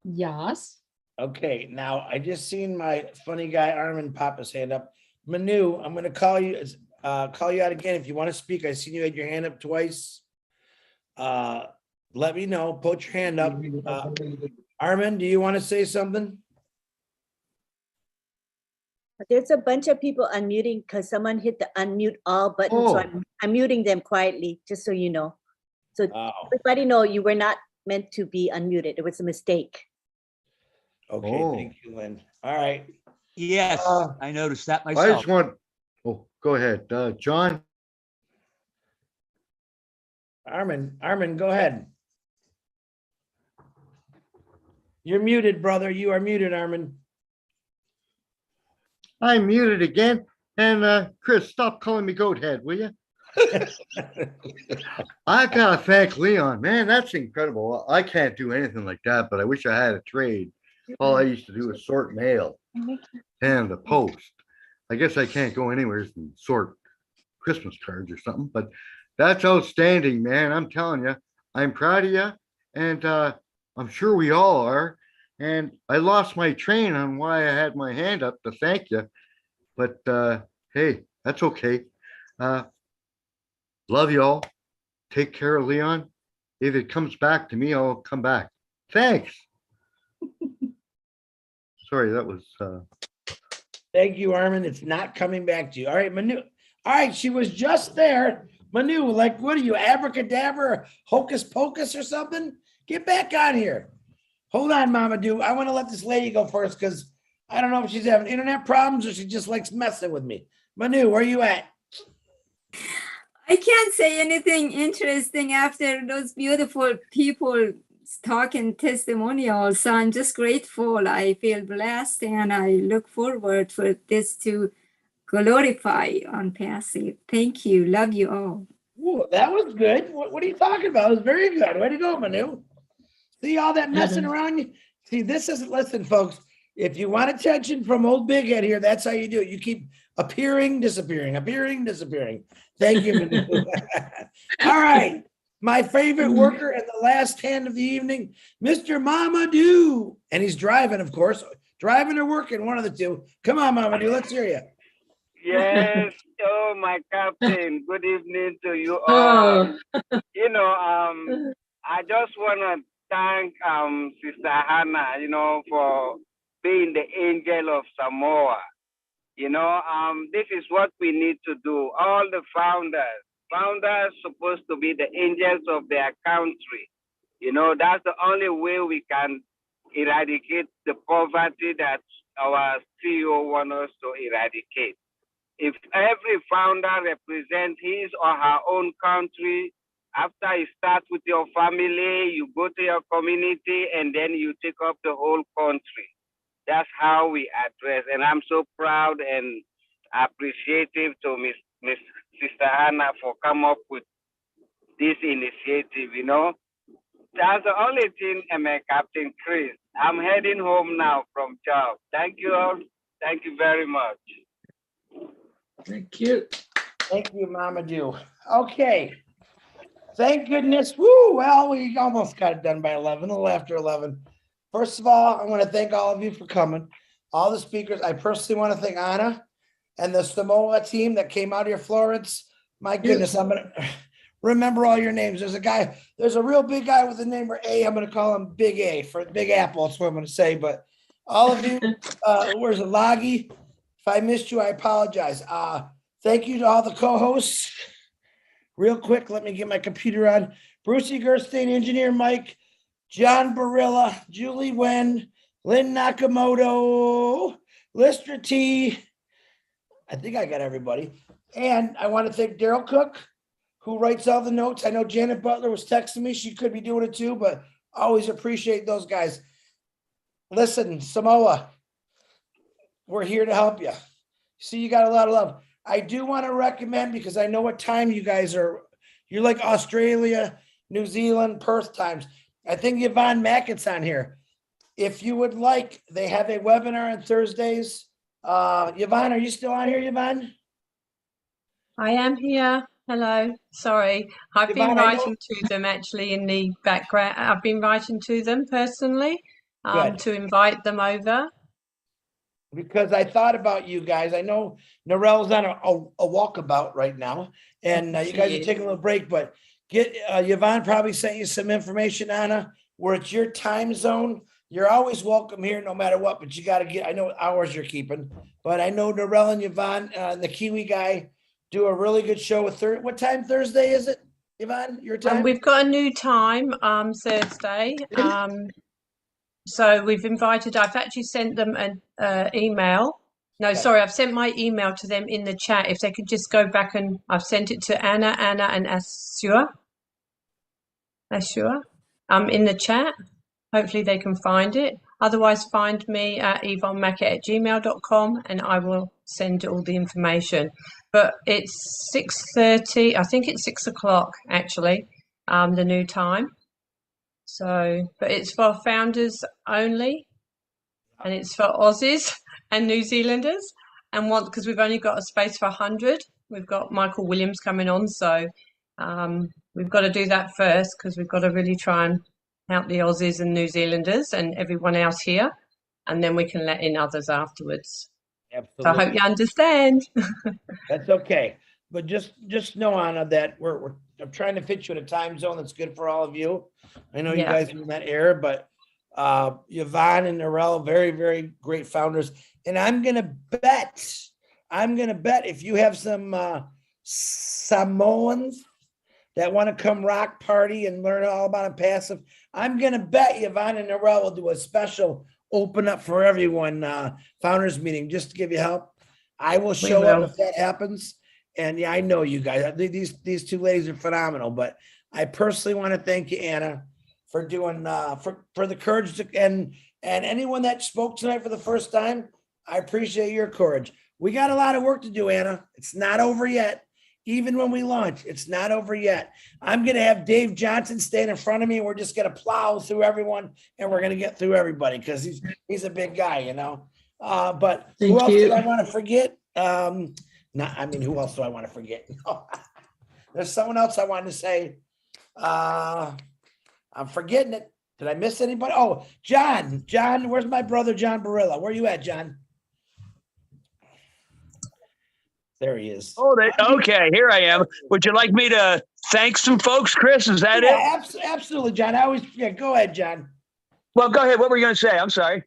Yes. Okay, now I just seen my funny guy Armin pop his hand up. Manu, I'm gonna call you out again if you want to speak. I seen you had your hand up twice. Let me know. Put your hand up. Armin, do you want to say something? There's a bunch of people unmuting because someone hit the unmute all button. So I'm muting them quietly, just so you know. So everybody know you were not meant to be unmuted. It was a mistake. Okay, thank you, Lynn. All right. Yes, I noticed that I myself. just want, go ahead, John. Armin, go ahead. You're muted, brother. You are muted, Armin. I'm muted again. And Chris, stop calling me goat head, will you? I gotta thank Leon, man. That's incredible. I can't do anything like that, but I wish I had a trade. All I used to do was sort mail and the post. I guess I can't go anywhere and sort Christmas cards or something, but that's outstanding, man. I'm telling you, I'm proud of you, and I'm sure we all are. And I lost my train on why I had my hand up to thank you, but hey, that's okay. Love you all. Take care of Leon. If it comes back to me, I'll come back. Thanks. Sorry, that was. Thank you, Armin. It's not coming back to you. All right, Manu. All right, she was just there. Manu, like, what are you, abracadabra, hocus pocus or something? Get back on here. Hold on, Mama Do. I want to let this lady go first because I don't know if she's having internet problems or she just likes messing with me. Manu, where you at? I can't say anything interesting after those beautiful people talking testimonials. So I'm just grateful. I feel blessed and I look forward for this to glorify on Passive. Thank you. Love you all. Ooh, that was good. What are you talking about? It was very good. Way to go, Manu. See all that messing around you? See, this is, listen, folks, if you want attention from old Big Head here, that's how you do it. You keep appearing, disappearing, appearing, disappearing. Thank you, Manu. All right. My favorite worker and the last hand of the evening, Mr. Mamadou. And he's driving, of course. Driving or working, one of the two. Come on, Mamadou, let's hear you. Yes, oh my captain. Good evening to you all. You know, I just want to thank Sister Hannah, you know, for being the angel of Samoa. You know, this is what we need to do. All the founders supposed to be the angels of their country. You know, that's the only way we can eradicate the poverty that our CEO wants us to eradicate. If every founder represents his or her own country, after you start with your family, you go to your community, and then you take up the whole country. That's how we address. And I'm so proud and appreciative to Miss Sister Hannah for coming up with this initiative, you know. That's the only thing, Captain Chris. I'm heading home now from job. Thank you all. Thank you very much. Thank you. Thank you, Mamadou. Okay. Thank goodness. Woo, well, we almost got it done by 11, a little after 11. First of all, I want to thank all of you for coming. All the speakers. I personally want to thank Anna and the Samoa team that came out here, Florence. My goodness, I'm going to remember all your names. There's a real big guy with the name A. I'm going to call him Big A for Big Apple. That's what I'm going to say. But all of you, where's the Loggy? If I missed you, I apologize. Thank you to all the co-hosts. Real quick, let me get my computer on. Brucey Gerstein, Engineer Mike, John Barilla, Julie Wen, Lynn Nakamoto, Lister T. I think I got everybody. And I want to thank Daryl Cook, who writes all the notes. I know Janet Butler was texting me. She could be doing it too, but I always appreciate those guys. Listen, Samoa, we're here to help you. See, you got a lot of love. I do want to recommend, because I know what time you guys are. You're like Australia, New Zealand, Perth times. I think Yvonne Mackett's on here. if you would like, they have a webinar on Thursdays. Yvonne, are you still on here, Yvonne? I am here. Hello. Sorry. I've been Yvonne, I know- writing to them actually in the background. I've been writing to them personally Good. to invite them over. Because I thought about you guys. I know Narelle's on a walkabout right now, and you guys She are is. taking a little break, but Yvonne probably sent you some information, Anna, where it's your time zone. You're always welcome here no matter what, but you got to get, I know hours you're keeping, but I know Narelle and Yvonne, the Kiwi guy, do a really good show with what time Thursday is it, Yvonne, your time? We've got a new time Thursday. So we've invited, I've actually sent them an email. No, Okay. sorry, I've sent my email to them in the chat. If they could just go back, and I've sent it to Anna and Asua. In the chat. Hopefully they can find it. Otherwise, find me at yvonnemackett@gmail.com and I will send all the information. But it's 6:30, I think it's 6 o'clock actually, the new time. So, but it's for founders only, and it's for Aussies and New Zealanders, and because we've only got a space for 100. We've got Michael Williams coming on, so we've got to do that first because we've got to really try and help the Aussies and New Zealanders and everyone else here, and then we can let in others afterwards. Absolutely. So I hope you understand. That's okay. But just know, Anna, that I'm trying to fit you in a time zone that's good for all of you. I know you Yeah. guys are in that era, but Yvonne and Narelle, very, very great founders. And I'm gonna bet if you have some Samoans that want to come rock party and learn all about a passive, I'm gonna bet Yvonne and Narelle will do a special open up for everyone founders meeting just to give you help. I will show up will. if that happens. And yeah, I know you guys. These two ladies are phenomenal. But I personally want to thank you, Anna, for doing for the courage to, and anyone that spoke tonight for the first time. I appreciate your courage. We got a lot of work to do, Anna. It's not over yet. Even when we launch, it's not over yet. I'm gonna have Dave Johnson stand in front of me, and we're just gonna plow through everyone, and we're gonna get through everybody because he's a big guy, you know. But who else did I want to forget? Who else do I want to forget? There's someone else I wanted to say. I'm forgetting it. Did I miss anybody? Oh, John, where's my brother, John Barilla? Where you at, John? There he is. Oh, okay. Here I am. Would you like me to thank some folks, Chris? Is that it? Absolutely, John. Go ahead, John. Well, go ahead. What were you going to say? I'm sorry.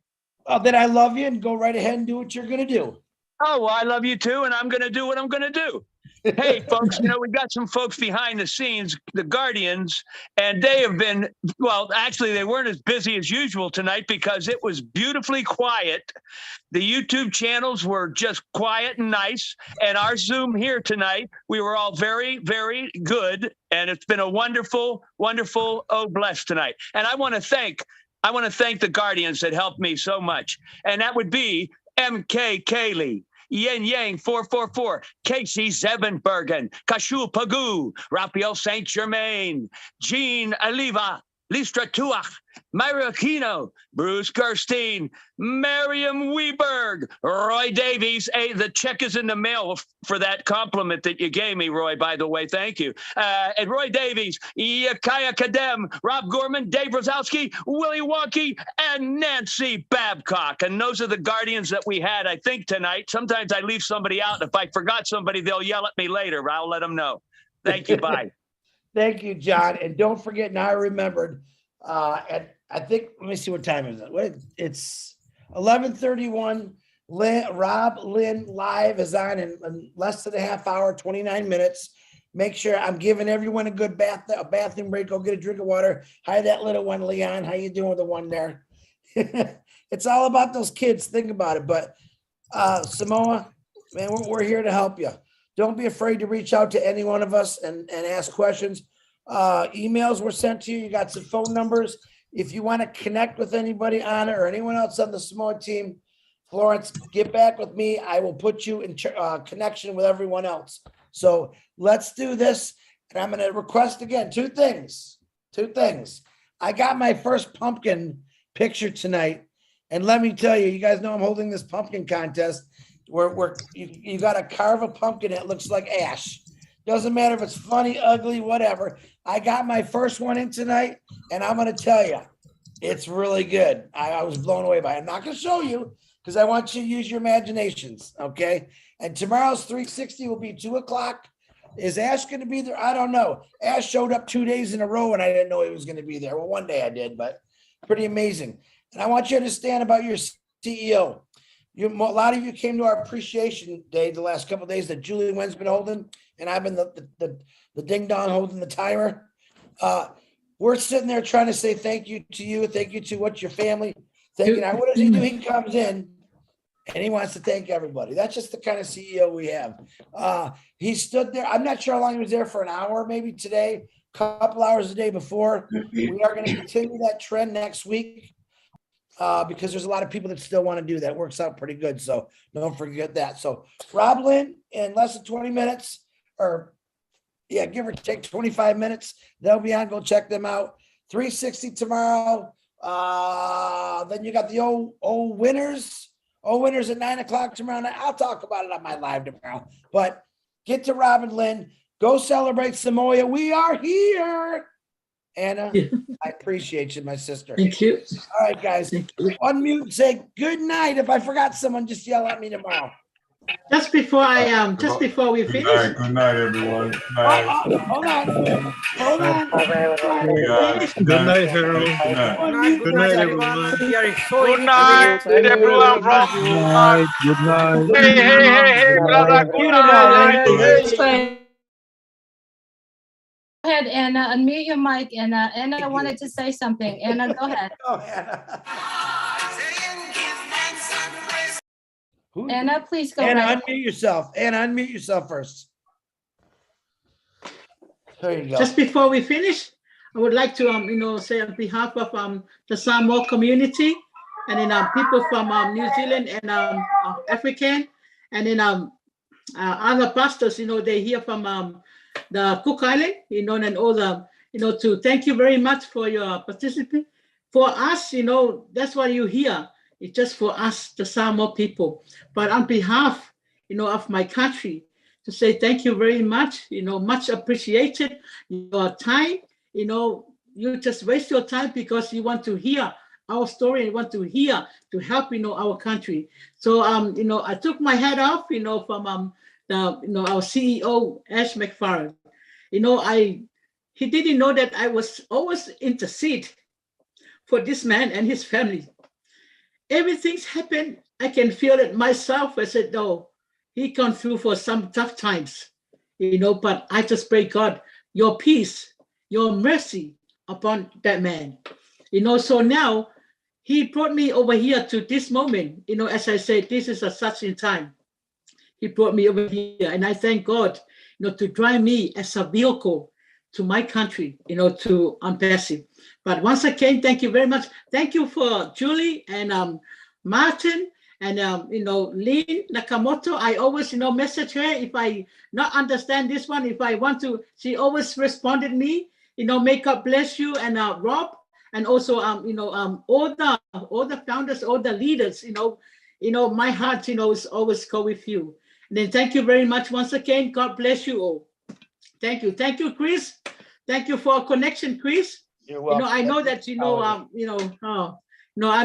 That I love you and go right ahead and do what you're going to do. Oh, well, I love you too, and I'm going to do what I'm going to do. Hey, folks, we got some folks behind the scenes, the Guardians, and they have been, well, actually, they weren't as busy as usual tonight because it was beautifully quiet. The YouTube channels were just quiet and nice, and our Zoom here tonight, we were all very, very good, and it's been a wonderful, wonderful, blessed tonight. And I want to thank the Guardians that helped me so much, and that would be MK Kaylee, Yen Yang 444, Casey Zebenbergen, Kashu Pagu, Raphael St. Germain, Jean Aliva, Listra Tuach, Myra Aquino, Bruce Gerstein, Miriam Weberg, Roy Davies. Hey, the check is in the mail for that compliment that you gave me, Roy, by the way. Thank you. And Roy Davies, Yakaya Kadem, Rob Gorman, Dave Rosowski, Willie Wonky, and Nancy Babcock. And those are the Guardians that we had, I think, tonight. Sometimes I leave somebody out. If I forgot somebody, they'll yell at me later. I'll let them know. Thank you. Bye. Thank you, John. And don't forget, now I remembered, I think, let me see what time is it. It's 11:31. Rob Lynn Live is on in less than a half hour, 29 minutes. Make sure I'm giving everyone a good bathroom break. Go get a drink of water. Hi, that little one, Leon. How you doing with the one there? It's all about those kids. Think about it. But Samoa, man, we're here to help you. Don't be afraid to reach out to any one of us and ask questions. Emails were sent to you. You got some phone numbers. If you want to connect with anybody on it or anyone else on the Samoa team, Florence, get back with me. I will put you in connection with everyone else. So let's do this. And I'm going to request again, two things. I got my first pumpkin picture tonight. And let me tell you, you guys know I'm holding this pumpkin contest where you got to carve a pumpkin that looks like ash. Doesn't matter if it's funny, ugly, whatever. I got my first one in tonight, and I'm going to tell you, it's really good. I was blown away by it. I'm not going to show you because I want you to use your imaginations, okay? And tomorrow's 360 will be 2:00. Is Ash going to be there? I don't know. Ash showed up 2 days in a row, and I didn't know he was going to be there. Well, one day I did, but pretty amazing. And I want you to understand about your CEO. A lot of you came to our appreciation day the last couple of days that Julie Nguyen's been holding, and I've been the ding dong holding the timer. We're sitting there trying to say thank you to you, thank you to what's your family. Thank you. Now, what does he do? He comes in and he wants to thank everybody. That's just the kind of CEO we have. He stood there. I'm not sure how long he was there, for an hour, maybe today, a couple hours the day before. We are going to continue that trend next week. Because there's a lot of people that still want to do that. Works out pretty good. So don't forget that. So Rob Lynn, in less than 20 minutes, or yeah, give or take 25 minutes, they'll be on. Go check them out. 360 tomorrow. Then you got the old winners. Old winners at 9:00 tomorrow night. I'll talk about it on my live tomorrow. But get to Rob and Lynn. Go celebrate Samoa. We are here. Anna, I appreciate you, my sister. Thank you. All right, guys. Unmute and say good night. If I forgot someone, just yell at me tomorrow. Just before we finish. Good night, everyone. Good night. Hold on. Good night, everyone. Good night, everyone. Good night, everyone. Good night. Hey, brother. Good night. Go ahead, Anna, unmute your mic. Anna wanted to say something. Anna, go ahead. Anna, please go Anna, ahead. unmute yourself. Anna, unmute yourself first. There you go. Just before we finish, I would like to, say on behalf of the Samoa community, and then people from New Zealand and African, and then other pastors, they hear from the Cook Island, and all the, to thank you very much for your participation. For us, that's why you're here. It's just for us, the Samoa people. But on behalf, of my country, to say thank you very much, much appreciated. Your time, you just waste your time because you want to hear our story and want to hear to help, our country. So, I took my hat off, from our CEO, Ash McFarland. He didn't know that I was always intercede for this man and his family. Everything's happened. I can feel it myself. I said, no, he gone through for some tough times, but I just pray God, your peace, your mercy upon that man. So now he brought me over here to this moment, as I said, this is a such in time. He brought me over here, and I thank God, to drive me as a vehicle to my country, to Ambassador. But once again, thank you very much. Thank you for Julie and Martin and Lynn Nakamoto. I always, message her if I not understand this one. If I want to, she always responded me. May God bless you and Rob, and also all the founders, all the leaders. My heart, is always go with you. And then thank you very much once again. God bless you all. Thank you. Thank you, Chris. Thank you for a connection, Chris. You're welcome. I know that, I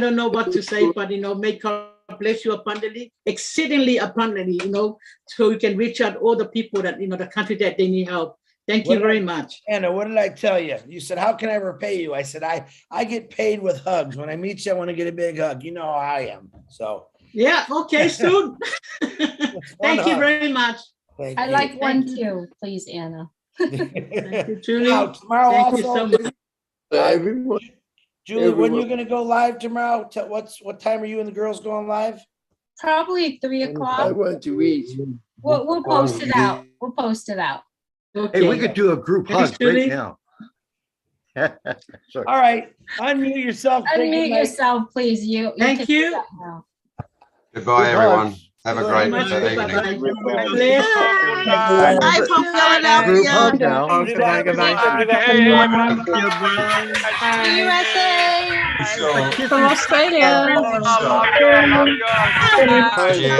don't know what to say, but, may God bless you abundantly, exceedingly abundantly, so we can reach out all the people that, the country that they need help. Thank you very much. Anna, what did I tell you? You said, how can I repay you? I said, I get paid with hugs. When I meet you, I want to get a big hug. You know how I am. So. Yeah, okay, soon. Thank you very much. I like one too, please, Anna. Thank you, Julie. Tomorrow Thank also, you so much. Everyone. Julie, when you're gonna go live tomorrow? What time are you and the girls going live? Probably 3:00. I want to eat. We'll post it out. We'll post it out. Okay. Hey, we could do a group hug right now. All right, unmute yourself. Unmute yourself, please. Thank can you. do that now. Goodbye, everyone. Have a great evening. Bye from Group hug Philadelphia. now. USA. From Australia. Love you all.